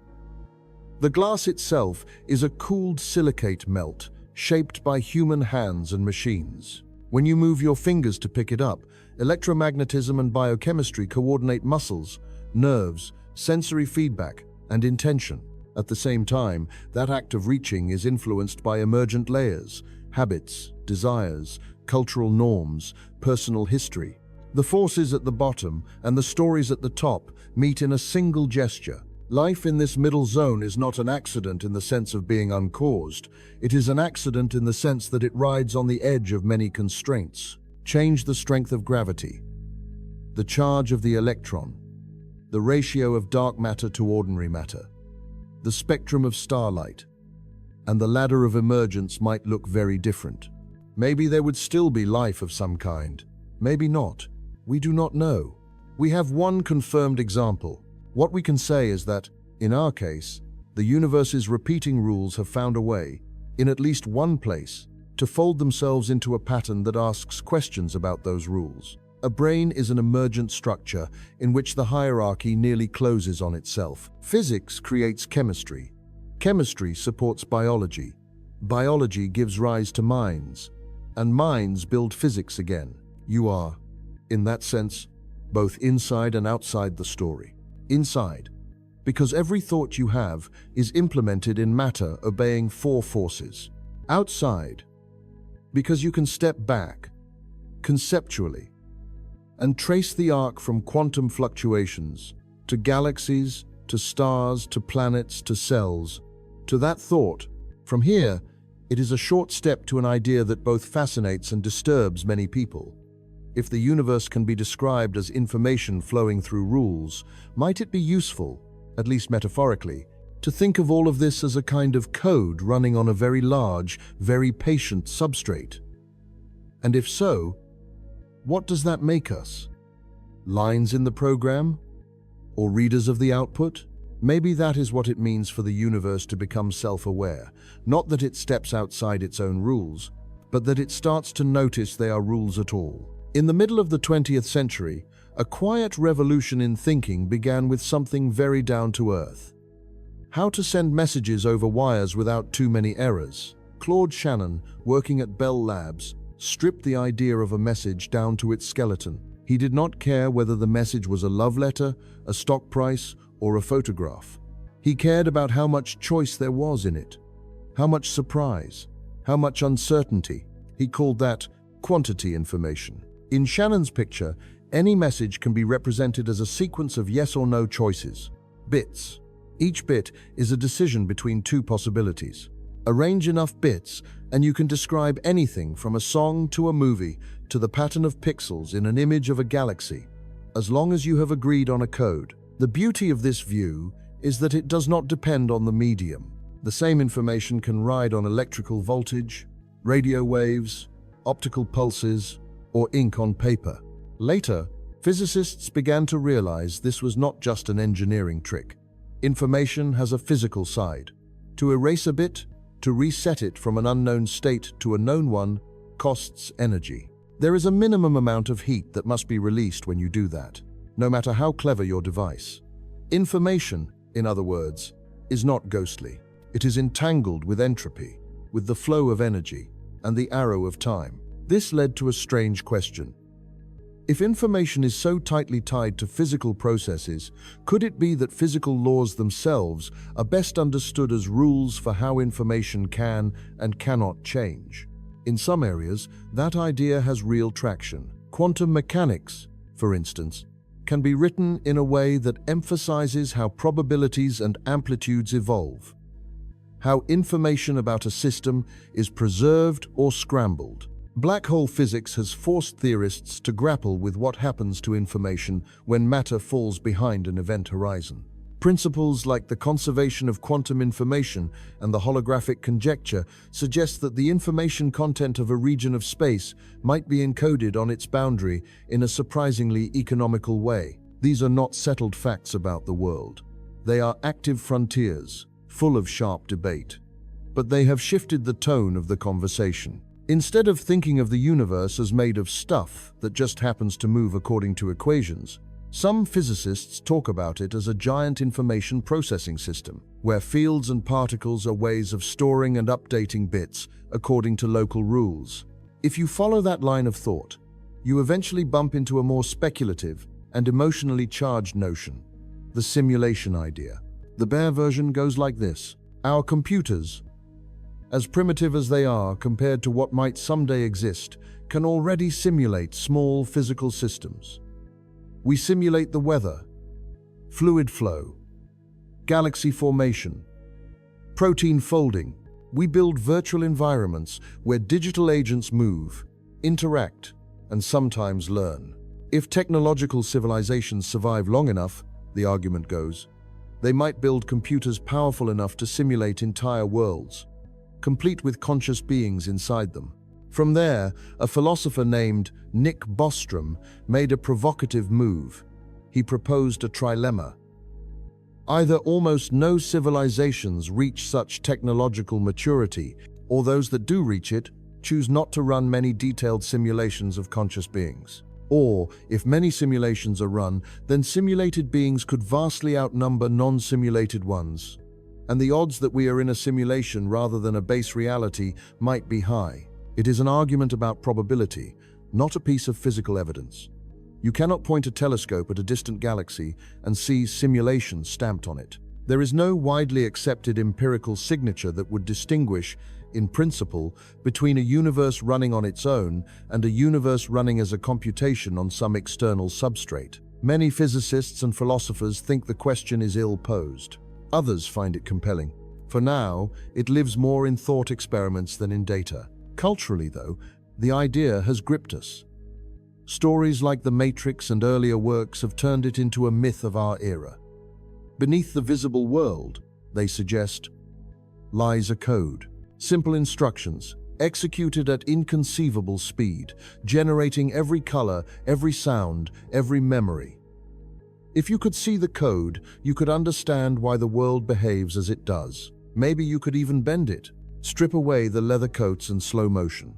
The glass itself is a cooled silicate melt, shaped by human hands and machines. When you move your fingers to pick it up, electromagnetism and biochemistry coordinate muscles, nerves, sensory feedback, and intention. At the same time, that act of reaching is influenced by emergent layers, habits, desires, cultural norms, personal history. The forces at the bottom and the stories at the top meet in a single gesture. Life in this middle zone is not an accident in the sense of being uncaused. It is an accident in the sense that it rides on the edge of many constraints. Change the strength of gravity, the charge of the electron, the ratio of dark matter to ordinary matter, the spectrum of starlight, and the ladder of emergence might look very different. Maybe there would still be life of some kind. Maybe not. We do not know. We have one confirmed example. What we can say is that, in our case, the universe's repeating rules have found a way, in at least one place, to fold themselves into a pattern that asks questions about those rules. A brain is an emergent structure in which the hierarchy nearly closes on itself. Physics creates chemistry. Chemistry supports biology. Biology gives rise to minds. And minds build physics again. You are, in that sense, both inside and outside the story. Inside, because every thought you have is implemented in matter obeying four forces. Outside, because you can step back, conceptually, and trace the arc from quantum fluctuations, to galaxies, to stars, to planets, to cells, to that thought. From here, it is a short step to an idea that both fascinates and disturbs many people. If the universe can be described as information flowing through rules, might it be useful, at least metaphorically, to think of all of this as a kind of code running on a very large, very patient substrate? And if so, what does that make us? Lines in the program? Or readers of the output? Maybe that is what it means for the universe to become self-aware. Not that it steps outside its own rules, but that it starts to notice they are rules at all. In the middle of the 20th century, a quiet revolution in thinking began with something very down to earth. How to send messages over wires without too many errors. Claude Shannon, working at Bell Labs, stripped the idea of a message down to its skeleton. He did not care whether the message was a love letter, a stock price, or a photograph. He cared about how much choice there was in it, how much surprise, how much uncertainty. He called that quantity information. In Shannon's picture, any message can be represented as a sequence of yes or no choices, bits. Each bit is a decision between two possibilities. Arrange enough bits, and you can describe anything from a song to a movie to the pattern of pixels in an image of a galaxy, as long as you have agreed on a code. The beauty of this view is that it does not depend on the medium. The same information can ride on electrical voltage, radio waves, optical pulses, or ink on paper. Later, physicists began to realize this was not just an engineering trick. Information has a physical side. To erase a bit, to reset it from an unknown state to a known one, costs energy. There is a minimum amount of heat that must be released when you do that, no matter how clever your device. Information, in other words, is not ghostly. It is entangled with entropy, with the flow of energy, and the arrow of time. This led to a strange question. If information is so tightly tied to physical processes, could it be that physical laws themselves are best understood as rules for how information can and cannot change? In some areas, that idea has real traction. Quantum mechanics, for instance, can be written in a way that emphasizes how probabilities and amplitudes evolve, how information about a system is preserved or scrambled. Black hole physics has forced theorists to grapple with what happens to information when matter falls behind an event horizon. Principles like the conservation of quantum information and the holographic conjecture suggest that the information content of a region of space might be encoded on its boundary in a surprisingly economical way. These are not settled facts about the world. They are active frontiers, full of sharp debate. But they have shifted the tone of the conversation. Instead of thinking of the universe as made of stuff that just happens to move according to equations, some physicists talk about it as a giant information processing system, where fields and particles are ways of storing and updating bits according to local rules. If you follow that line of thought, you eventually bump into a more speculative and emotionally charged notion, the simulation idea. The bare version goes like this: our computers, as primitive as they are compared to what might someday exist, can already simulate small physical systems. We simulate the weather, fluid flow, galaxy formation, protein folding. We build virtual environments where digital agents move, interact, and sometimes learn. If technological civilizations survive long enough, the argument goes, they might build computers powerful enough to simulate entire worlds, complete with conscious beings inside them. From there, a philosopher named Nick Bostrom made a provocative move. He proposed a trilemma. Either almost no civilizations reach such technological maturity, or those that do reach it choose not to run many detailed simulations of conscious beings. Or, if many simulations are run, then simulated beings could vastly outnumber non-simulated ones, and the odds that we are in a simulation rather than a base reality might be high. It is an argument about probability, not a piece of physical evidence. You cannot point a telescope at a distant galaxy and see simulation stamped on it. There is no widely accepted empirical signature that would distinguish, in principle, between a universe running on its own and a universe running as a computation on some external substrate. Many physicists and philosophers think the question is ill-posed. Others find it compelling. For now, it lives more in thought experiments than in data. Culturally, though, the idea has gripped us. Stories like The Matrix and earlier works have turned it into a myth of our era. Beneath the visible world, they suggest, lies a code. Simple instructions, executed at inconceivable speed, generating every color, every sound, every memory. If you could see the code, you could understand why the world behaves as it does. Maybe you could even bend it, strip away the leather coats and slow motion.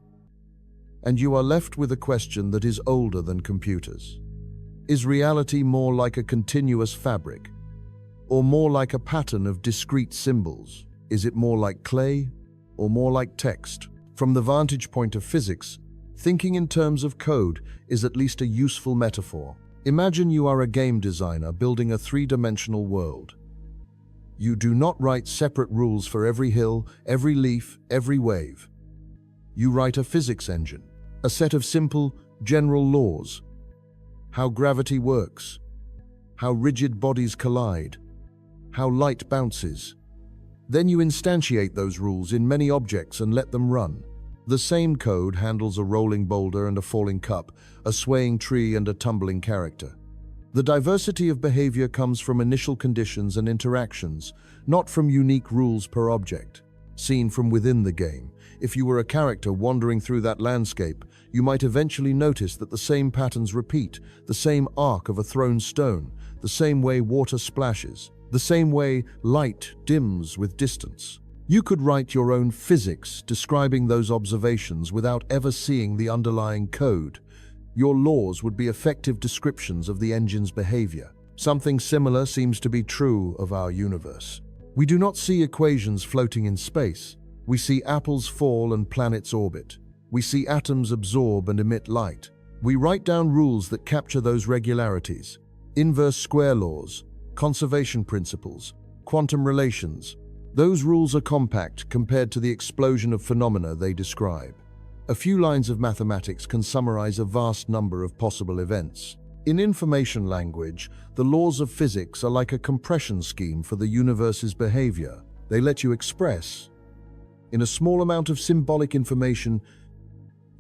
And you are left with a question that is older than computers. Is reality more like a continuous fabric, or more like a pattern of discrete symbols? Is it more like clay, or more like text? From the vantage point of physics, thinking in terms of code is at least a useful metaphor. Imagine you are a game designer building a three-dimensional world. You do not write separate rules for every hill, every leaf, every wave. You write a physics engine, a set of simple, general laws. How gravity works, how rigid bodies collide, how light bounces. Then you instantiate those rules in many objects and let them run. The same code handles a rolling boulder and a falling cup, a swaying tree and a tumbling character. The diversity of behavior comes from initial conditions and interactions, not from unique rules per object. Seen from within the game, if you were a character wandering through that landscape, you might eventually notice that the same patterns repeat, the same arc of a thrown stone, the same way water splashes, the same way light dims with distance. You could write your own physics describing those observations without ever seeing the underlying code. Your laws would be effective descriptions of the engine's behavior. Something similar seems to be true of our universe. We do not see equations floating in space. We see apples fall and planets orbit. We see atoms absorb and emit light. We write down rules that capture those regularities. Inverse square laws, conservation principles, quantum relations. Those rules are compact compared to the explosion of phenomena they describe. A few lines of mathematics can summarize a vast number of possible events. In information language, the laws of physics are like a compression scheme for the universe's behavior. They let you express, in a small amount of symbolic information,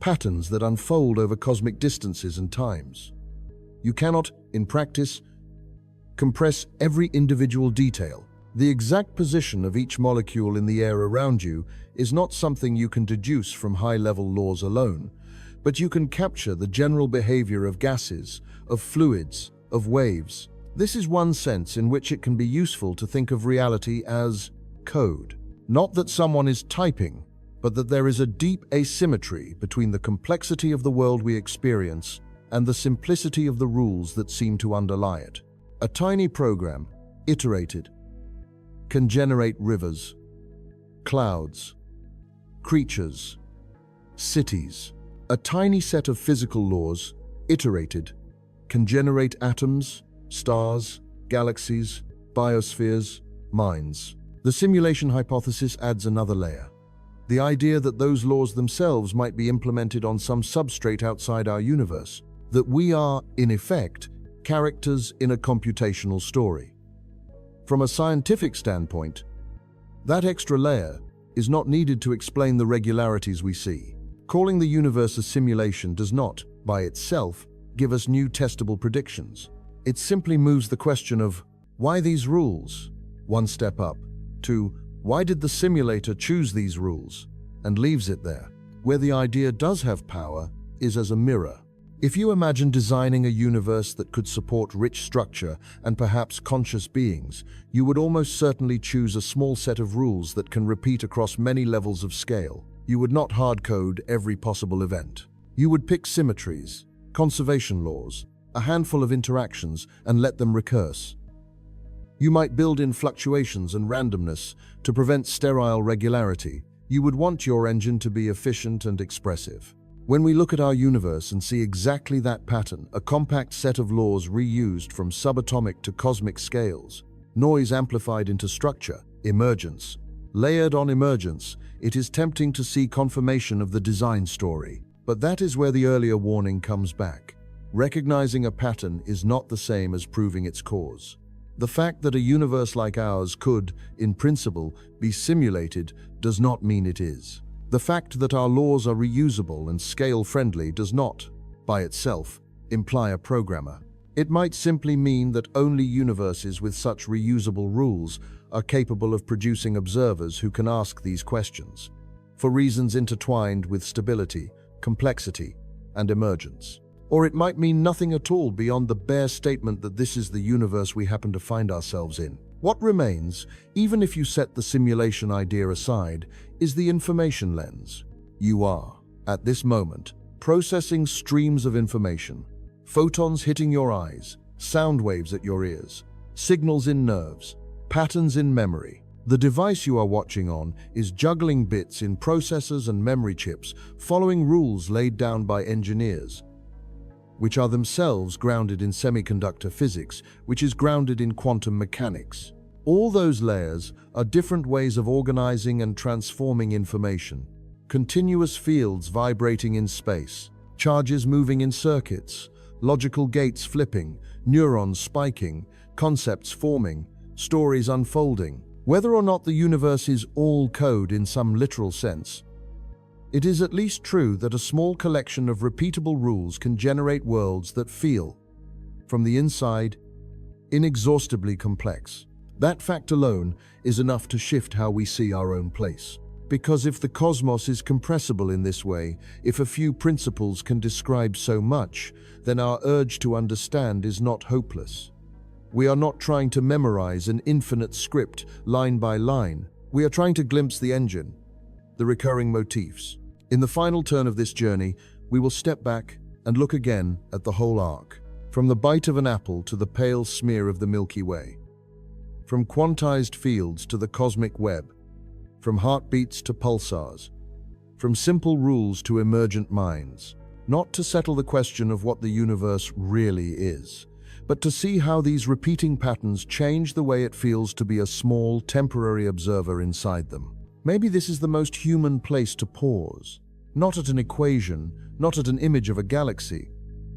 patterns that unfold over cosmic distances and times. You cannot, in practice, compress every individual detail. The exact position of each molecule in the air around you is not something you can deduce from high-level laws alone, but you can capture the general behavior of gases, of fluids, of waves. This is one sense in which it can be useful to think of reality as code. Not that someone is typing, but that there is a deep asymmetry between the complexity of the world we experience and the simplicity of the rules that seem to underlie it. A tiny program, iterated, can generate rivers, clouds, creatures, cities. A tiny set of physical laws, iterated, can generate atoms, stars, galaxies, biospheres, minds. The simulation hypothesis adds another layer. The idea that those laws themselves might be implemented on some substrate outside our universe, that we are, in effect, characters in a computational story. From a scientific standpoint, that extra layer is not needed to explain the regularities we see. Calling the universe a simulation does not, by itself, give us new testable predictions. It simply moves the question of, why these rules? One step up, to, why did the simulator choose these rules? And leaves it there. Where the idea does have power is as a mirror. If you imagine designing a universe that could support rich structure and perhaps conscious beings, you would almost certainly choose a small set of rules that can repeat across many levels of scale. You would not hard-code every possible event. You would pick symmetries, conservation laws, a handful of interactions, and let them recurse. You might build in fluctuations and randomness to prevent sterile regularity. You would want your engine to be efficient and expressive. When we look at our universe and see exactly that pattern, a compact set of laws reused from subatomic to cosmic scales, noise amplified into structure, emergence, layered on emergence, it is tempting to see confirmation of the design story. But that is where the earlier warning comes back. Recognizing a pattern is not the same as proving its cause. The fact that a universe like ours could, in principle, be simulated does not mean it is. The fact that our laws are reusable and scale-friendly does not, by itself, imply a programmer. It might simply mean that only universes with such reusable rules are capable of producing observers who can ask these questions, for reasons intertwined with stability, complexity, and emergence. Or it might mean nothing at all beyond the bare statement that this is the universe we happen to find ourselves in. What remains, even if you set the simulation idea aside, is the information lens. You are, at this moment, processing streams of information. Photons hitting your eyes, sound waves at your ears, signals in nerves, patterns in memory. The device you are watching on is juggling bits in processors and memory chips, following rules laid down by engineers, which are themselves grounded in semiconductor physics, which is grounded in quantum mechanics. All those layers are different ways of organizing and transforming information. Continuous fields vibrating in space, charges moving in circuits, logical gates flipping, neurons spiking, concepts forming, stories unfolding. Whether or not the universe is all code in some literal sense, it is at least true that a small collection of repeatable rules can generate worlds that feel, from the inside, inexhaustibly complex. That fact alone is enough to shift how we see our own place. Because if the cosmos is compressible in this way, if a few principles can describe so much, then our urge to understand is not hopeless. We are not trying to memorize an infinite script line by line. We are trying to glimpse the engine, the recurring motifs. In the final turn of this journey, we will step back and look again at the whole arc, from the bite of an apple to the pale smear of the Milky Way, from quantized fields to the cosmic web, from heartbeats to pulsars, from simple rules to emergent minds, not to settle the question of what the universe really is, but to see how these repeating patterns change the way it feels to be a small, temporary observer inside them. Maybe this is the most human place to pause, not at an equation, not at an image of a galaxy,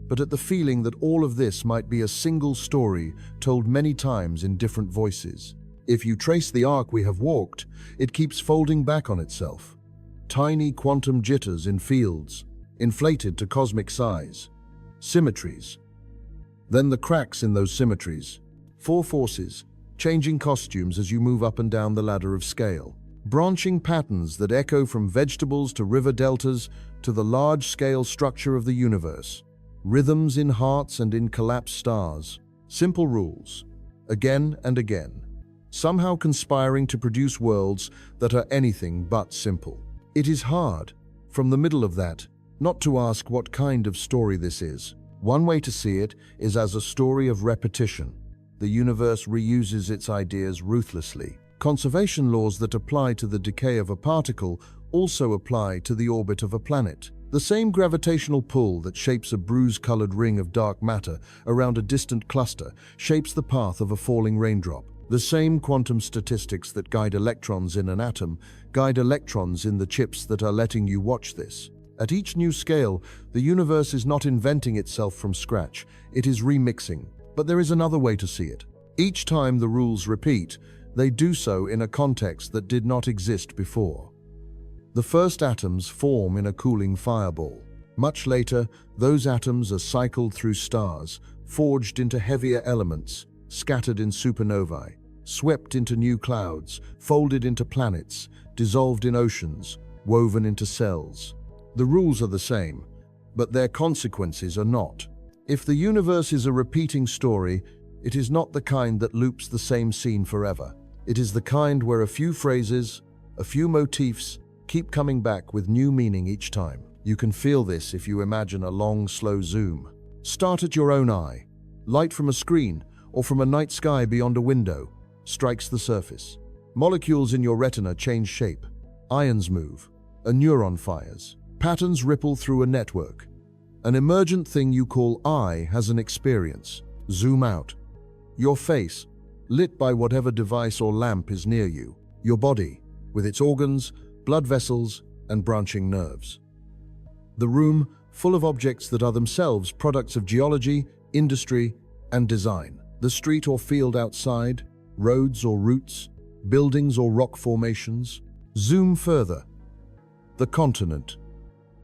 but at the feeling that all of this might be a single story told many times in different voices. If you trace the arc we have walked, it keeps folding back on itself. Tiny quantum jitters in fields, inflated to cosmic size. Symmetries. Then the cracks in those symmetries. Four forces, changing costumes as you move up and down the ladder of scale. Branching patterns that echo from vegetables to river deltas to the large-scale structure of the universe. Rhythms in hearts and in collapsed stars. Simple rules, again and again, somehow conspiring to produce worlds that are anything but simple. It is hard, from the middle of that, not to ask what kind of story this is. One way to see it is as a story of repetition. The universe reuses its ideas ruthlessly. Conservation laws that apply to the decay of a particle also apply to the orbit of a planet. The same gravitational pull that shapes a bruise-colored ring of dark matter around a distant cluster shapes the path of a falling raindrop. The same quantum statistics that guide electrons in an atom guide electrons in the chips that are letting you watch this. At each new scale, the universe is not inventing itself from scratch, it is remixing. But there is another way to see it. Each time the rules repeat, they do so in a context that did not exist before. The first atoms form in a cooling fireball. Much later, those atoms are cycled through stars, forged into heavier elements, scattered in supernovae, swept into new clouds, folded into planets, dissolved in oceans, woven into cells. The rules are the same, but their consequences are not. If the universe is a repeating story, it is not the kind that loops the same scene forever. It is the kind where a few phrases, a few motifs, keep coming back with new meaning each time. You can feel this if you imagine a long, slow zoom. Start at your own eye. Light from a screen or from a night sky beyond a window strikes the surface. Molecules in your retina change shape. Ions move. A neuron fires. Patterns ripple through a network. An emergent thing you call I has an experience. Zoom out. Your face, lit by whatever device or lamp is near you. Your body, with its organs, blood vessels, and branching nerves. The room, full of objects that are themselves products of geology, industry, and design. The street or field outside, roads or routes, buildings or rock formations. Zoom further. The continent.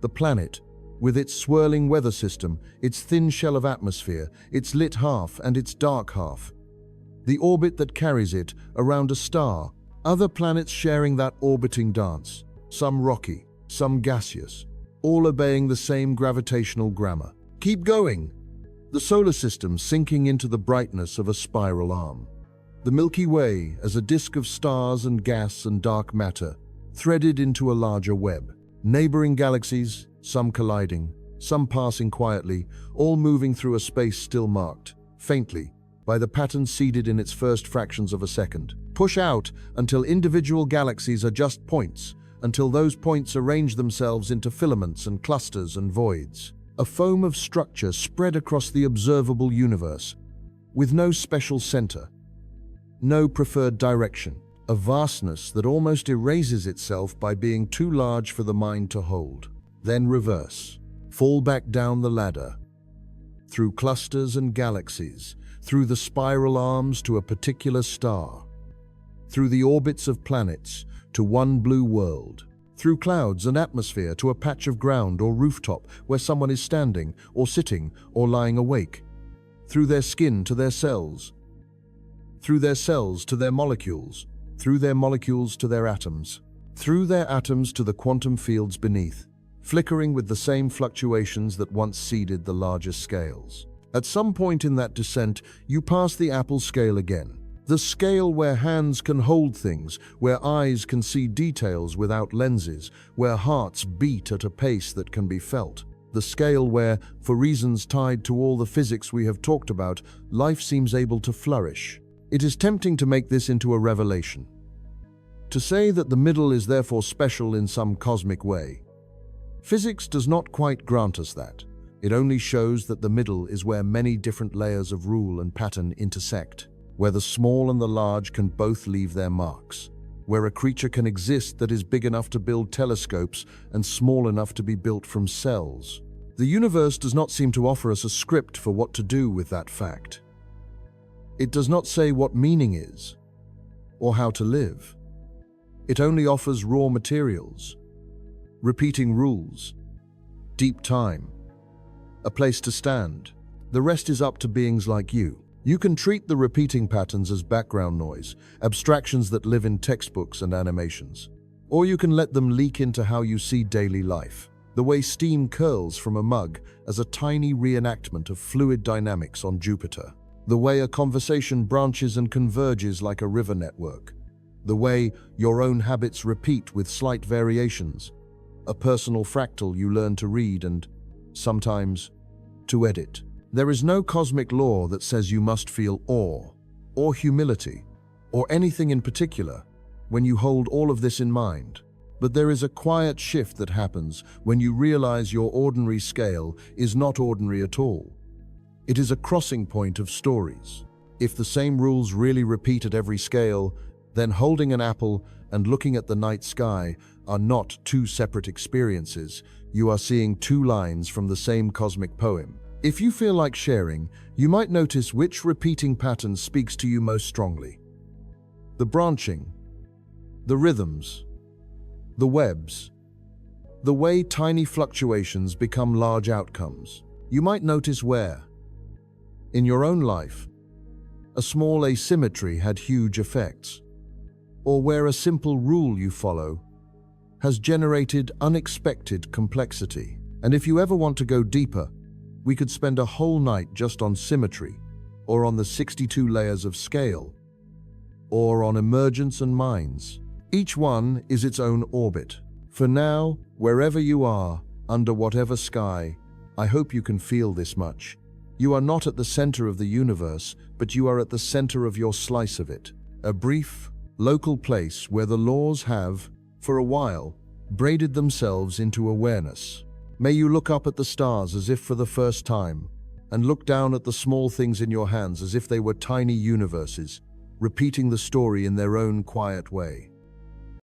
The planet, with its swirling weather system, its thin shell of atmosphere, its lit half and its dark half. The orbit that carries it around a star, other planets sharing that orbiting dance, some rocky, some gaseous, all obeying the same gravitational grammar. Keep going! The solar system sinking into the brightness of a spiral arm. The Milky Way as a disk of stars and gas and dark matter, threaded into a larger web. Neighboring galaxies, some colliding, some passing quietly, all moving through a space still marked, faintly, by the pattern seeded in its first fractions of a second. Push out until individual galaxies are just points, until those points arrange themselves into filaments and clusters and voids. A foam of structure spread across the observable universe, with no special center, no preferred direction. A vastness that almost erases itself by being too large for the mind to hold. Then reverse. Fall back down the ladder. Through clusters and galaxies, through the spiral arms to a particular star. through the orbits of planets to one blue world, through clouds and atmosphere to a patch of ground or rooftop where someone is standing or sitting or lying awake, through their skin to their cells, through their cells to their molecules, through their molecules to their atoms, through their atoms to the quantum fields beneath, flickering with the same fluctuations that once seeded the largest scales. At some point in that descent, you pass the Apple scale again. The scale where hands can hold things, where eyes can see details without lenses, where hearts beat at a pace that can be felt. The scale where, for reasons tied to all the physics we have talked about, life seems able to flourish. It is tempting to make this into a revelation. To say that the middle is therefore special in some cosmic way. Physics does not quite grant us that. It only shows that the middle is where many different layers of rule and pattern intersect, where the small and the large can both leave their marks, where a creature can exist that is big enough to build telescopes and small enough to be built from cells. The universe does not seem to offer us a script for what to do with that fact. It does not say what meaning is, or how to live. It only offers raw materials, repeating rules, deep time, a place to stand. The rest is up to beings like you. You can treat the repeating patterns as background noise, abstractions that live in textbooks and animations. Or you can let them leak into how you see daily life, the way steam curls from a mug as a tiny reenactment of fluid dynamics on Jupiter, the way a conversation branches and converges like a river network, the way your own habits repeat with slight variations, a personal fractal you learn to read and, sometimes, to edit. There is no cosmic law that says you must feel awe, or humility, or anything in particular when you hold all of this in mind. But there is a quiet shift that happens when you realize your ordinary scale is not ordinary at all. It is a crossing point of stories. If the same rules really repeat at every scale, then holding an apple and looking at the night sky are not two separate experiences. You are seeing two lines from the same cosmic poem. If you feel like sharing, you might notice which repeating pattern speaks to you most strongly. The branching, the rhythms, the webs, the way tiny fluctuations become large outcomes. You might notice where, in your own life, a small asymmetry had huge effects, or where a simple rule you follow has generated unexpected complexity. And if you ever want to go deeper, we could spend a whole night just on symmetry, or on the 62 layers of scale, or on emergence and minds. Each one is its own orbit. For now, wherever you are, under whatever sky, I hope you can feel this much. You are not at the center of the universe, but you are at the center of your slice of it. A brief, local place where the laws have, for a while, braided themselves into awareness. May you look up at the stars as if for the first time, and look down at the small things in your hands as if they were tiny universes, repeating the story in their own quiet way.